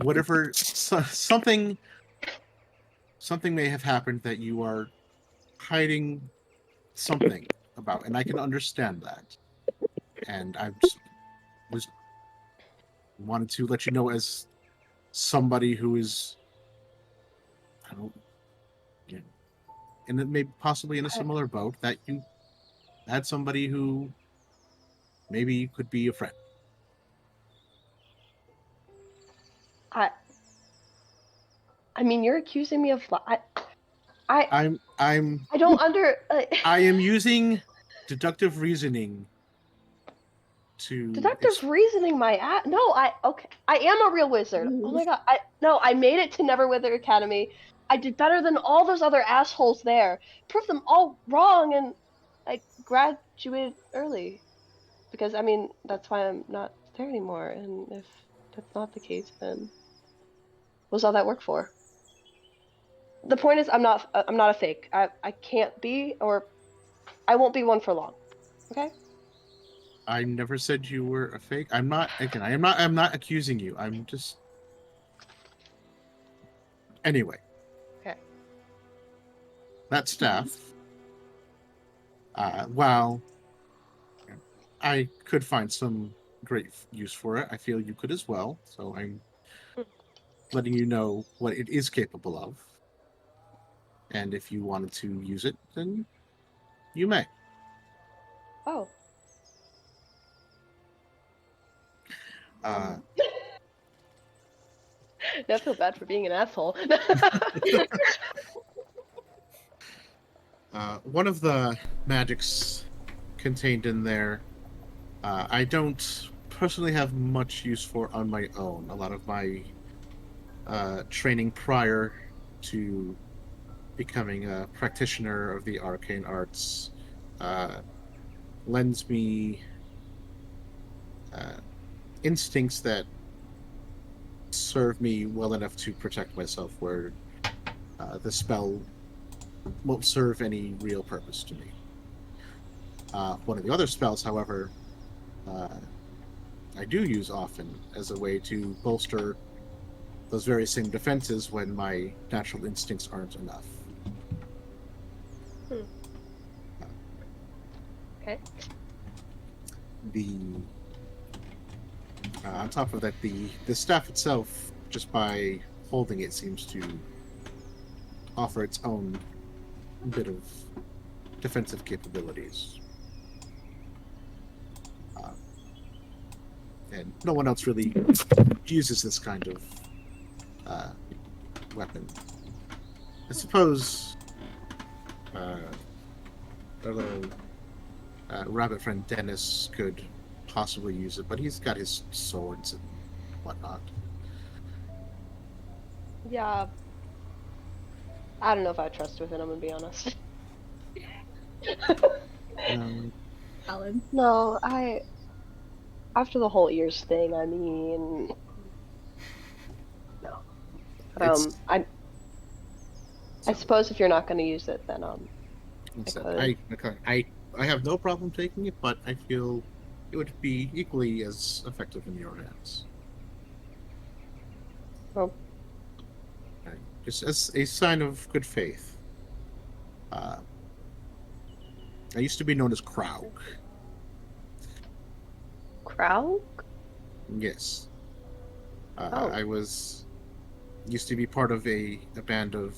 whatever something may have happened that you are hiding something about, and I can understand that. And I just wanted to let you know, as somebody who is, and it may possibly in a similar boat, that you had somebody who maybe could be a friend. I mean, you're accusing me of I don't I am using deductive reasoning to reasoning my ass. No, okay. I am a real wizard. Oh my god. I made it to Neverwither Academy. I did better than all those other assholes there. Proved them all wrong, and I graduated early. Because I mean, that's why I'm not there anymore. And if that's not the case, then what was all that work for? The point is, I'm not a fake. I can't be, or I won't be one for long. Okay? I never said you were a fake. I'm not accusing you. I'm just... Anyway. Okay. That staff, while I could find some great use for it, I feel you could as well. So I'm letting you know what it is capable of. And if you wanted to use it, then you may. Oh. I feel bad for being an asshole. One of the magics contained in there, I don't personally have much use for on my own. A lot of my training prior to becoming a practitioner of the arcane arts lends me instincts that serve me well enough to protect myself, where the spell won't serve any real purpose to me. One of the other spells, however, I do use often as a way to bolster those very same defenses when my natural instincts aren't enough. Okay. On top of that, the staff itself, just by holding it, seems to offer its own bit of defensive capabilities. And no one else really uses this kind of weapon. I suppose our little rabbit friend Dennis could possibly use it, but he's got his swords and whatnot. Yeah. I don't know if I trust within him, to be honest. Valid. No, after the whole ears thing, I mean, no. I suppose if you're not going to use it, then I have no problem taking it, but I feel it would be equally as effective in your hands. Well, just as a sign of good faith. I used to be known as Kraug. Kraug? Yes. Oh. I used to be part of a band of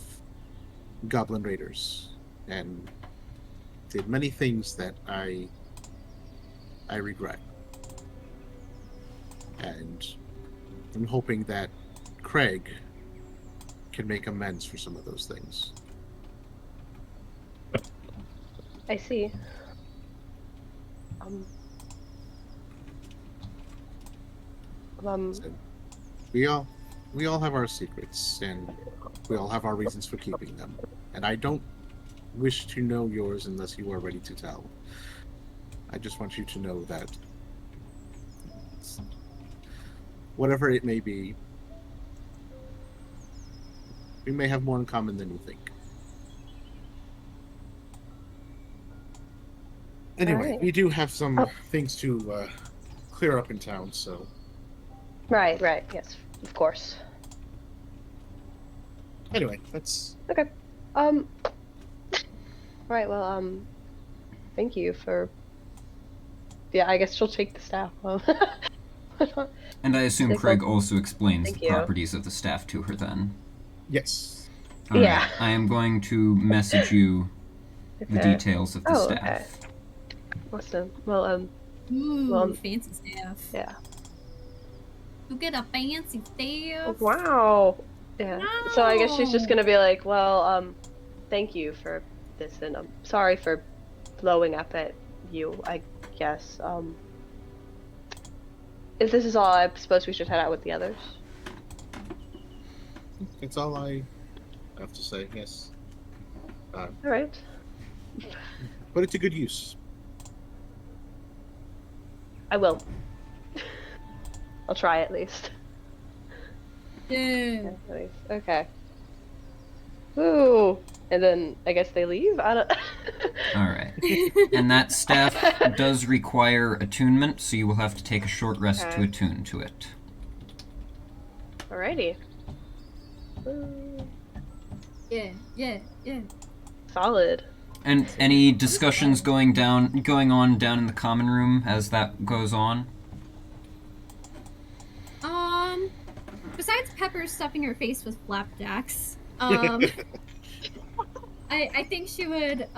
goblin raiders and did many things that I regret. And I'm hoping that Craig can make amends for some of those things. I see. So we all have our secrets, and we all have our reasons for keeping them. And I don't wish to know yours unless you are ready to tell. I just want you to know that whatever it may be, we may have more in common than you think. Anyway, Right. we do have some things to clear up in town, so... Right, yes, of course. Anyway, that's... Okay. Right, well, thank you for... Yeah, I guess she'll take the staff. And I assume Craig also explains Thank the you. properties of the staff to her then. Yes. Alright, Yeah. I am going to message you the Okay. details of the Oh, staff. okay. Awesome. Well, Ooh, fancy staff. yeah. You get a fancy staff. Wow. Yeah. So I guess she's just Wow. gonna be like, well, thank you for this, and I'm sorry for blowing up at you, I guess. If this is all, I suppose we should head out with the others. That's all I have to say, yes. Alright. Put it to good use. I will. I'll try at least. Yeah. Okay. Ooh. And then I guess they leave? I don't... Alright. And that staff does require attunement, so you will have to take a short rest to Okay. attune to it. Alrighty. Ooh. Yeah. Solid. And any discussions going on down in the common room as that goes on? Besides Pepper stuffing her face with flapjacks, I think she would,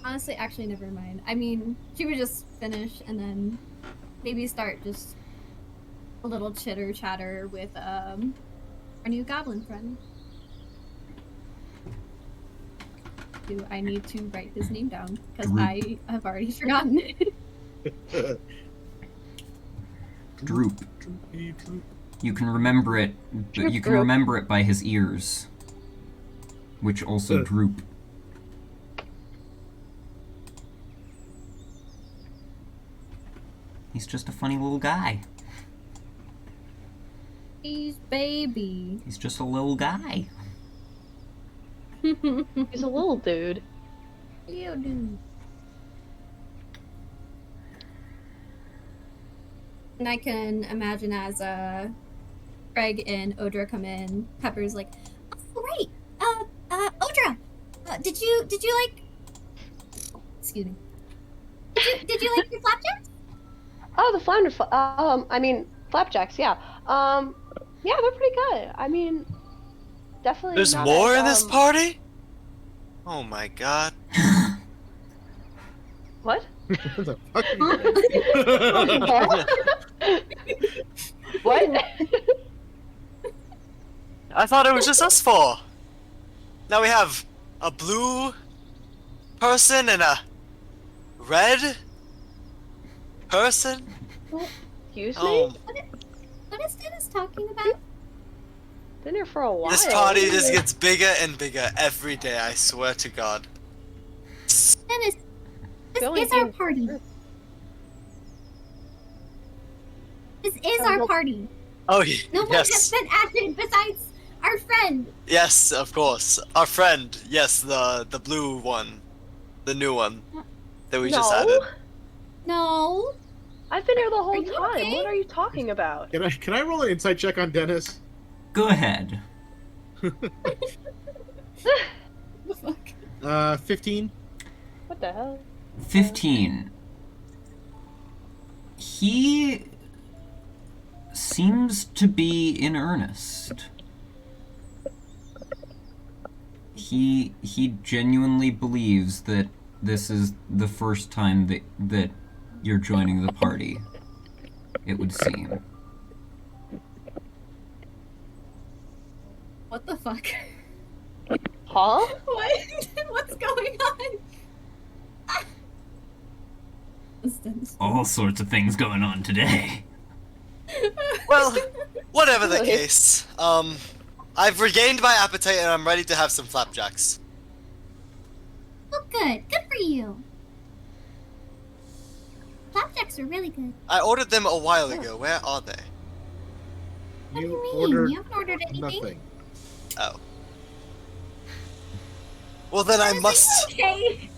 honestly, actually, never mind. I mean, she would just finish and then maybe start just a little chitter-chatter with, our new goblin friend. Do I need to write his name down? Because Droop. I have already forgotten it. Droop. Droopy, droop. You can remember it, but you can remember it by his ears, which also droop. He's just a funny little guy. He's baby. He's just a little guy. He's a little dude. You do. And I can imagine as Craig and Odra come in, Pepper's like, "Oh right, Odra, did you like? Excuse me. Did you like your flapjacks? Oh, the flounder. I mean, flapjacks. Yeah. Yeah, they're pretty good. I mean, definitely. There's not more as, in this party? Oh my god. What? What the fuck? What? I thought it was just us four. Now we have a blue person and a red person. Excuse me? Oh, What is Dennis talking about? Been here for a while. this party just gets bigger and bigger every day, I swear to God. Dennis, this only is our came- party. This is our party. Oh, No one has yes. been added besides our friend. Yes, of course. Our friend, yes, the blue one. The new one that we just added. No. I've been here the Are whole you time. okay? What are you talking about? Can I roll an insight check on Dennis? Go ahead. What the fuck? 15. What the hell? 15. He seems to be in earnest. He genuinely believes that this is the first time that you're joining the party, it would seem. What the fuck? Huh? What? What's going on? What's Dennis? All sorts of things going on today. Well, whatever the Really? case. I've regained my appetite and I'm ready to have some flapjacks. Oh, good. Good for you. Flapjacks are really good. I ordered them a while ago. Where are they? What do You you mean? ordered You haven't ordered anything? nothing. Oh. Well, then I Dennis, must. are you okay?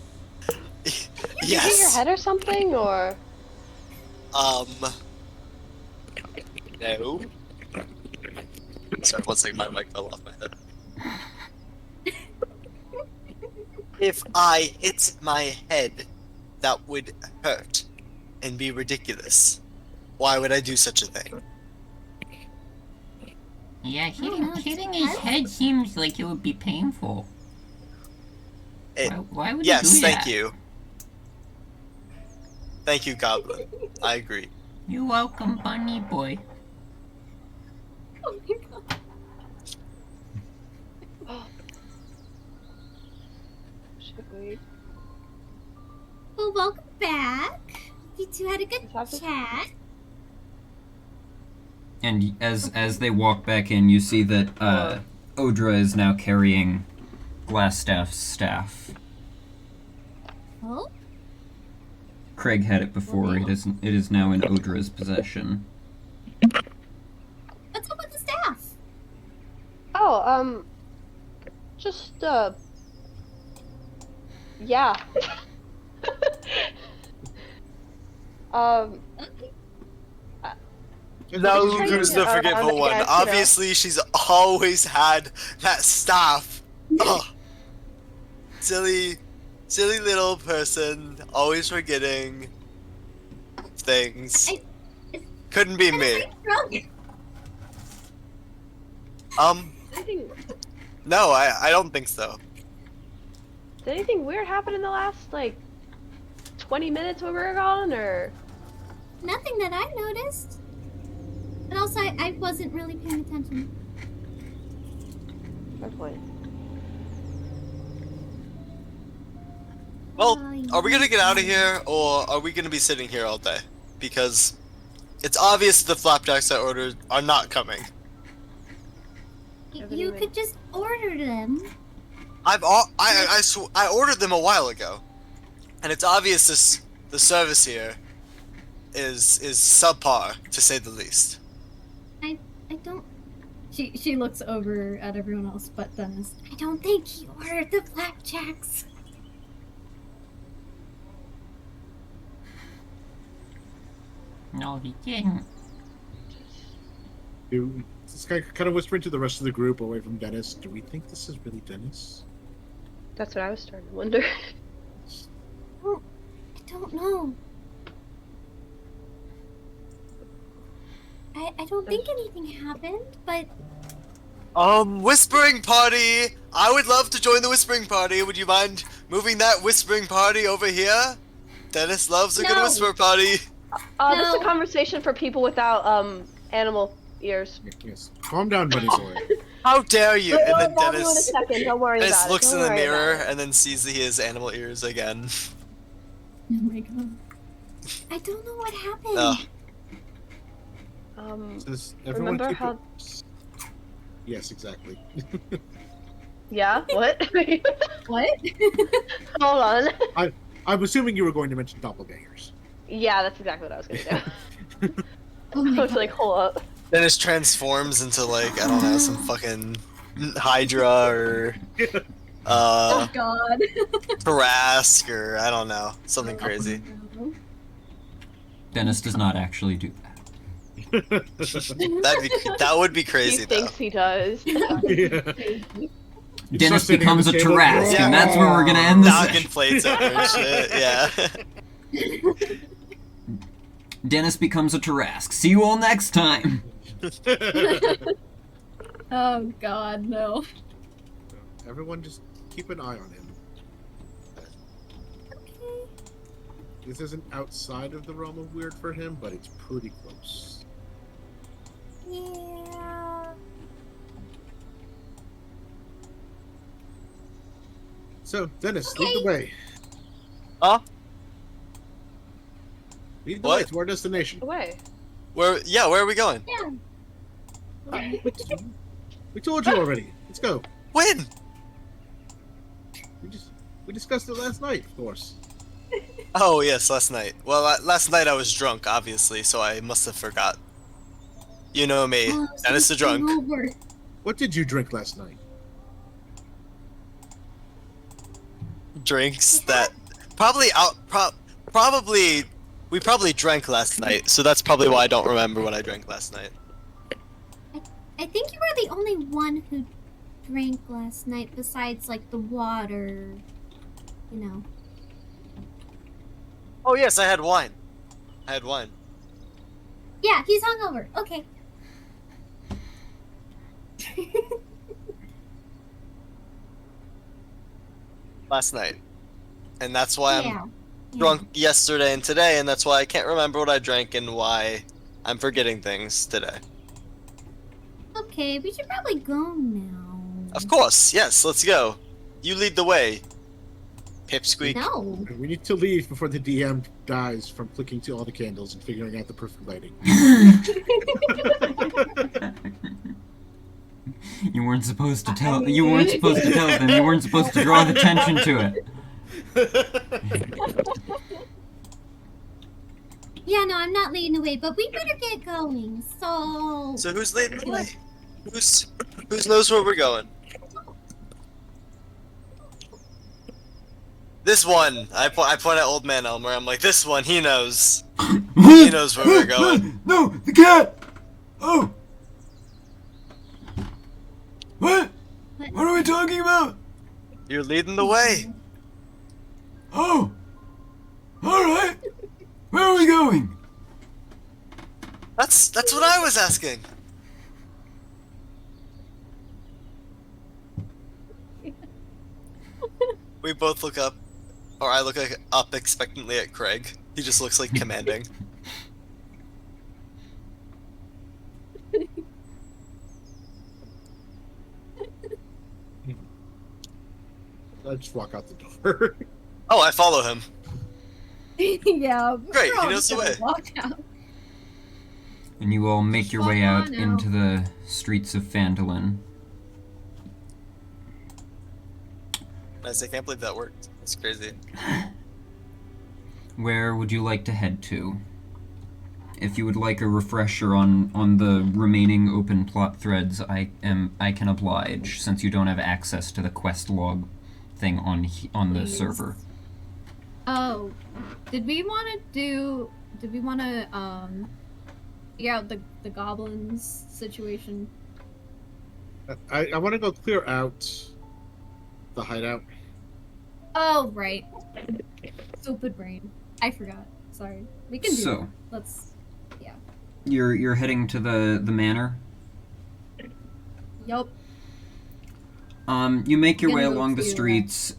Did you hit your Yes. head or something, or? No. Sorry, one second, my mic fell off my head. If I hit my head, that would hurt and be ridiculous. Why would I do such a thing? Yeah, hitting his head seems like it would be painful. Why would Yes, you do that? thank you. Thank you, Goblin. I agree. You're welcome, bunny boy. Oh my god. Should we? Well, welcome back. You two had a good Happy- chat. And as they walk back in, you see that Odra is now carrying Glassstaff's staff. Oh? Craig had it before. It is now in Odra's possession. What's up with the staff? Oh, just, yeah. Now just trying who's to the get around forgetful it, one? guys, you know. Obviously, she's always had that staff. Ugh. Silly little person, always forgetting things. Couldn't be me. Anything, No, I don't think so. did anything weird happen in the last, like, 20 minutes when we were gone, or? Nothing that I noticed. But also, I wasn't really paying attention. Fair point. Well, are we gonna get out of here, or are we gonna be sitting here all day? Because it's obvious the flapjacks I ordered are not coming. You could just order them. I ordered them a while ago, and it's obvious the service here is subpar, to say the least. I don't. She looks over at everyone else but Dennis. I don't think he ordered the flapjacks. No, he didn't. This guy kind of whispering to the rest of the group away from Dennis. Do we think this is really Dennis? That's what I was starting to wonder. Well, I don't know. I don't think anything happened, but Whispering party! I would love to join the whispering party. Would you mind moving that whispering party over here? Dennis loves a good No. whisper party. This is a conversation for people without animal ears. Yes. Calm down, buddy boy. How dare you? And then I'll do it in a Dennis second. Don't worry about it. looks Don't in the worry mirror about it. and then sees that he has animal ears again. oh my god. I don't know what happened. Ugh. Says everyone Remember keep how? Yes, exactly. Yeah. What? What? Hold on. I'm assuming you were going to mention doppelgangers. Yeah, that's exactly what I was gonna do. Oh my I was god. like, hold up. Dennis transforms into like, I don't know, some fucking Hydra or Oh god. Tarask or I don't know, something crazy. Dennis does not actually do that. That would be crazy He though. thinks he does. Yeah. Dennis start sitting on becomes the a table. Tarask, Yeah. and that's where we're gonna end this. Knocking plates over and shit. Yeah. Dennis becomes a Tarask. See you all next time. Oh god, no. Everyone just keep an eye on him. Okay. This isn't outside of the realm of weird for him, but it's pretty close. Yeah. So, Dennis, lead the way. Huh? Lead the What? way to our destination. Away. Where are we going? Yeah. We told you already. Let's go. When? We discussed it last night, of course. Oh yes, last night. Well, last night I was drunk, obviously, so I must have forgot. You know me, Oh, Dennis the drunk. over. What did you drink last night? Drinks that we probably drank last night, so that's probably why I don't remember what I drank last night. I think you were the only one who drank last night besides like the water, you know. Oh yes, I had wine. Yeah, he's hungover. Okay. Last night. And that's why Yeah. I'm drunk yesterday and today, and that's why I can't remember what I drank and why I'm forgetting things today. Okay, we should probably go now. Of course, yes, let's go. You lead the way. Pipsqueak. No. We need to leave before the DM dies from clicking to all the candles and figuring out the perfect lighting. You weren't supposed to tell. You weren't supposed to tell them. You weren't supposed to draw the attention to it. Yeah, no, I'm not leading the way, but we better get going. So So who's leading the way? Who's knows where we're going? This one. I point at Old Man Elmer. I'm like, this one. He knows. He knows where we're going. No, the cat. Oh. What? What are we talking about? You're leading the way. Oh. All right. Where are we going? That's what I was asking. We both look up, or I look up expectantly at Craig. He just looks like commanding. I just walk out the door. Oh, I follow him. Yeah. Great, we're all he knows just the gonna way. Walk out. And you all make your Walk way out on now. into the streets of Phandelver. Nice, I can't believe that worked. That's crazy. Where would you like to head to? If you would like a refresher on the remaining open plot threads, I can oblige, since you don't have access to the quest log thing on the Please. server. Oh, did we want to figure out the goblins situation? I want to go clear out the hideout. Oh, right. Stupid brain. I forgot. Sorry. We can do So- it. Let's. Yeah. You're heading to the manor. Yup. You make your way Gonna go along the clear streets.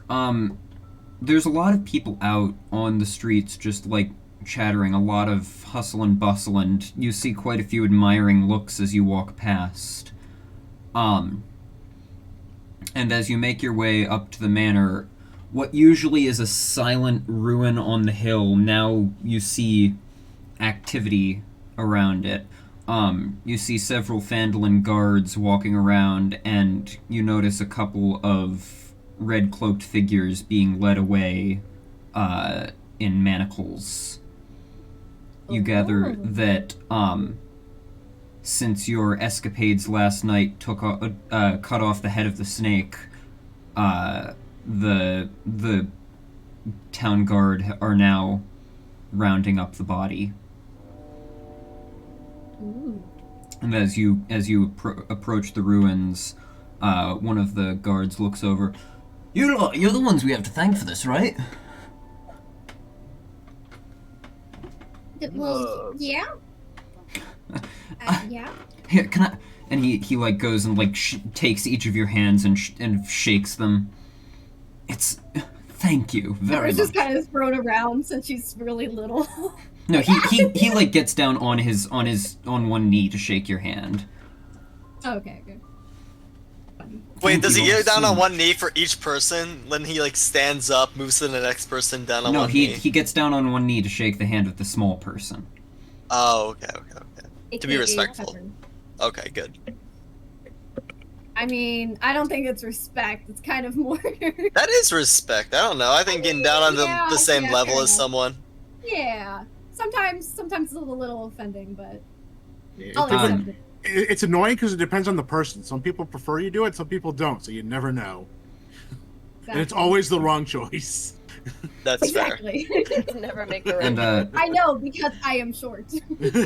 There's a lot of people out on the streets just, like, chattering, a lot of hustle and bustle, and you see quite a few admiring looks as you walk past. And as you make your way up to the manor, what usually is a silent ruin on the hill, now you see activity around it. You see several Phandelver guards walking around, and you notice a couple of red-cloaked figures being led away in manacles. You gather that since your escapades last night cut off the head of the snake, the town guard are now rounding up the body. Ooh. And as you approach the ruins, one of the guards looks over. You're the ones we have to thank for this, right? Well, yeah. Yeah. Here, can I? And he like goes and like takes each of your hands and shakes them. It's thank you very It's much. just kind of thrown around since she's really little. No, he like gets down on one knee to shake your hand. Okay. Wait, Thank does you he all get down so on much. one knee for each person? Then he like stands up, moves to the next person down on No, one he knee? he gets down on one knee to shake the hand of the small person. Oh, okay. To be AKA respectful. Pepper. Okay, good. I mean, I don't think it's respect. It's kind of more. That is respect. I don't know. I think getting down on the same yeah, level fair as enough. someone. Yeah. Sometimes it's a little offending, but It I'll doesn't- accept it. it's annoying because it depends on the person. Some people prefer you do it, some people don't, so you never know. And it's Exactly. always the wrong choice. That's fair. Exactly. Never make the right And I know because I am short.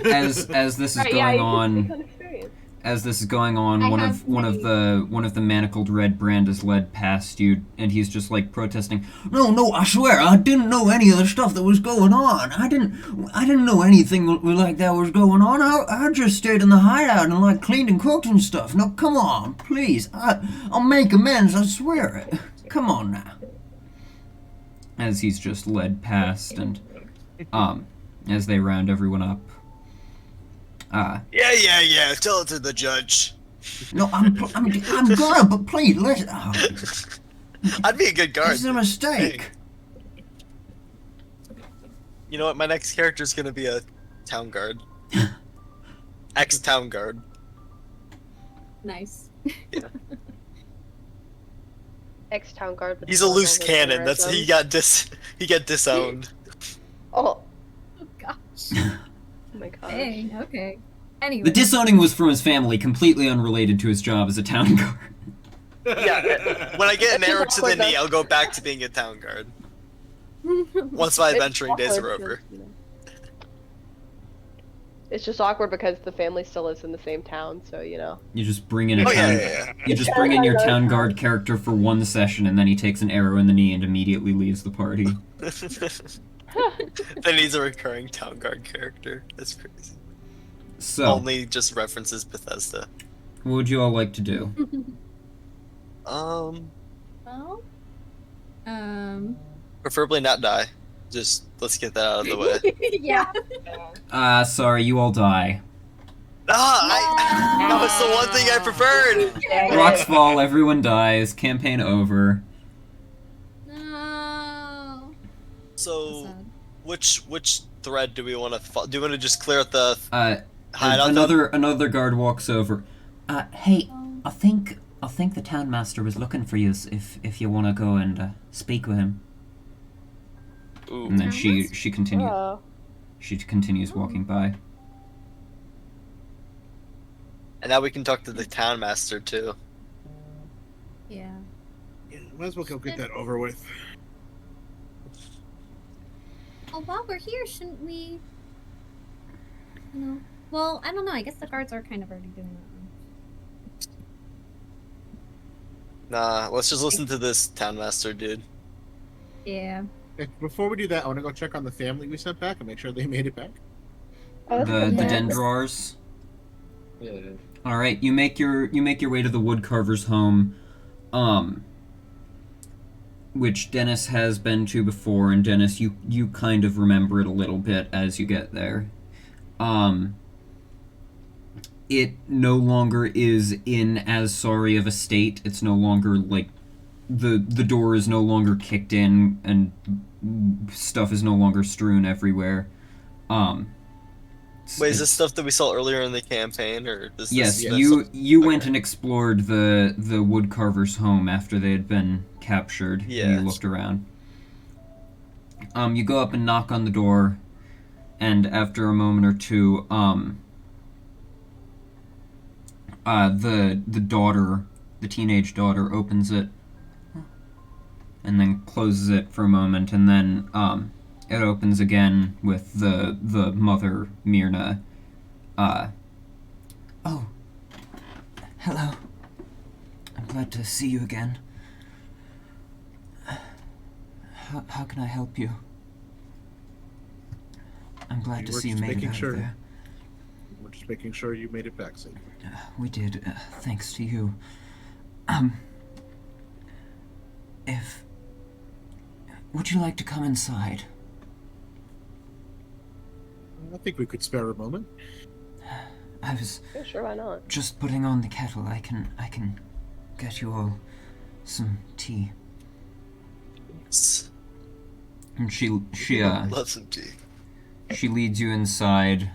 as this is Right, going yeah, on. you can experience. As this is going on, I one have of the manacled red brand is led past you, and he's just like protesting. No, I swear, I didn't know any of the stuff that was going on. I didn't know anything like that was going on. I just stayed in the hideout and like cleaned and cooked and stuff. No, come on, please. I'll make amends. I swear it. Come on now. As he's just led past, and as they round everyone up. Yeah. Tell it to the judge. No, I'm gonna, but please listen. Oh, I'd be a good guard. this is a mistake. You know what? My next character is gonna be a town guard. Ex-town guard. Nice. Ex-town guard. with He's a loose normal cannon. That's mannerisms. he got disowned. Oh, Oh gosh. oh my gosh. Hey. Okay. Anyway. The disowning was from his family, completely unrelated to his job as a town guard. Yeah. When I get an arrow to the knee, I'll go back to being a town guard. Once my It's adventuring days are awkward over. because, you know, it's just awkward because the family still lives in the same town, so you know. You just bring in a Oh town. yeah. You just bring in your town guard character for one session, and then he takes an arrow in the knee and immediately leaves the party. Then he's a recurring town guard character. That's crazy. So, Only just references Bethesda. what would you all like to do? Well. Preferably not die. Just let's get that out of the way. Yeah. Sorry, you all die. That was the one thing I preferred. Rocks fall, everyone dies. Campaign over. No. So, sad. which thread do we want to? Do you want to just clear out the hideout? Another guard walks over. Hey, I think the town master was looking for you. If you want to go and speak with him. Ooh. And then she continues. Oh. She continues walking by. And now we can talk to the town master too. Yeah. Yeah, might as well go get that over with. Well, while we're here, shouldn't we? You know. Well, I don't know. I guess the guards are kind of already doing that. Nah, let's just listen to this town master dude. Yeah. Before we do that, I want to go check on the family we sent back and make sure they made it back. Oh, The Yeah. Dendrars. Yeah. All right, you make your way to the woodcarver's home, which Dennis has been to before, and Dennis, you kind of remember it a little bit as you get there. It no longer is in as sorry of a state. It's no longer like the door is no longer kicked in and stuff is no longer strewn everywhere. Wait, is this stuff that we saw earlier in the campaign, or is Yes, this you okay. went and explored the woodcarver's home after they had been captured. Yeah. And you looked around. You go up and knock on the door, and after a moment or two, the daughter, the teenage daughter, opens it, and then closes it for a moment, and then it opens again with the mother, Myrna. Oh, hello. I'm glad to see you again. How can I help you? I'm glad to We're see you just made it making out sure. of there. We're just making sure you made it back safe. We did, thanks to you. If... Would you like to come inside? I think we could spare a moment. I was Yeah, sure, why not? just putting on the kettle. I can get you all some tea. And she Love some tea. she leads you inside.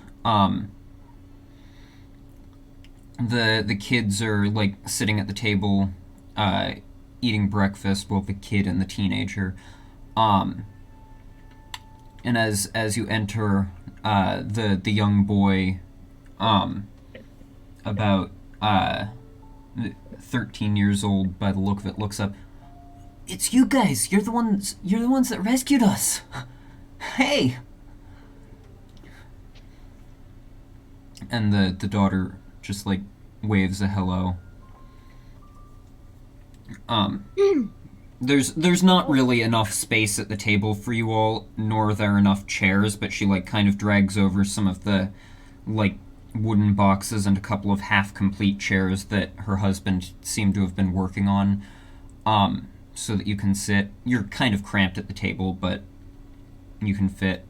The kids are like sitting at the table, eating breakfast. Well, the kid and the teenager. And as you enter, the young boy, about 13 years old by the look of it, looks up. It's you guys. You're the ones that rescued us. Hey. And the daughter just like waves a hello. There's not really enough space at the table for you all, nor are there enough chairs, but she like kind of drags over some of the like wooden boxes and a couple of half-complete chairs that her husband seemed to have been working on, so that you can sit. You're kind of cramped at the table, but you can fit.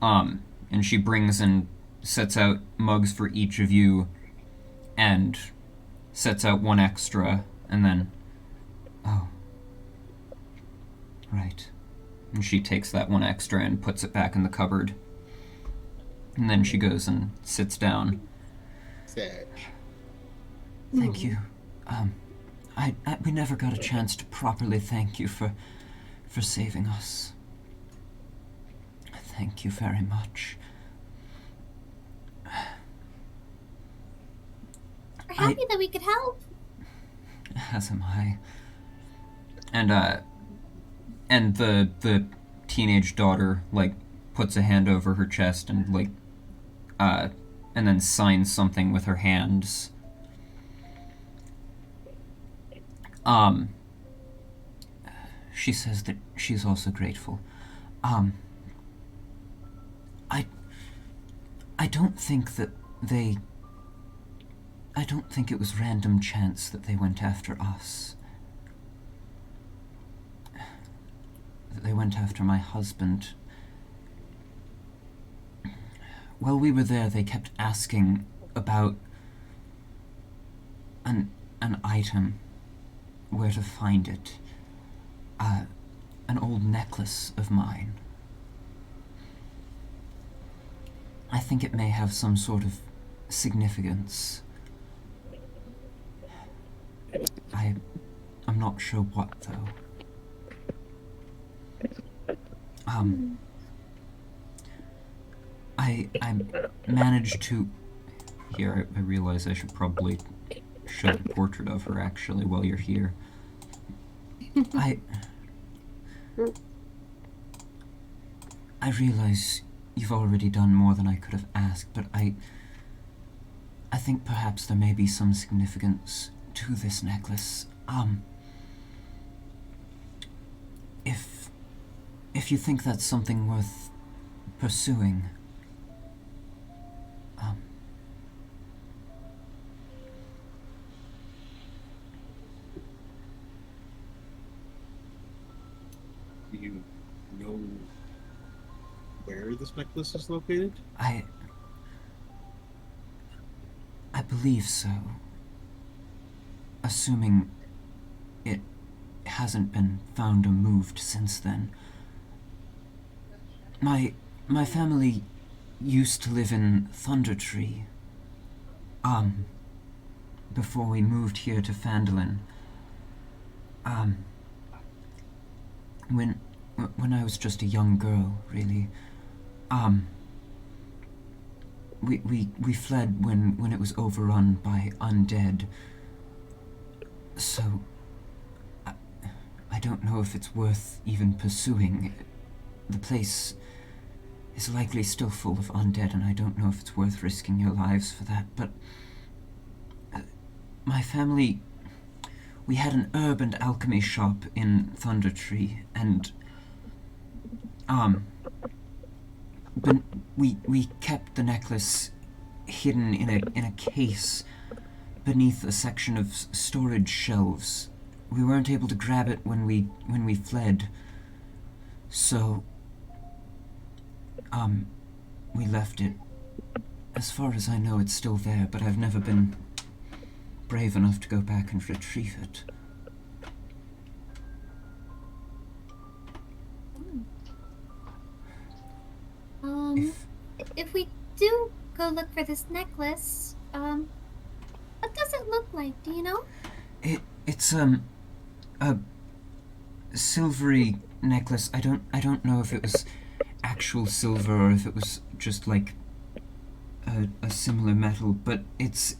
And she brings and sets out mugs for each of you, and sets out one extra, and then, oh, right. And she takes that one extra and puts it back in the cupboard. And then she goes and sits down. Sad. Thank you. We never got a chance to properly thank you for saving us. Thank you very much. We're happy that we could help. As am I. And the teenage daughter like puts a hand over her chest and like and then signs something with her hands. She says that she's also grateful. I don't think that I don't think it was random chance that they went after us. That they went after my husband. While we were there, they kept asking about an item, where to find it. An old necklace of mine. I think it may have some sort of significance. I'm not sure what, though. I managed to... Here, I realize I should probably show the portrait of her, actually, while you're here. I realize you've already done more than I could have asked, but I think perhaps there may be some significance to this necklace. If you think that's something worth pursuing, Do you know where this necklace is located? I believe so. Assuming it hasn't been found or moved since then. My family used to live in Thundertree. Before we moved here to Phandelver. When I was just a young girl, really. We fled when it was overrun by undead. So I don't know if it's worth even pursuing. The place is likely still full of undead, and I don't know if it's worth risking your lives for that, but my family, we had an herb and alchemy shop in Thundertree, and but we kept the necklace hidden in a case beneath a section of storage shelves. We weren't able to grab it when we fled, so we left it. As far as I know, it's still there, but I've never been brave enough to go back and retrieve it. If we do go look for this necklace, what does it look like? Do you know? It's a silvery necklace. I don't know if it was actual silver or if it was just like a similar metal, but its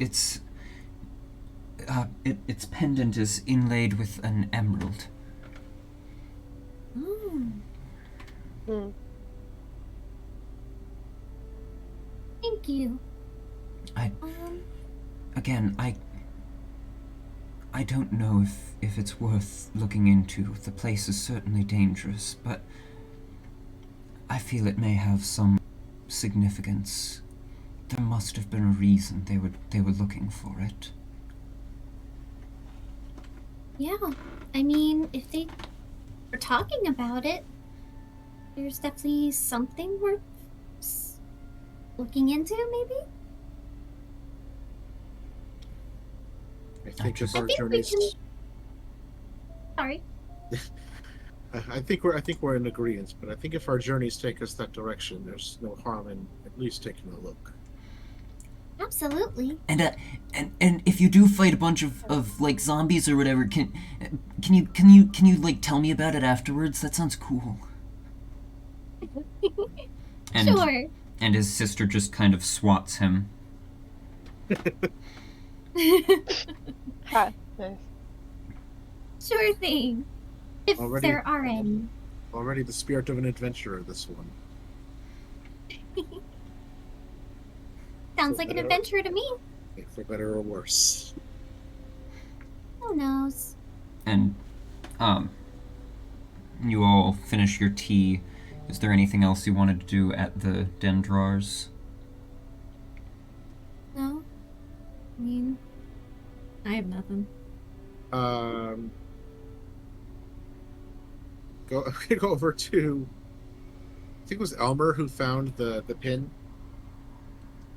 pendant is inlaid with an emerald. Thank you. Again, I don't know if it's worth looking into. The place is certainly dangerous, but I feel it may have some significance. There must have been a reason they were looking for it. Yeah, I mean, if they were talking about it, there's definitely something worth looking into, maybe? I think if I our think we journeys... can... Sorry. I think we're in agreement, but I think if our journeys take us that direction, there's no harm in at least taking a look. Absolutely. And if you do fight a bunch of like zombies or whatever, can you like tell me about it afterwards? That sounds cool. And, Sure. And his sister just kind of swats him. Ha, nice. Sure thing. If Already- there are any. Already the spirit of an adventurer, this one. Sounds like an adventure to me. For better or worse. Who knows? And you all finish your tea. Is there anything else you wanted to do at the Dendrars? No. I mean, I have nothing. Go over to... I think it was Elmer who found the pin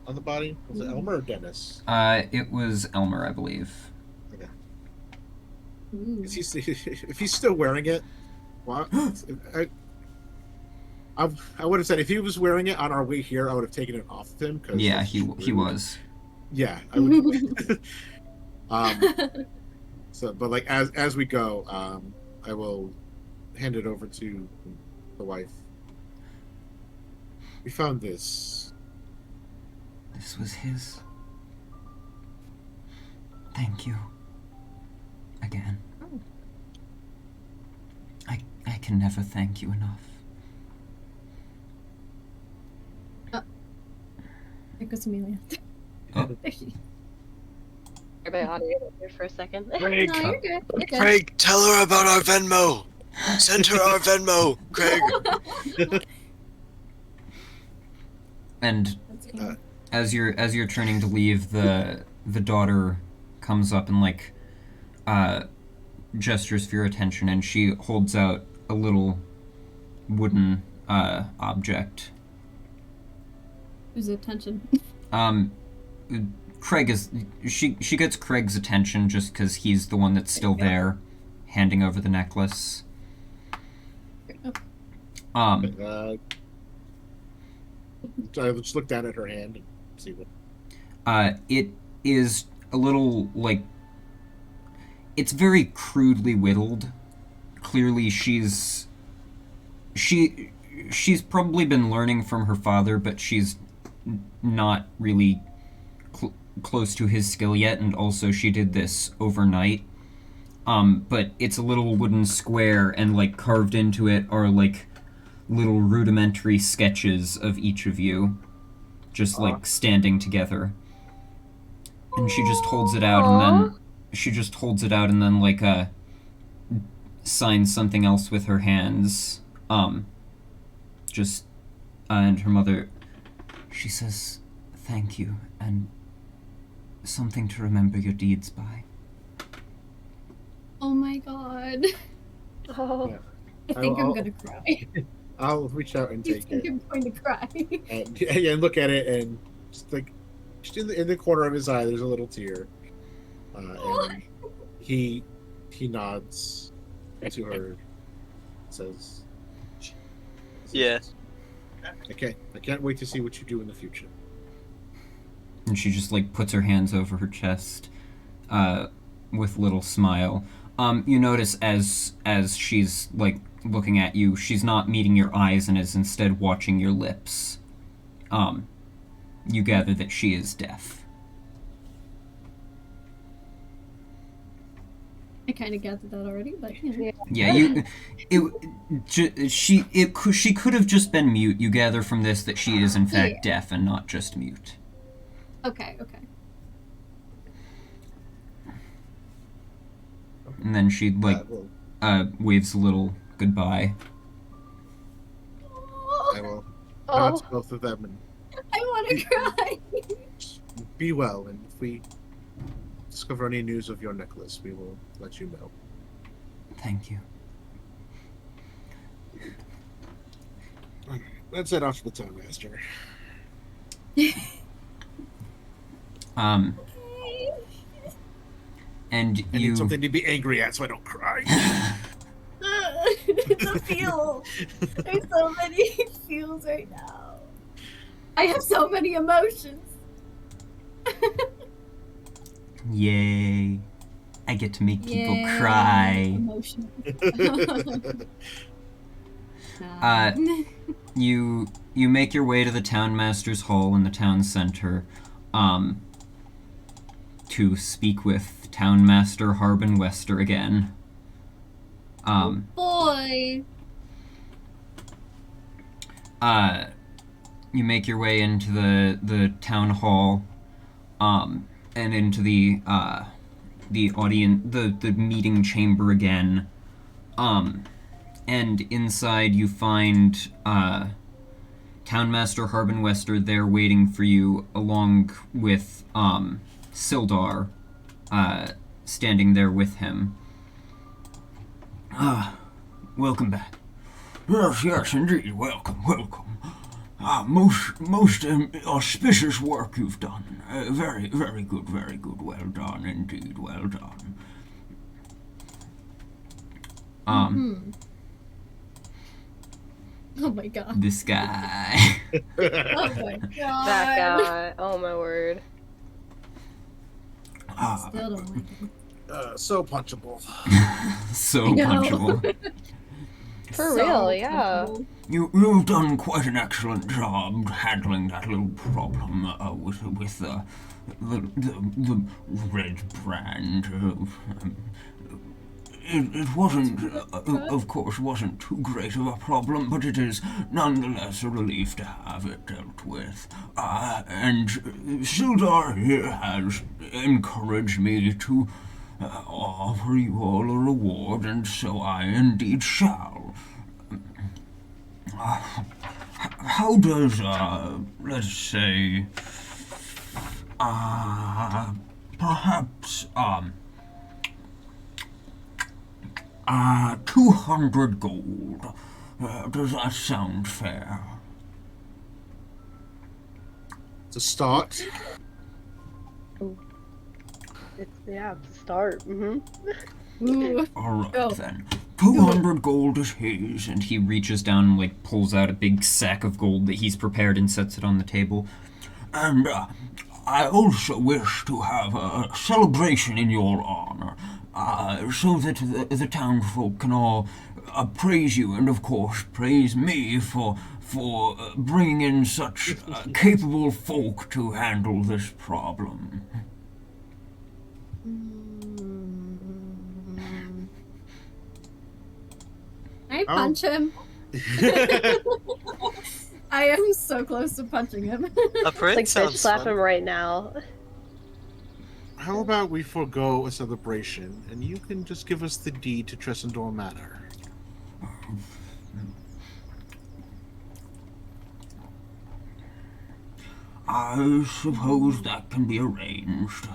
on the body. Was it Elmer or Dennis? It was Elmer, I believe. Okay. Ooh. Is he, if he's still wearing it, what? I would have said if he was wearing it on our way here, I would have taken it off of him. Cause Yeah, he was. Yeah, I would. So, but like as we go, I will hand it over to the wife. We found this. This was his. Thank you. Again. Oh. I can never thank you enough. There goes Amelia. Oh. There she. Everybody audio here for a second. Craig, No, you're good. You're good. Craig, tell her about our Venmo. Send her our Venmo, Craig. And That's fine. as you're turning to leave, the daughter comes up and like gestures for your attention, and she holds out a little wooden object. Whose attention? Craig is she gets Craig's attention just because he's the one that's still there, handing over the necklace. I just look down at her hand and see what. It is a little like it's very crudely whittled. Clearly, she's probably been learning from her father, but she's not really close to his skill yet, and also she did this overnight. But it's a little wooden square, and like carved into it are like little rudimentary sketches of each of you, just like standing together. And she just holds it out, and then like signs something else with her hands. And her mother, she says, "Thank you, and something to remember your deeds by." Oh my god. Oh. Yeah. I think I'm gonna cry. I'll reach out and I take think it. I'm going to cry. And look at it, and just like just in the corner of his eye, there's a little tear. And he nods to her, says, Yeah. I can't wait to see what you do in the future." And she just like puts her hands over her chest, with a little smile. You notice as she's like looking at you, she's not meeting your eyes and is instead watching your lips. You gather that she is deaf. I kind of gathered that already, but you know. Yeah, she could have just been mute. You gather from this that she is in fact deaf and not just mute. Okay. And then she like waves a little goodbye. I will Oh. nod to both of them and I want to cry. be well. And if we discover any news of your necklace, we will let you know. Thank you. Let's head off to the town master. And I you need something to be angry at so I don't cry. It's a feel. There's so many feels right now. I have so many emotions. Yay. I get to make people Yeah, cry. Emotional. You make your way to the townmaster's hall in the town center, to speak with Townmaster Harbin Wester again. Boy. You make your way into the town hall, and into the audience, the meeting chamber again. And inside you find Townmaster Harbin Wester there waiting for you, along with Sildar standing there with him. Welcome back. Yes, indeed. Welcome. Most auspicious work you've done. Very good. Well done, indeed. Well done. Oh my god. This guy. Oh my god. That guy. Oh my word. Still don't like him. So punchable. So I know. punchable. For real, yeah. punchable. You've done quite an excellent job handling that little problem with the red brand. It wasn't, of course, wasn't too great of a problem, but it is nonetheless a relief to have it dealt with. And Sildar here has encouraged me to offer you all a reward, and so I indeed shall. How does, let's say, perhaps, 200 gold. Does that sound fair? To start. Yeah, to start. Ooh. Alright Go. then. 200 gold is his, and he reaches down and like pulls out a big sack of gold that he's prepared and sets it on the table. And I also wish to have a celebration in your honor, so that the townfolk can all praise you, and of course praise me for bringing in such capable folk to handle this problem. I punch him. I am so close to punching him. A parade Like bitch sounds slap fun. him right now. How about we forego a celebration, and you can just give us the deed to Tressendor Manor? I suppose that can be arranged.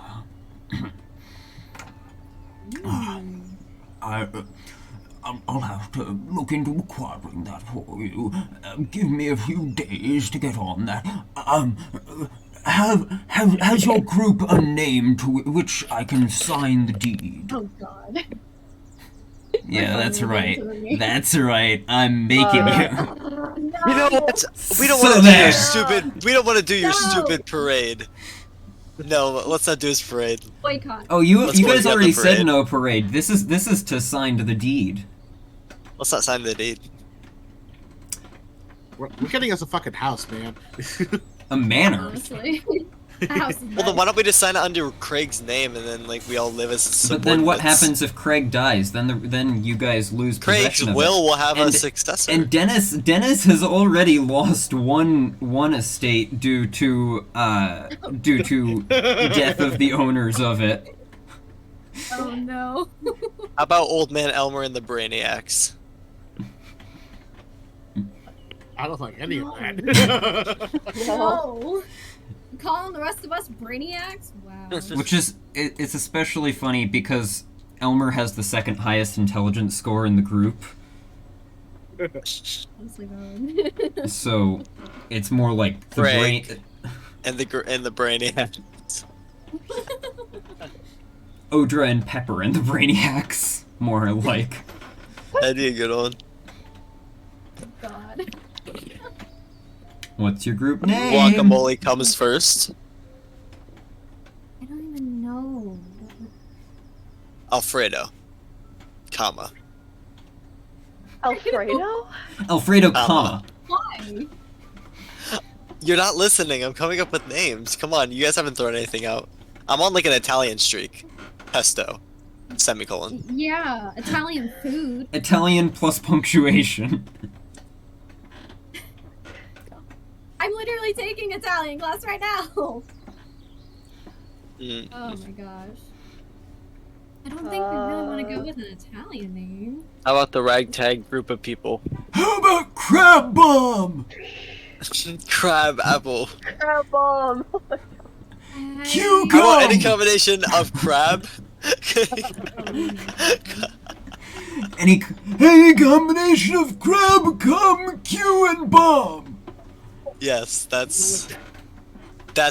I'll have to look into acquiring that for you. Give me a few days to get on that. Has your group a name to which I can sign the deed? Oh god. Yeah, that's right. me. That's right. I'm making you. You know what? We don't So want to do there. your stupid. We don't want to do your No. stupid parade. No, let's not do his parade. Boycott. Oh, you Let's you go guys get the already said parade. no parade. This is to sign to the deed. Let's not sign the deed. We're getting us a fucking house, man. A manor. Honestly. A house is Well, then why don't we just sign it under Craig's name and then like we all live as But then what subordinates? happens if Craig dies? Then you guys lose Craig's possession of will it. will have a And- successor. And Dennis has already lost one estate due to death of the owners of it. Oh no. How about Old Man Elmer and the Brainiacs? I don't like any of No. that. No. Calling the rest of us brainiacs? Wow. Which is it's especially funny because Elmer has the second highest intelligence score in the group. Honestly, though. So it's more like the Craig. brain And the Brainiacs. Odra and Pepper and the Brainiacs. More like. That'd be a good one. God. What's your group name? Guacamole comes first. I don't even know. Alfredo. Comma. Alfredo? Alfredo, comma. Why? You're not listening. I'm coming up with names. Come on, you guys haven't thrown anything out. I'm on like an Italian streak. Pesto. Semicolon. Yeah, Italian food. Italian plus punctuation. I'm literally taking Italian class right now. Mm. Oh my gosh. I don't think we really want to go with an Italian name. How about the ragtag group of people? How about Crab Bomb? Crab apple. Crab bomb! Cue How about any Gum! combination of crab? Any combination of Crab, Cum, Q, and Bomb. Yes, that's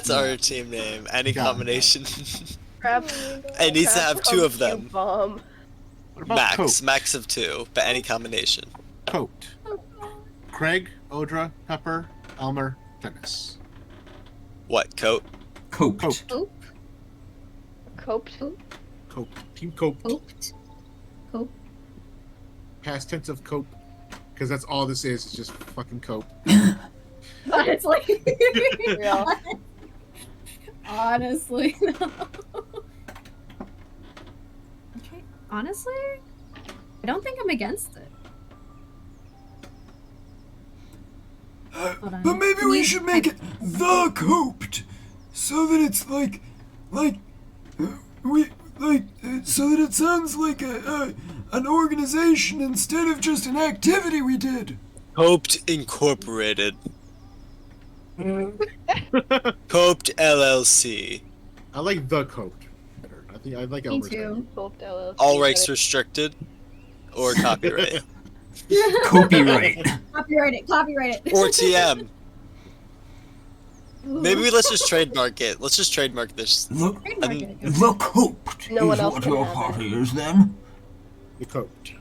our team name. Any Got it. combination. Crab. It needs to have two of them. Bomb. What about Max. coat? Max of two, but any combination. Coat. Craig, Odra, Pepper, Elmer, Dennis. What, coat? Coped. Coped. Cope. Coped. Cope. Team Cope. Coped. Cope. Past tense of cope. Because that's all this is. It's just fucking cope. Honestly. Yeah. Honestly, no. Okay. Honestly, I don't think I'm against it. Hold on. But maybe Can we you- should make it the coped, so that it's so that it sounds like an organization instead of just an activity we did. Coped Incorporated. Coped LLC. I like the coped better. I think I like Me Elmer's too. Coped LLC. All rights restricted. Or copyright. Copyright. Copyright it. Copyright it. Or TM. Ooh. Maybe let's just trademark it. Let's just trademark this. Trademark I'm- it. The coped No one is else what can your have it. party is then. The coped.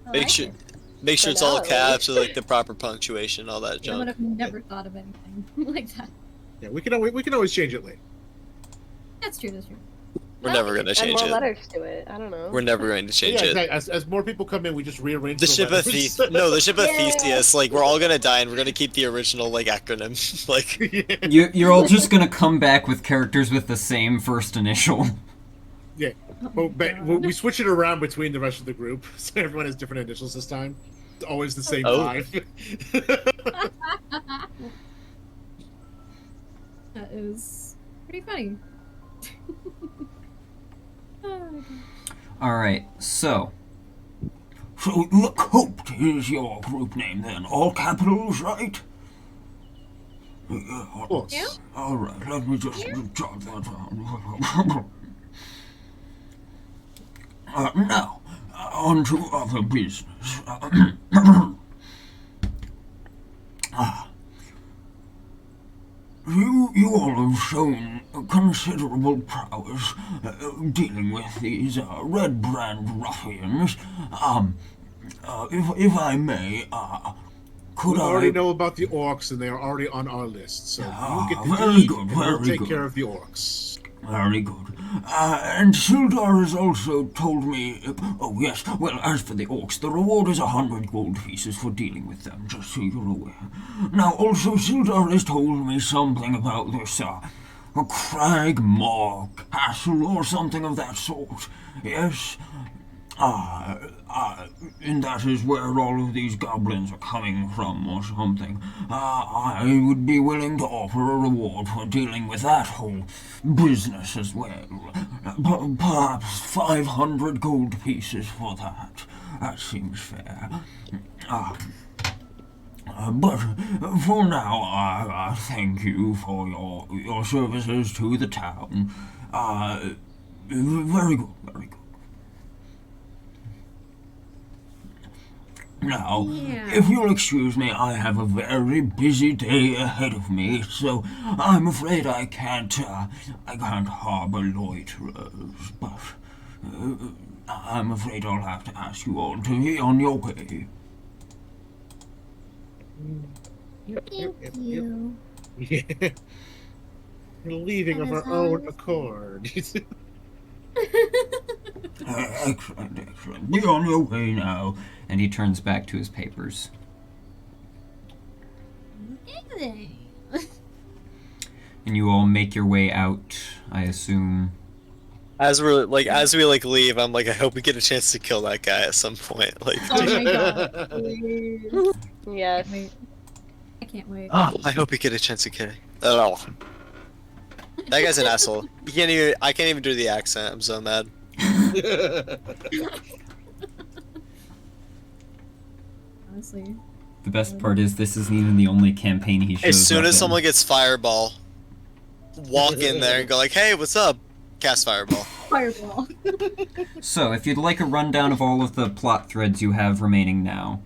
I Make like sure, it. make sure For it's all now, at caps with like the proper punctuation, all that I would junk. have never thought of anything like that. Yeah, we can always change it later. That's true. That's true. We're never gonna Add change more it. letters to it. I don't know. We're never going to change Yeah, it. exactly. As more people come in, we just rearrange The ship of letters. No, the ship of Yeah. Theseus. Like we're all gonna die, and we're gonna keep the original like acronym. Like Yeah. You're all just gonna come back with characters with the same first initial. Yeah. Oh Well, my God. we switch it around between the rest of the group, so everyone has different initials this time. It's always the same Oh. 5. That is pretty funny. Oh, my God. Alright, so. So the coped is your group name then, all capitals, right? Cool. Yeah. All right, let me just jot that down. Now, on to other business. You all have shown considerable prowess dealing with these red brand ruffians. If I may, could We I... already know about the orcs, and they are already on our list. So you get the very deed, good, and we'll very take good. care of the orcs. Very good. And Sildar has also told me... Oh, yes. Well, as for the orcs, the reward is 100 gold pieces for dealing with them, just so you're aware. Now, also, Sildar has told me something about this, a Cragmaw castle or something of that sort. Yes? And that is where all of these goblins are coming from or something. I would be willing to offer a reward for dealing with that whole business as well. Perhaps 500 gold pieces for that. That seems fair. But for now, I thank you for your services to the town. Very good, very good. Now, Yeah. if you'll excuse me, I have a very busy day ahead of me, so I'm afraid I can't harbor loiterers, but I'm afraid I'll have to ask you all to be on your way. Yep, Thank you. Yeah. We're leaving of That our is own always- accord. Excellent, excellent. Be on your way now. And he turns back to his papers. And you all make your way out, I assume. as we leave, I'm like, I hope we get a chance to kill that guy at some point. Like, Oh my God. Please. Yes. Wait. I can't wait. I hope we get a chance to kill. Oh, that guy's an asshole. I can't even do the accent. I'm so mad. Honestly. The best part is this isn't even the only campaign he shows As soon up as in. someone gets fireball, walk in there and go like, "Hey, what's up?" Cast fireball. Fireball. So, if you'd like a rundown of all of the plot threads you have remaining now,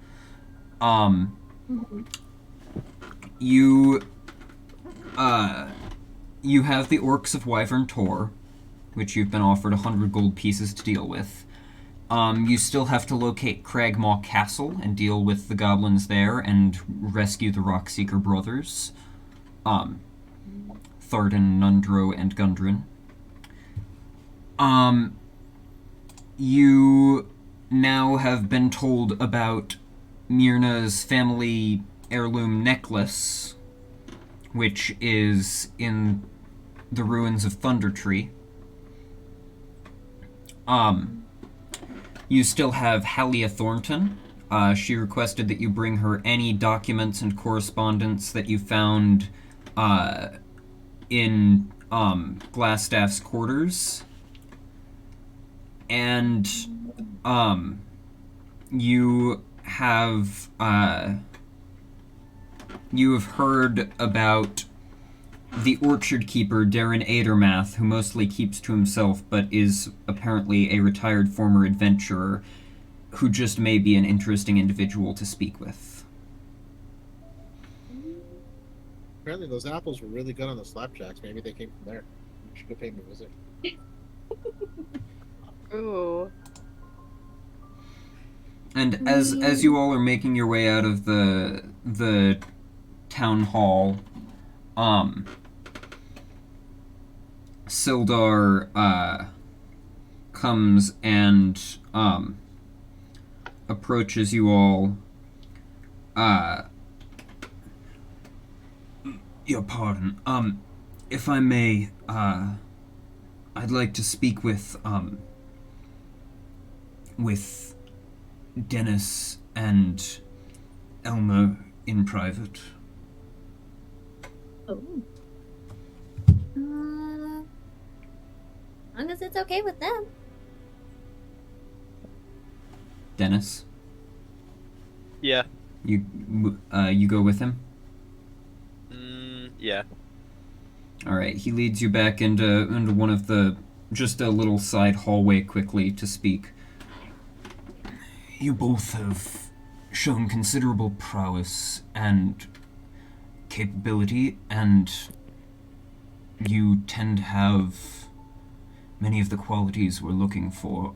you have the Orcs of Wyvern Tor, which you've been offered 100 gold pieces to deal with. You still have to locate Cragmaw Castle and deal with the goblins there and rescue the Rockseeker brothers. Thardan, Nundro, and Gundren. You now have been told about Myrna's family heirloom necklace, which is in the ruins of Thundertree. You still have Halia Thornton. She requested that you bring her any documents and correspondence that you found in Glassstaff's quarters. And you have heard about the orchard keeper, Darren Adermath, who mostly keeps to himself but is apparently a retired former adventurer who just may be an interesting individual to speak with. Apparently those apples were really good on the slapjacks. Maybe they came from there. You should go pay them a visit. Ooh. And as you all are making your way out of the town hall, Sildar comes and approaches you all. Your pardon. If I may, I'd like to speak with Dennis and Elmer in private. Oh. As long as it's okay with them. Dennis, Yeah. you go with him? Yeah. Alright, he leads you back into one of the, just a little side hallway quickly to speak. You both have shown considerable prowess and capability, and you tend to have many of the qualities we're looking for.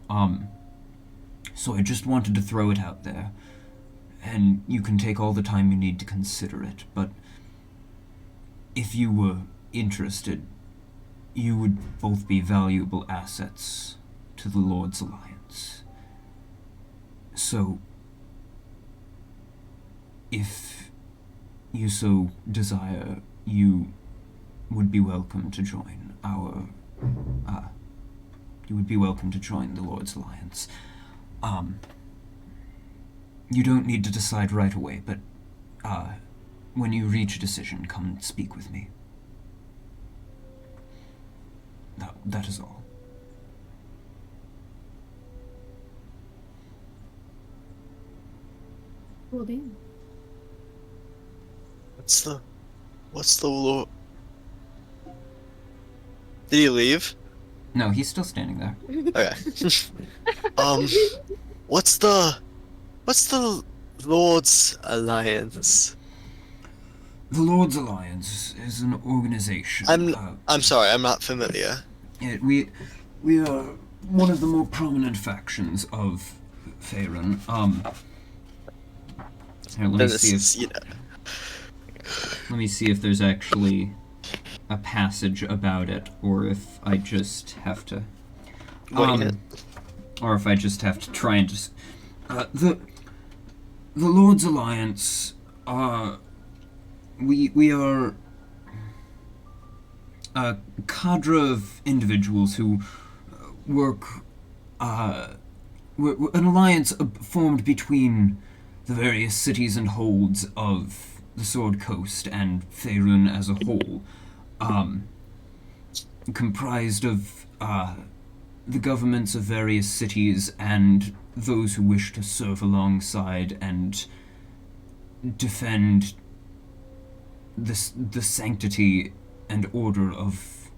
So I just wanted to throw it out there, and you can take all the time you need to consider it, but if you were interested, you would both be valuable assets to the Lord's Alliance. So, if you so desire, you would be welcome to join you would be welcome to join the Lord's Alliance. You don't need to decide right away, but, when you reach a decision, come and speak with me. That is all. Will do. What's the law? Did he leave? No, he's still standing there. Okay. What's the Lord's Alliance? The Lord's Alliance is an organization. I'm sorry, I'm not familiar. We are one of the more prominent factions of Faerun. Here, let me see if there's actually a passage about it, or if I just have to, or if I just have to try and just. The Lord's Alliance we are a cadre of individuals who work. We're an alliance formed between the various cities and holds of the Sword Coast and Faerun as a whole, comprised of the governments of various cities and those who wish to serve alongside and defend the sanctity and order of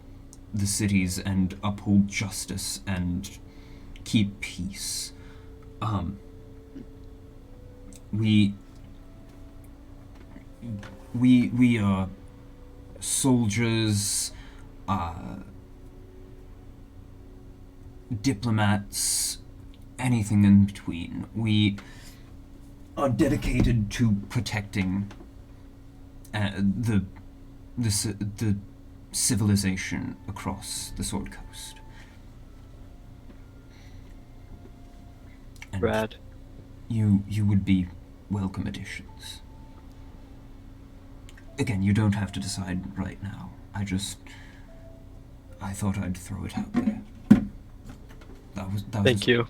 the cities and uphold justice and keep peace. We are soldiers, diplomats, anything in between. We are dedicated to protecting the civilization across the Sword Coast. And Rad. you would be welcome additions. Again, you don't have to decide right now. I thought I'd throw it out there. Thank you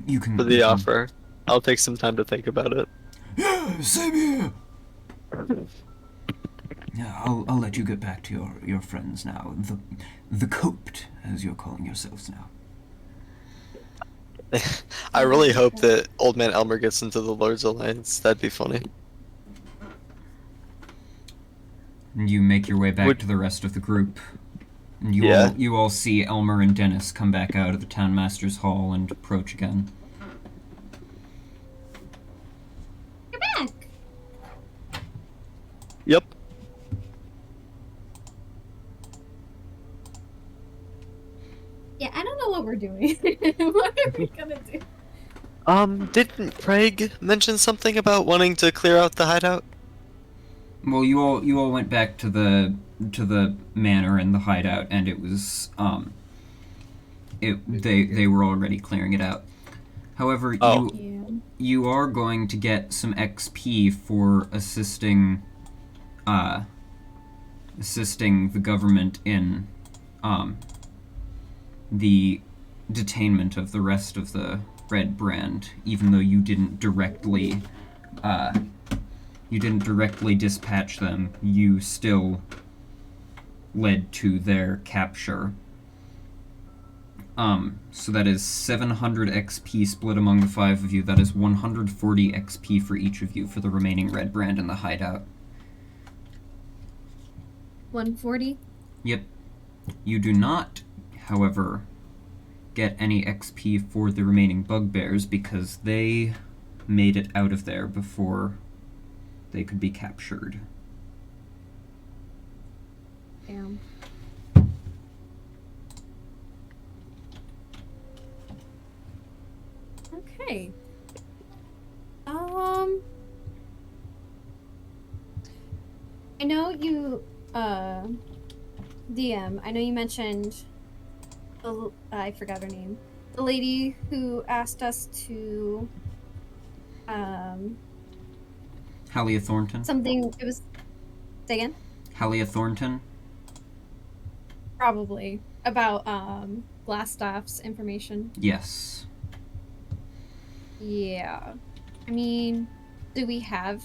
You can for the offer. I'll take some time to think about it. Yeah, same here. Yeah, I'll let you get back to your friends now. The coped, as you're calling yourselves now. I really hope that Old Man Elmer gets into the Lord's Alliance. That'd be funny. You make your way back to the rest of the group. And you all see Elmer and Dennis come back out of the Townmaster's Hall and approach again. You're back. Yep. Yeah, I don't know what we're doing. What are we gonna do? Didn't Craig mention something about wanting to clear out the hideout? Well, you all went back to the manor and the hideout, and it was they were already clearing it out. However, you are going to get some XP for assisting the government in the detainment of the rest of the Red Brand, even though you didn't directly dispatch them. You still led to their capture. So that is 700 XP split among the 5 of you. That is 140 XP for each of you for the remaining Red Brand in the hideout. 140? Yep. You do not, however, get any XP for the remaining bugbears because they made it out of there before they could be captured. Damn. Okay. I know you, DM, I know you mentioned, I forgot her name, the lady who asked us to, Hallia Thornton? something, it was, say again? Hallia Thornton? Probably. About, Glassstaff's information. Yes. Yeah. I mean, do we have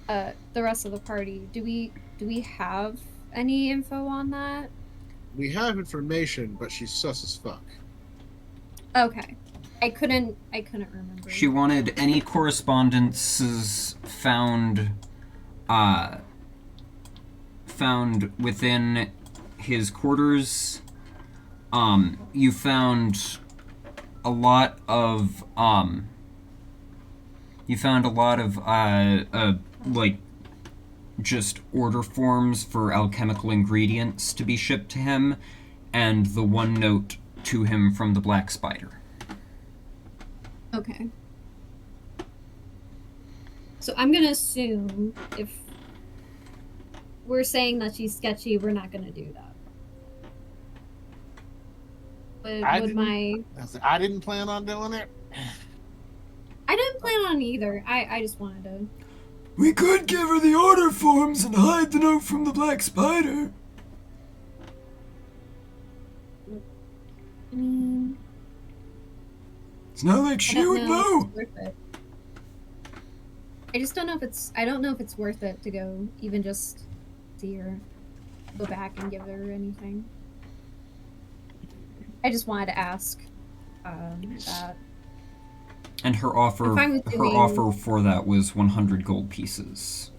the rest of the party? Do we have any info on that? We have information, but she's sus as fuck. Okay. I couldn't remember. She wanted any correspondences found within his quarters. You found a lot of like just order forms for alchemical ingredients to be shipped to him, and the one note to him from the Black Spider. Okay. So I'm gonna assume if we're saying that she's sketchy, we're not gonna do that. I didn't plan on doing it. I didn't plan on either. I just wanted to. We could give her the order forms and hide the note from the Black Spider. I mean, It's not like she would know. If it's worth it. I just don't know if it's. I don't know if it's worth it to go even just see her, go back and give her anything. I just wanted to ask that. And her offer for that was 100 gold pieces.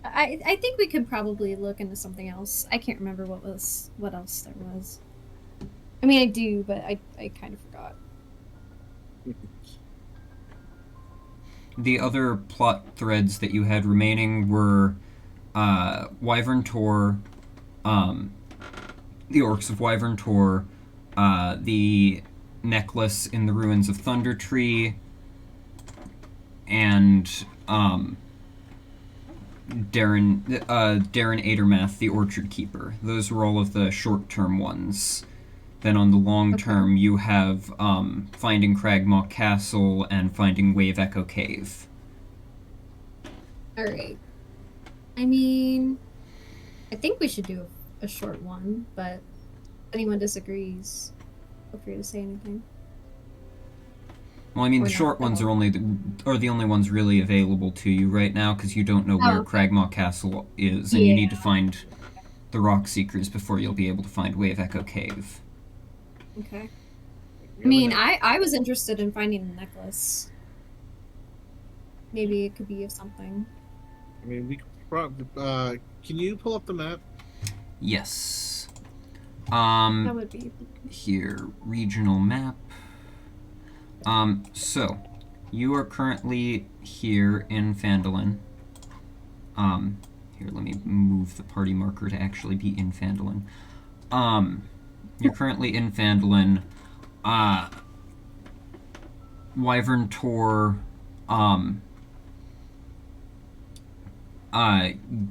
I think we could probably look into something else. I can't remember what else there was. I mean, I do, but I kind of forgot. The other plot threads that you had remaining were Wyvern Tor, the Orcs of Wyvern Tor, the necklace in the ruins of Thunder Tree, and Darren Adermath, the Orchard Keeper. Those were all of the short-term ones. Then on the long term, you have Finding Cragmaw Castle and Finding Wave Echo Cave. Alright. I mean, I think we should do a short one, but if anyone disagrees, feel free to say anything. Well, I mean, Or the not short at ones all. are the only ones really available to you right now, because you don't know where okay. Cragmaw Castle is, and you need to Yeah. find the Rock Seekers before you'll be able to find Wave Echo Cave. Okay. I mean, I was interested in finding the necklace. Maybe it could be of something. I mean, we could probably. Can you pull up the map? Yes. That would be. Here, regional map. So, you are currently here in Phandelin. Here, let me move the party marker to actually be in Phandelin. You're currently in Phandelin. Wyvern Tor,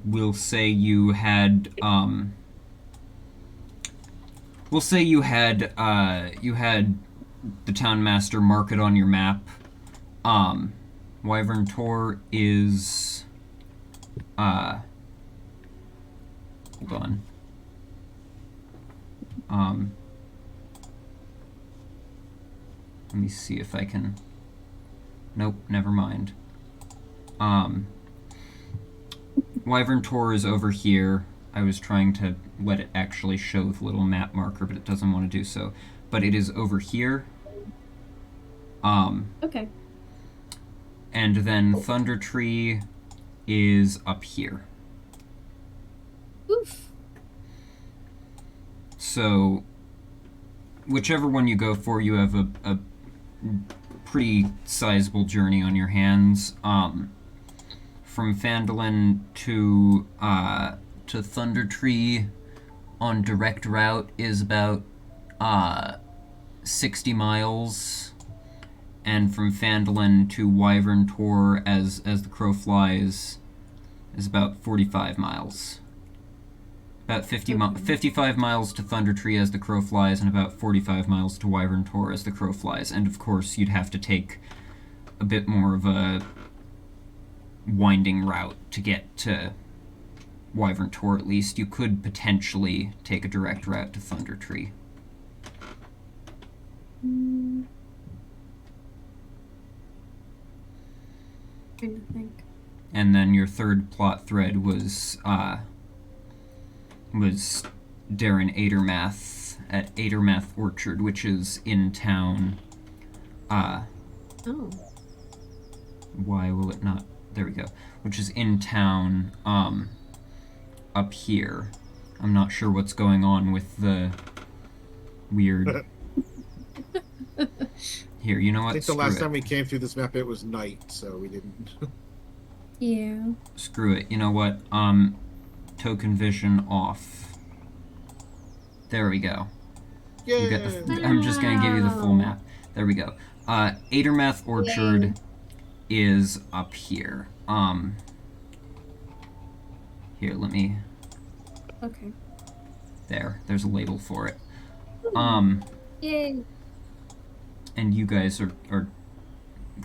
we'll say you had, you had the town master mark it on your map. Wyvern Tor is, hold on. Let me see if I can, nope, never mind. Wyvern Tor is over here. I was trying to let it actually show the little map marker, but it doesn't want to do so. But it is over here. Okay. And then Thunder Tree is up here. Oof. So, whichever one you go for, you have a pretty sizable journey on your hands. From Phandelin to Thunder Tree on direct route is about 60 miles, and from Phandelin to Wyvern Tor as the crow flies is about 45 miles. About 55 miles to Thunder Tree as the crow flies, and about 45 miles to Wyvern Tor as the crow flies. And of course, you'd have to take a bit more of a winding route to get to Wyvern Tor, at least. You could potentially take a direct route to Thunder Tree. Trying to think. And then your third plot thread was Darren Adermath at Adermath Orchard, which is in town. Oh. Why will it not? There we go. Which is in town, up here. I'm not sure what's going on with the weird... Here, you know what? I think the Screw last it. time we came through this map, it was night, so we didn't. Yeah. Screw it. You know what? Token vision off. There we go. Yeah. You get I'm just gonna give you the full map. There we go. Adermath Orchard is up here. Here, let me... Okay. There's a label for it. Yay. And you guys are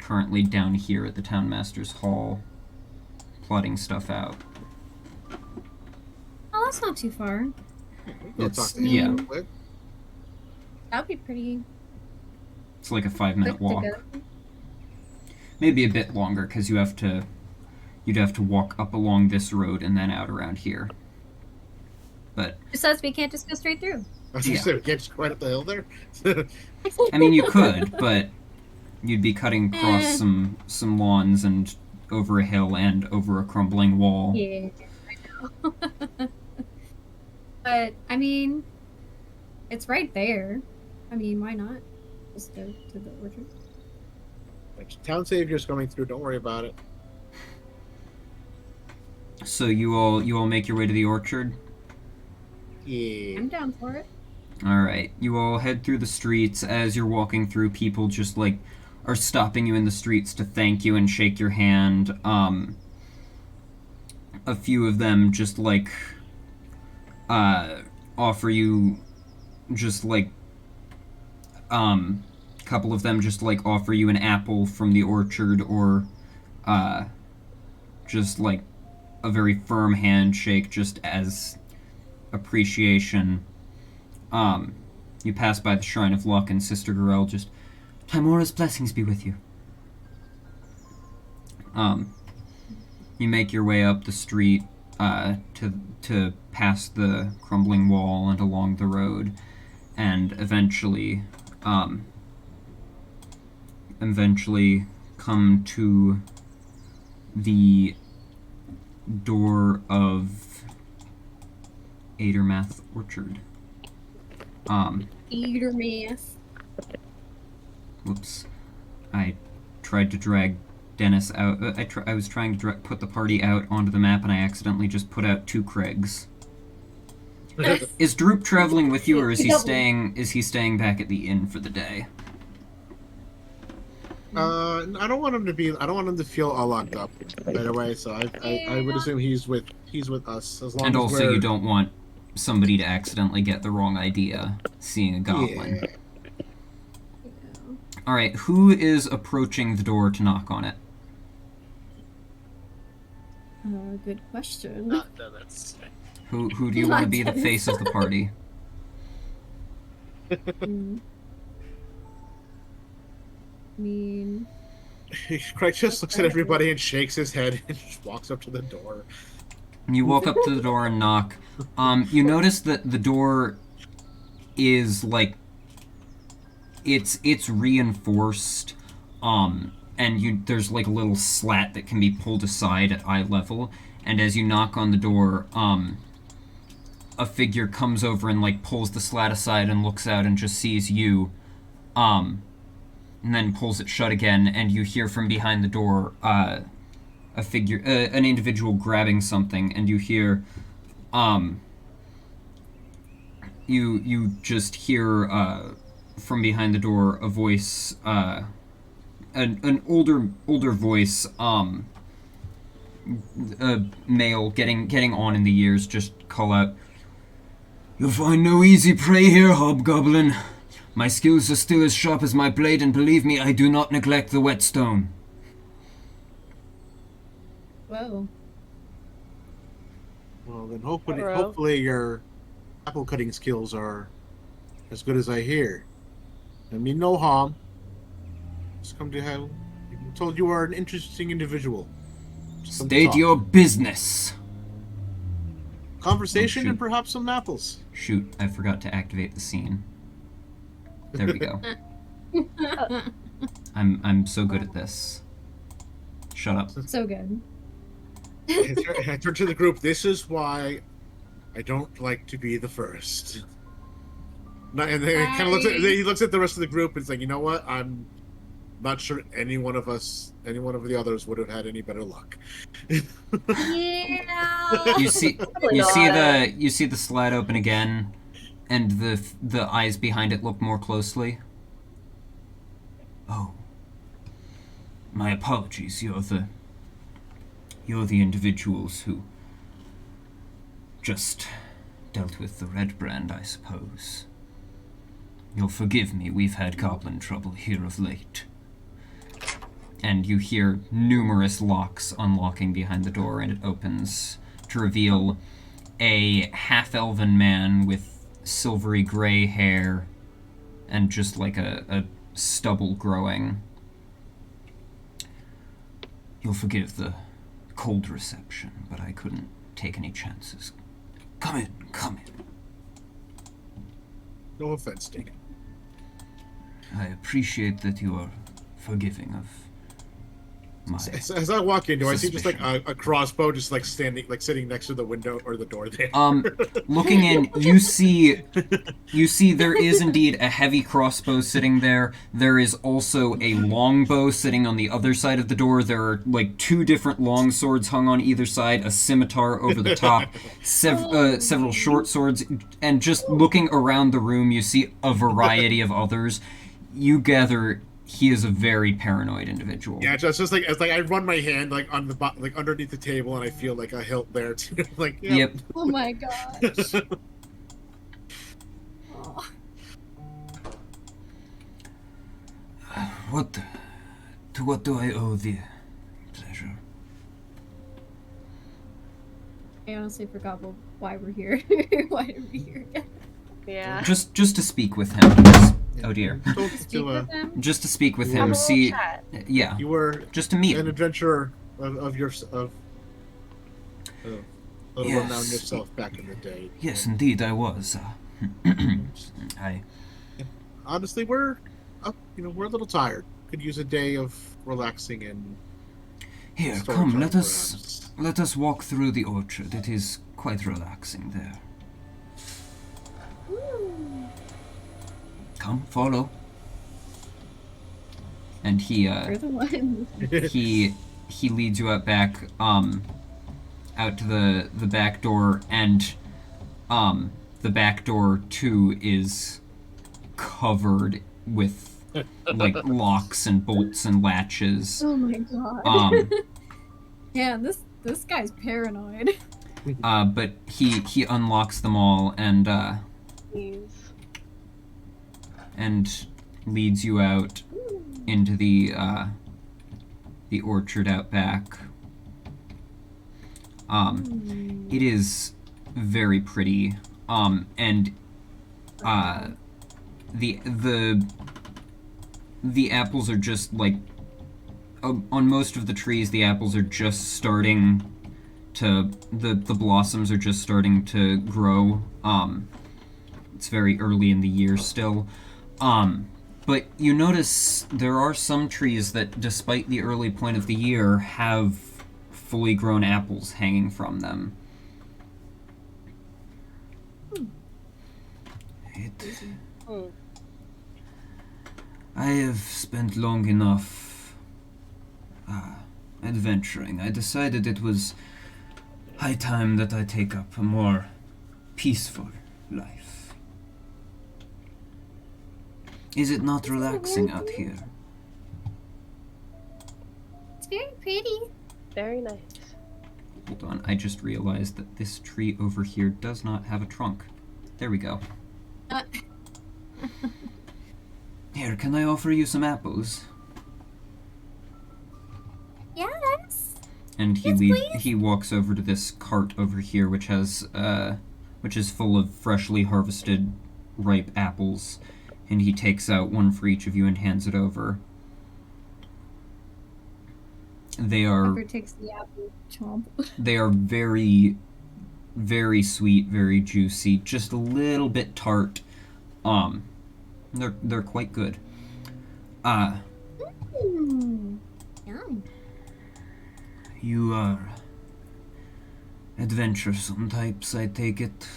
currently down here at the Town Master's Hall, plotting stuff out. Oh, that's not too far. We'll It's- talk to him yeah. real quick. That'd be pretty It's like a quick 5-minute to walk. go. Maybe a bit longer, because you'd have to walk up along this road and then out around here. But Besides, we can't just go straight through. I was gonna Yeah. say, we can't just go right up the hill there. I mean, you could, but you'd be cutting across some lawns and over a hill and over a crumbling wall. Yeah, I know. But, I mean, it's right there. I mean, why not? Just go to the orchard. Like, town savior's coming through. Don't worry about it. So you all make your way to the orchard? Yeah. I'm down for it. Alright. You all head through the streets. As you're walking through, people just like are stopping you in the streets to thank you and shake your hand. A few of them just like offer you just like couple of them just like offer you an apple from the orchard, or just like a very firm handshake just as appreciation. You pass by the Shrine of Luck, and Sister Gorel just, Timora's blessings be with you. You make your way up the street to past the crumbling wall and along the road, and eventually come to the door of Adermath Orchard. Eater mess. Whoops. I tried to drag Dennis out. I was trying to put the party out onto the map, and I accidentally just put out 2 Craigs. Is Droop traveling with you, or is he staying? Is he staying back at the inn for the day? I don't want him to be. I don't want him to feel all locked up right away. So I would assume he's with us as long And as also, we're... you don't want somebody to accidentally get the wrong idea seeing a goblin. Yeah. All right, who is approaching the door to knock on it? Good question. Not Dennis. Who do you want to be the face of the party? I mean, Craig just looks at everybody and shakes his head and just walks up to the door. You walk up to the door and knock. You notice that the door is like it's reinforced, and there's like a little slat that can be pulled aside at eye level. And as you knock on the door, a figure comes over and like pulls the slat aside and looks out and just sees you, and then pulls it shut again. And you hear from behind the door a figure, an individual grabbing something, and you hear, you just hear from behind the door a voice, an older voice, a male getting on in the years, just call out, You'll find no easy prey here, hobgoblin. My skills are still as sharp as my blade, and believe me, I do not neglect the whetstone. whoa. Well, then hopefully your apple cutting skills are as good as I hear. I mean, no harm. Just come to have. I'm told you are an interesting individual. Just come to State talk. your business. Conversation Oh, shoot. and perhaps some apples. shoot, I forgot to activate the scene. There we go. I'm so good at this. Shut up. So good. I turn to the group. This is why I don't like to be the first. And then he kind of looks at he looks at the rest of the group and is like, you know what? I'm not sure any one of the others would have had any better luck. Yeah. You see the slide open again, and the eyes behind it look more closely. Oh. My apologies, you're the individuals who just dealt with the red brand, I suppose. You'll forgive me, we've had goblin trouble here of late. And you hear numerous locks unlocking behind the door, and it opens to reveal a half-elven man with silvery gray hair and just like a stubble growing. You'll forgive the cold reception, but I couldn't take any chances. Come in, come in. No offense taken. I appreciate that you are forgiving of As I walk in, do I see just like suspicion. a crossbow just like standing, like sitting next to the window or the door there? Looking in, you see there is indeed a heavy crossbow sitting there. There is also a longbow sitting on the other side of the door. There are like 2 different long swords hung on either side, a scimitar over the top, several short swords, and just looking around the room, you see a variety of others. You gather he is a very paranoid individual. Yeah, it's like I run my hand like on the like underneath the table, and I feel like a hilt there too. Like, Yep. Oh my gosh. Oh. To what do I owe the pleasure? I honestly forgot why we're here. Why are we here again? Yeah. Just to speak with him. Oh dear. Speak with them? Just to speak with Have a him. little See, chat. yeah. You were Just to meet an him. adventurer of little Yes. renown yourself back in the day. Yes, indeed, I was. I Honestly, we're we're a little tired. Could use a day of relaxing and Here, storytelling, come. perhaps. Let us walk through the orchard. It is quite relaxing there. Come, follow. And he We're the ones. he leads you out back, out to the back door, and the back door too is covered with like locks and bolts and latches. Oh my god. Um, Yeah, this guy's paranoid. but he unlocks them all Please. and leads you out into the orchard out back. It is very pretty. And the apples are just like on most of the trees. The apples are just starting to the blossoms are just starting to grow. It's very early in the year still. But you notice there are some trees that, despite the early point of the year, have fully grown apples hanging from them. Hmm. I have spent long enough adventuring. I decided it was high time that I take up a more peaceful life. Is it not relaxing out here? It's very pretty. Very nice. Hold on, I just realized that this tree over here does not have a trunk. There we go. Here, can I offer you some apples? Yes. And Yes, please. he walks over to this cart over here, which is full of freshly harvested ripe apples, and he takes out one for each of you and hands it over. They are Whoever takes the apple, chomp. they are very, very sweet, very juicy, just a little bit tart. They're quite good. Yum. You are adventuresome types, I take it.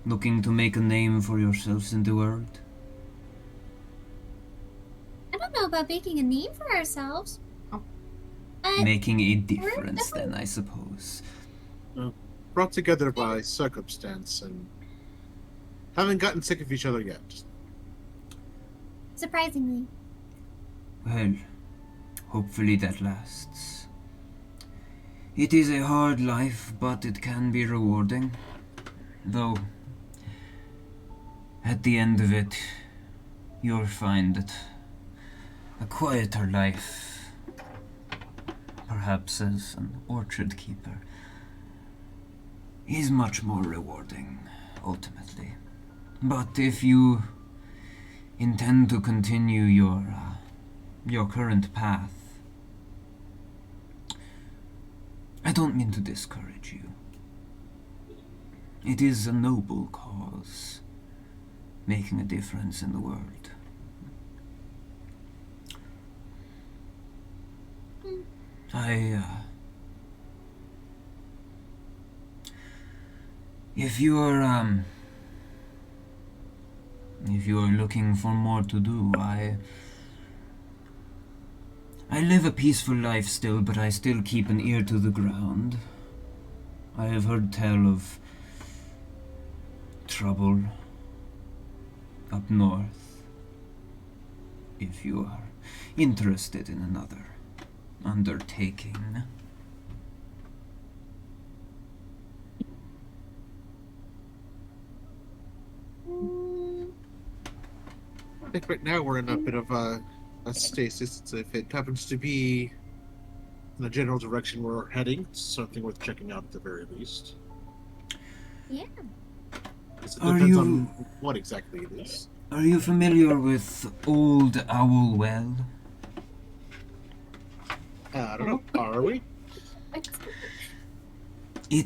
Looking to make a name for yourselves in the world. I don't know about making a name for ourselves. But Making a difference, then, I suppose. Brought together by circumstance and haven't gotten sick of each other yet. surprisingly. Well, hopefully that lasts. It is a hard life, but it can be rewarding. Though, at the end of it, you'll find that a quieter life, perhaps as an orchard keeper, is much more rewarding, ultimately. But if you intend to continue your current path, I don't mean to discourage you. It is a noble cause, making a difference in the world. I, if you are looking for more to do, I live a peaceful life still, but I still keep an ear to the ground. I have heard tell of trouble up north. If you are interested in another undertaking. I think right now we're in a bit of a stasis. So if it happens to be in the general direction we're heading, it's something worth checking out at the very least. Yeah. It Are depends you- on what exactly it is. Are you familiar with Old Owl Well? I don't know. Are we? You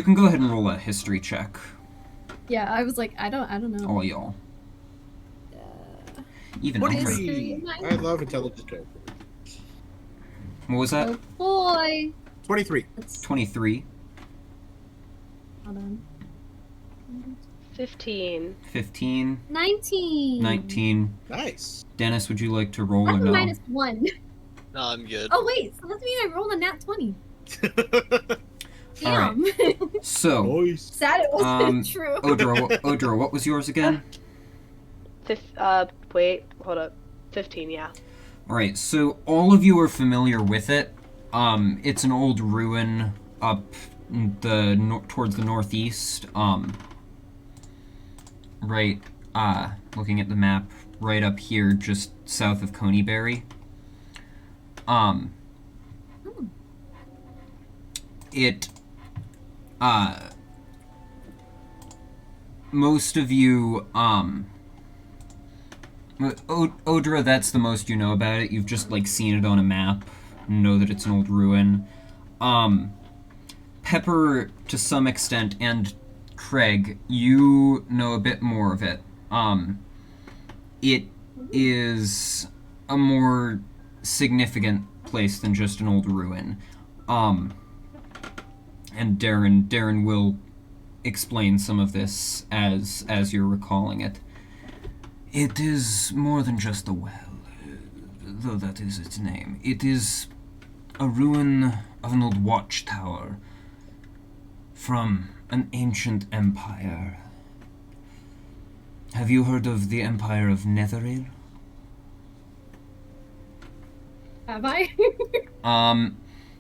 can go ahead and roll a history check, Yeah, I was like, I don't know. all y'all. Even What Elmer. history? I love intelligent characters. What was that? Oh boy. 23. That's, 23, hold on. 15. 15, 19. 19. Nice. Dennis, would you like to roll I'm or no? -1. No, I'm good. Oh wait, so that means I rolled a nat 20. All Damn. So, Nice. Sad it wasn't true. Odra, what was yours again? Wait, hold up. 15, yeah. Alright, so all of you are familiar with it. It's an old ruin up towards the northeast. Right, looking at the map, right up here, just south of Coneyberry. It, most of you, Odra, that's the most you know about it. You've just, like, seen it on a map, know that it's an old ruin. Pepper, to some extent, and Craig, you know a bit more of it. It is a more significant place than just an old ruin. And Darren will explain some of this as you're recalling it. It is more than just a well, though that is its name. It is a ruin of an old watchtower from an ancient empire. Have you heard of the Empire of Netheril? Have I?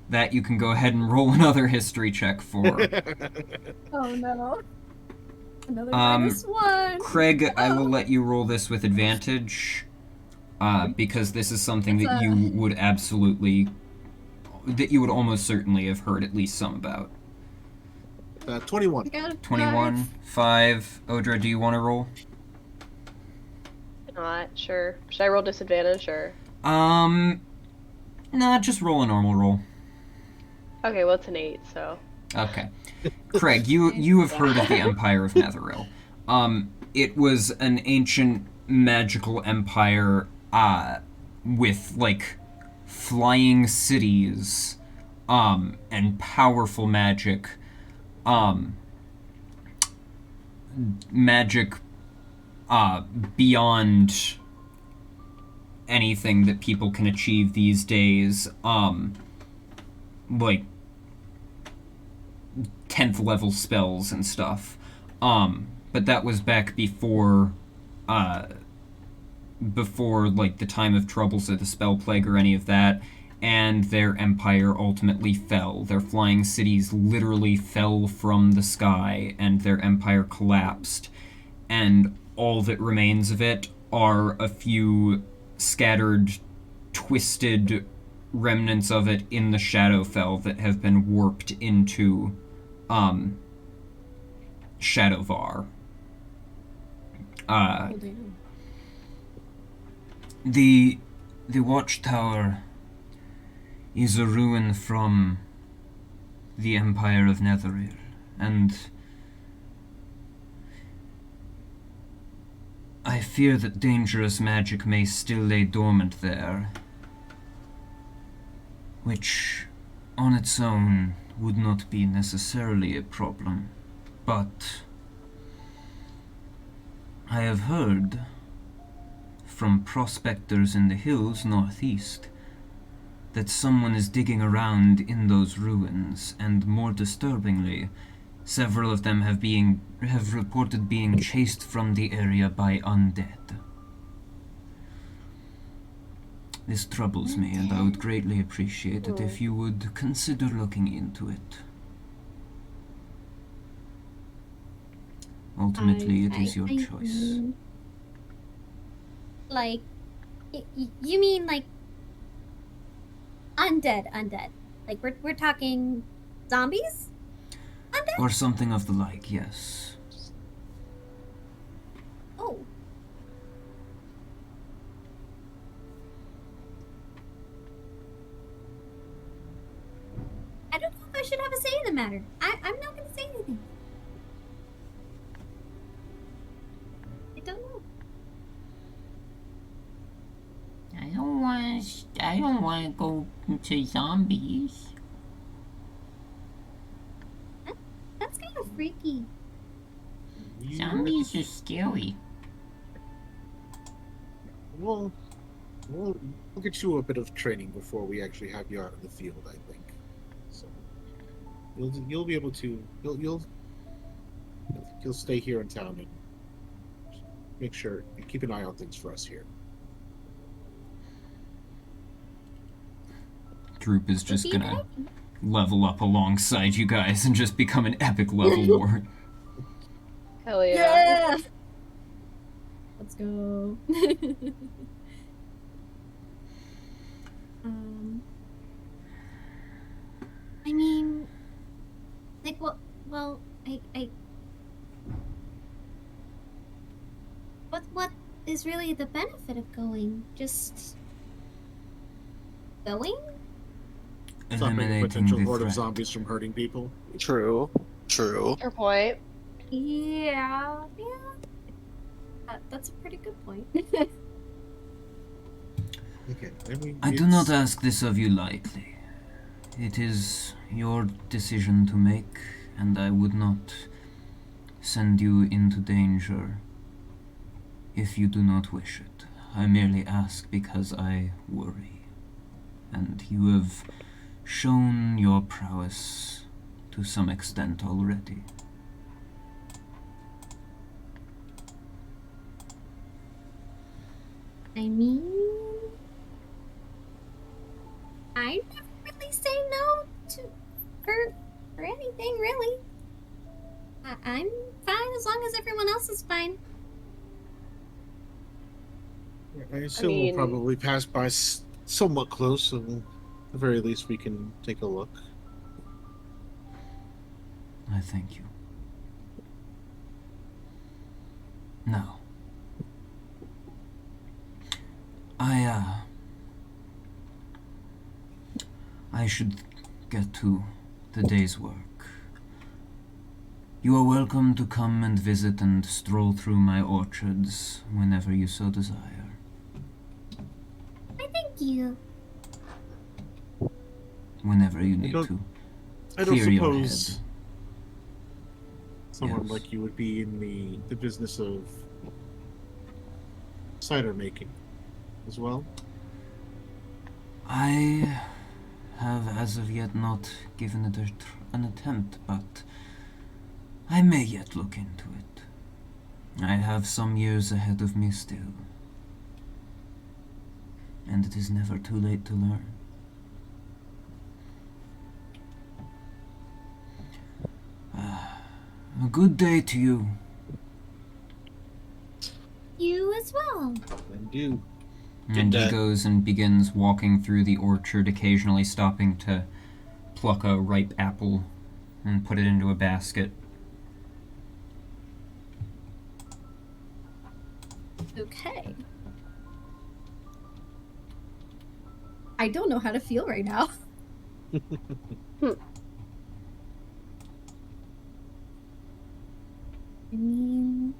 That you can go ahead and roll another history check for. Oh no. Another Um, -1. Craig, I will let you roll this with advantage, because this is something that It's, you would absolutely, that you would almost certainly have heard at least some about. 21. I got a 21, 5. Odra, do you want to roll? Not sure. Should I roll disadvantage or? Nah, just roll a normal roll. Okay, well it's an 8, so. Okay. Craig, you have heard of the Empire of Netheril. It was an ancient magical empire, with, like, flying cities, and powerful magic, magic, beyond anything that people can achieve these days, like 10th level spells and stuff. But that was back before like the time of troubles or the spell plague or any of that, and their empire ultimately fell. Their flying cities literally fell from the sky, and their empire collapsed. And all that remains of it are a few scattered, twisted remnants of it in the Shadowfell that have been warped into Shadowvar. Oh, damn. The watchtower is a ruin from the Empire of Netheril, and I fear that dangerous magic may still lay dormant there. which on its own would not be necessarily a problem, but I have heard from prospectors in the hills northeast that someone is digging around in those ruins, and more disturbingly, several of them have reported being chased from the area by undead. This troubles me, and I would greatly appreciate it if you would consider looking into it. Ultimately, it is your choice. Like, you mean like undead? Like we're talking zombies? Undead? Or something of the like, yes. Oh. I don't know if I should have a say in the matter. I'm not gonna say anything. I don't know. I don't want to go to zombies. That's kind of freaky. Zombies are scary. We'll get you a bit of training before we actually have you out in the field, I think. So you'll be able to you'll stay here in town and make sure and keep an eye on things for us here. Group is just gonna level up alongside you guys and just become an epic level war. Hell yeah. Let's go. I mean, like, well, what is really the benefit of going? Just going? Stopping a Eliminating potential the horde of threat. zombies from hurting people. True. Fair point. Yeah. That's a pretty good point. Okay, I do not ask this of you lightly. It is your decision to make, and I would not send you into danger if you do not wish it. I merely ask because I worry, and you have shown your prowess to some extent already. I mean, I never really say no to for anything, really. I'm fine as long as everyone else is fine. I assume we'll probably pass by somewhat close, and at the very least we can take a look. I thank you. Now, I should get to the day's work. You are welcome to come and visit and stroll through my orchards whenever you so desire. I thank you. Whenever you need to. I don't Clear your head. suppose someone Yes. like you would be in the business of cider making as well. I have as of yet not given it an attempt, but I may yet look into it. I have some years ahead of me still. And it is never too late to learn. A good day to you. You as well. Then do. And he day. goes and begins walking through the orchard, occasionally stopping to pluck a ripe apple and put it into a basket. Okay. I don't know how to feel right now. I mean,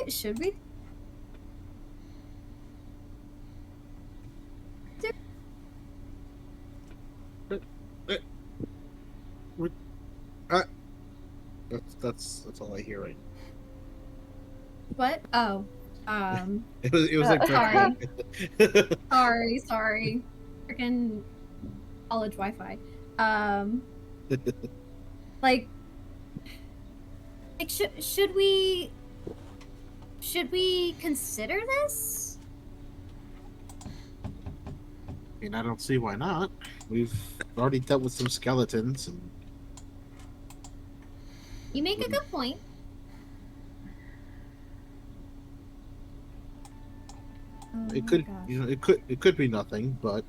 should we? That's all I hear right What? Oh. now. It was like Sorry. Freaking college Wi-Fi. Like should we consider this? I mean, I don't see why not. We've already dealt with some skeletons, and You make a good point. Oh it my could, gosh. it could be nothing, but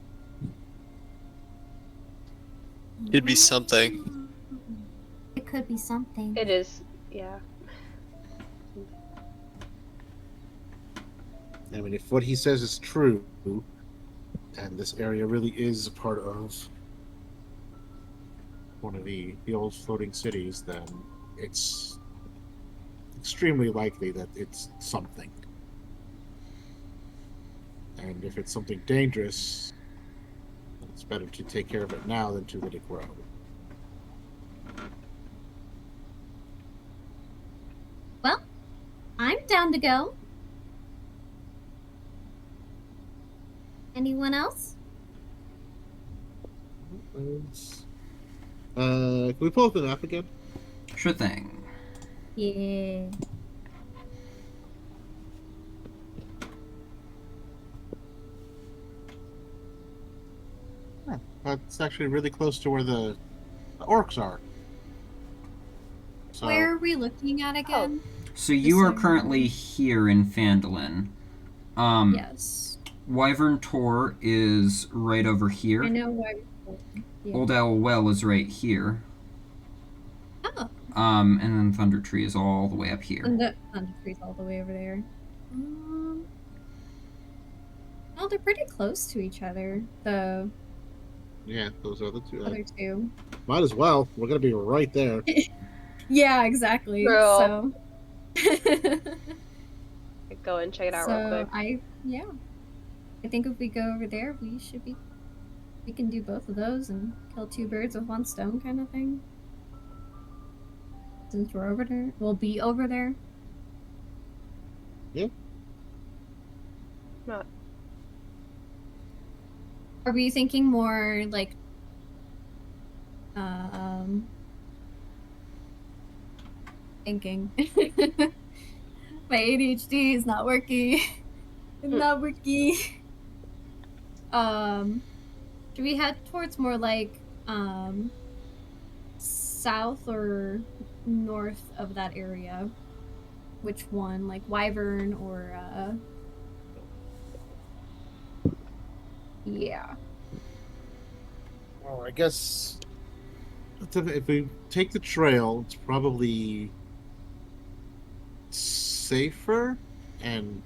It'd be something. It could be something. It is, yeah. I mean, if what he says is true, and this area really is a part of one of the old floating cities, then it's extremely likely that it's something. And if it's something dangerous, it's better to take care of it now than to let it grow. Well, I'm down to go. Anyone else? Can we pull up the map again? Sure thing. Yeah. It's actually really close to where the orcs are. So, Where are we looking at again? So you are This currently here in Phandelin. Yes. Wyvern Tor is right over here. I know why. Yeah. Old Owl Well is right here. Oh, And then Thunder Tree is all the way up here. and the Thunder Tree's all the way over there. Oh, they're pretty close to each other. The yeah, those are the two. other two. Might as well. We're gonna be right there. Yeah, exactly. Girl. So. Go and check it out real quick. I think if we go over there, we can do both of those and kill two birds with one stone kind of thing. Since we're over there, we'll be over there. Yeah. Not. Are we thinking more like thinking my ADHD is not working. It's not working. Should we head towards more like south or north of that area? Which one? Like Wyvern or yeah. Well, I guess if we take the trail, it's probably safer, and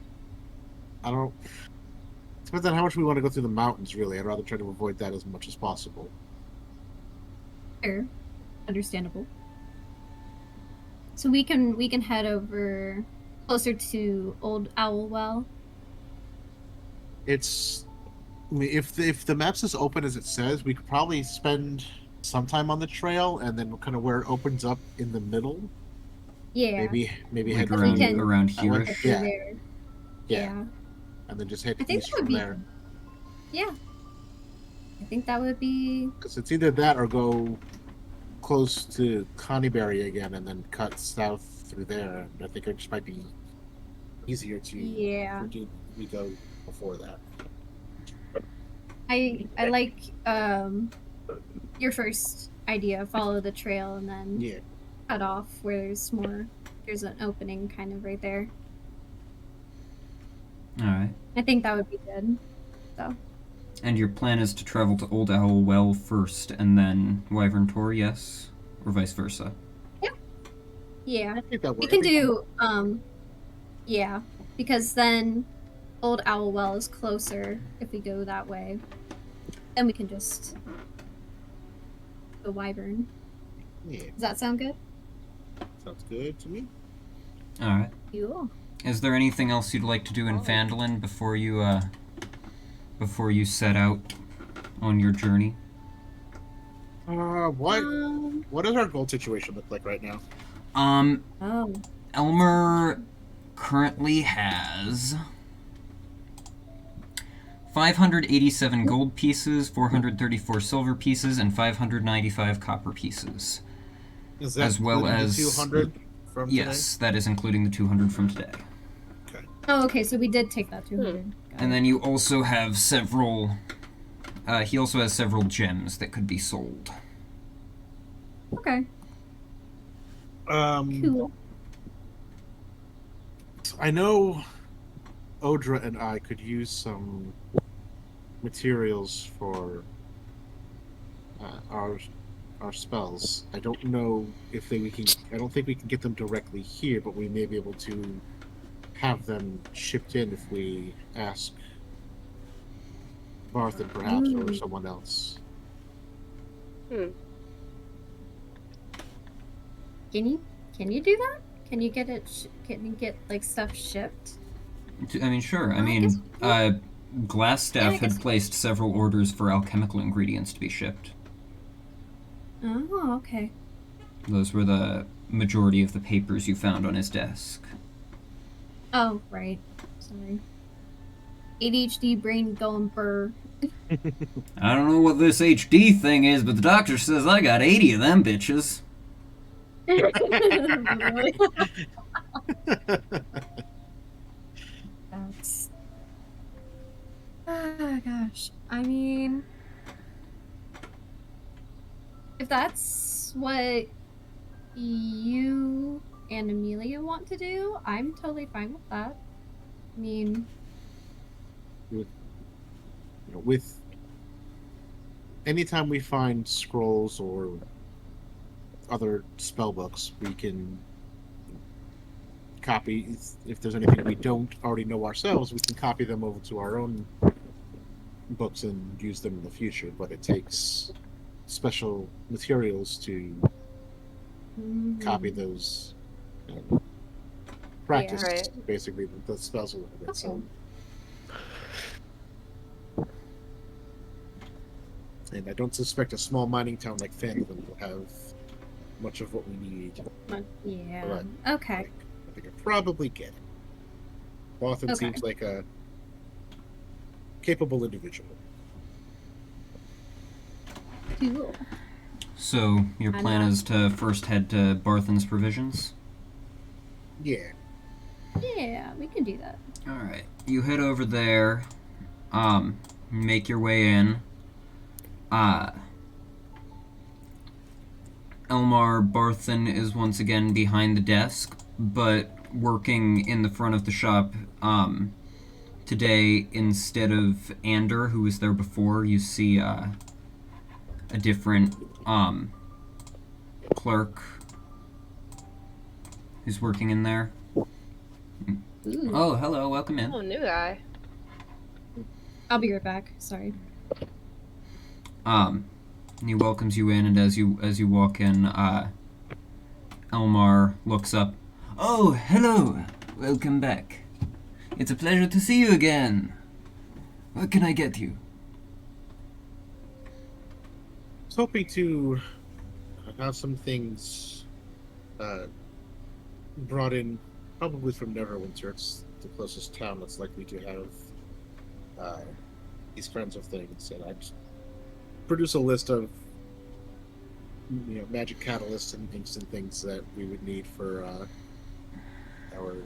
I don't. It depends on how much we want to go through the mountains. Really, I'd rather try to avoid that as much as possible. Fair. Understandable. So we can head over closer to Old Owl Well. It's. I mean, if the map's as open as it says, we could probably spend some time on the trail, and then kind of where it opens up in the middle. Yeah. Maybe Like head around, can- around I went- here-ish. Yeah. There. Yeah. And then just head I think east that would from be. there. Yeah. I think that would be. Because it's either that or go close to Connieberry again and then cut south through there. I think it just might be easier to Yeah. we go before that. I like your first idea. Follow the trail and then Yeah. cut off where there's more. There's an opening kind of right there. Alright. I think that would be good. So. And your plan is to travel to Old Owl Well first and then Wyvern Tor, yes? Or vice versa? Yeah. I think that We works. can do, yeah, because then Old Owl Well is closer if we go that way. Then we can just go Wyvern. Yeah, Does that sound good? sounds good to me. Alright. Cool. Is there anything else you'd like to do in Phandelin before you set out on your journey? What does our gold situation look like right now? Oh. Elmer currently has 587 gold pieces, 434 silver pieces, and 595 copper pieces. Is that as well including as the 200 from yes, that is including the 200 from today. today? Okay. Oh, okay, so we did take that 200. Got And it. then you also have several. He also has several gems that could be sold. Okay, Um, cool. I know Odra and I could use some materials for our spells. I don't know if we can. I don't think we can get them directly here, but we may be able to have them shipped in if we ask Barthen, perhaps, or someone else. Can you do that? Can you get it? Can you get like stuff shipped? I mean, sure. I I mean, guess- Glassstaff guess- had placed several orders for alchemical ingredients to be shipped. Oh, okay. Those were the majority of the papers you found on his desk. Oh, right. Sorry. ADHD brain going burr. I don't know what this HD thing is, but the doctor says I got 80 of them bitches. Really? That's. Ah, gosh. I mean, if that's what you and Amelia want to do, I'm totally fine with that. I mean, With anytime we find scrolls or other spell books, we can copy. If there's anything we don't already know ourselves, we can copy them over to our own books and use them in the future. But it takes special materials to copy those. Practice right. basically the spells a little bit. So. And I don't suspect a small mining town like Phandelver will have much of what we need. yeah. But Okay. I think I probably get it. Barthen Okay. seems like a capable individual. Cool. So, your plan is to first head to Barthen's Provisions? Yeah. Yeah, we can do that. Alright. You head over there, make your way in. Elmar Barthen is once again behind the desk, but working in the front of the shop. Today, instead of Ander, who was there before, you see a different clerk who's working in there. Ooh. Oh, hello, welcome in. Oh, new guy. I'll be right back. Sorry. And he welcomes you in, and as you walk in, Elmar looks up. Oh, hello! Welcome back. It's a pleasure to see you again. What can I get you? I was hoping to have some things brought in, probably from Neverwinter. It's the closest town that's likely to have these kinds of things. And I'd produce a list of magic catalysts and instant things that we would need for our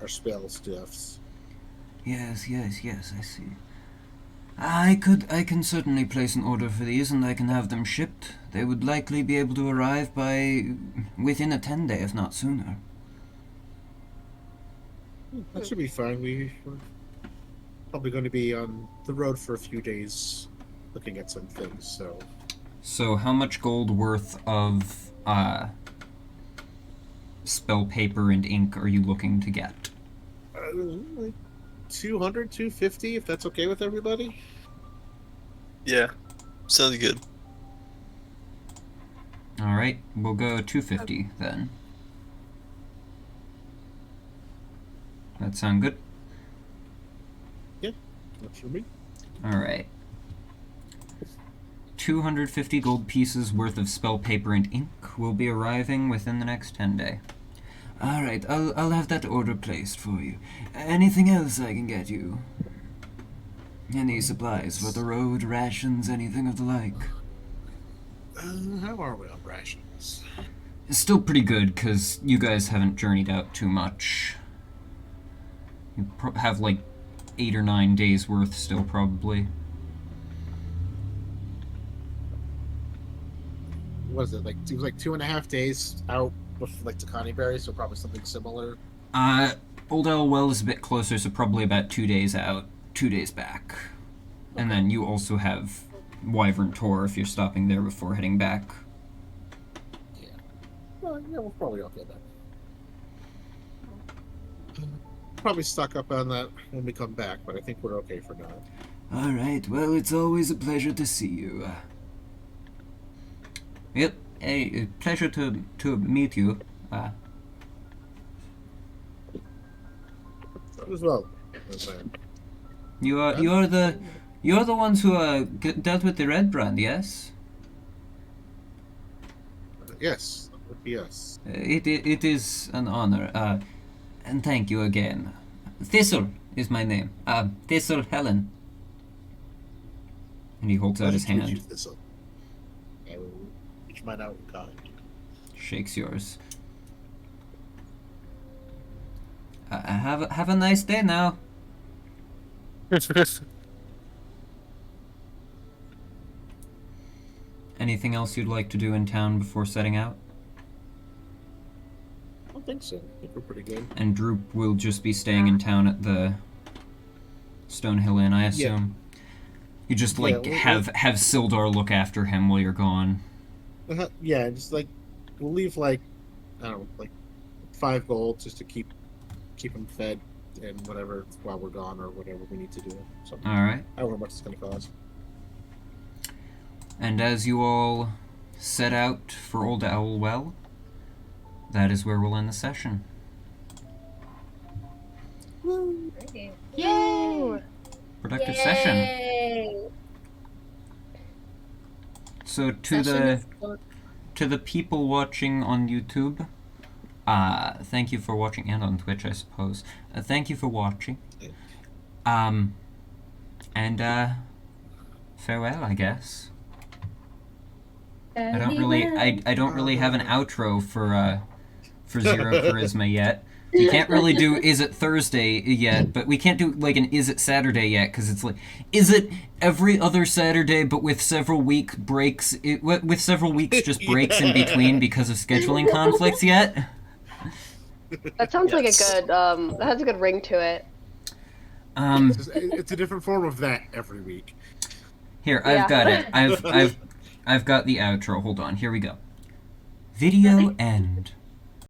spell stuffs. Yes, I see. I can certainly place an order for these, and I can have them shipped. They would likely be able to arrive within a 10-day, if not sooner. That should be fine. We're probably going to be on the road for a few days looking at some things, so... So how much gold worth of spell paper and ink are you looking to get? Like 200, 250, if that's okay with everybody? Yeah, sounds good. Alright, we'll go 250 then. That sound good? That's for me. Alright. 250 gold pieces worth of spell paper and ink, will be arriving within the next 10 day. Alright, I'll have that order placed for you. Anything else I can get you? Any supplies for the road, rations, anything of the like? How are we on rations? It's still pretty good, because you guys haven't journeyed out too much. You have like 8 or 9 days worth still, probably. What is it, like, it was like 2.5 days out with, like, Takani Berry, so probably something similar. Old Elwell is a bit closer, so probably about 2 days out, 2 days back. Okay. And then you also have Wyvern Tor if you're stopping there before heading back. Yeah. Well, yeah, we're probably okay then. Probably stock up on that when we come back, but I think we're okay for now. Alright, well, it's always a pleasure to see you. Yep, a pleasure to meet you. As well. You're the ones who dealt with the red brand, yes? Yes, that would be us. It is an honor. And thank you again. Thistle is my name. Thistle Helen. And he holds out his hand. Thistle. I will reach mine out in kind. Shakes yours. Have a nice day now. Anything else you'd like to do in town before setting out? I don't think so. I think we're pretty good. And Droop will just be staying in town at the Stonehill Inn, I assume. Yeah. You just like have Sildar look after him while you're gone. Yeah, just like we'll leave like I don't know, like 5 gold just to keep him fed and whatever while we're gone or whatever we need to do. So, all right. I don't know what it's gonna cost. And as you all set out for Old Owlwell, that is where we'll end the session. Woo! Yay! Productive session. So to the people watching on YouTube, thank you for watching, and on Twitch, I suppose. Thank you for watching. And farewell, I guess. I don't really have an outro for Zero Charisma yet. You can't really do Is It Thursday yet, but we can't do like an Is It Saturday yet, because it's like, is it every other Saturday but with several week breaks, with several weeks just breaks in between because of scheduling conflicts yet? That sounds like a good, that has a good ring to it. It's a different form of that every week. Here, I've got it. I've got the outro. Hold on, here we go. Video end.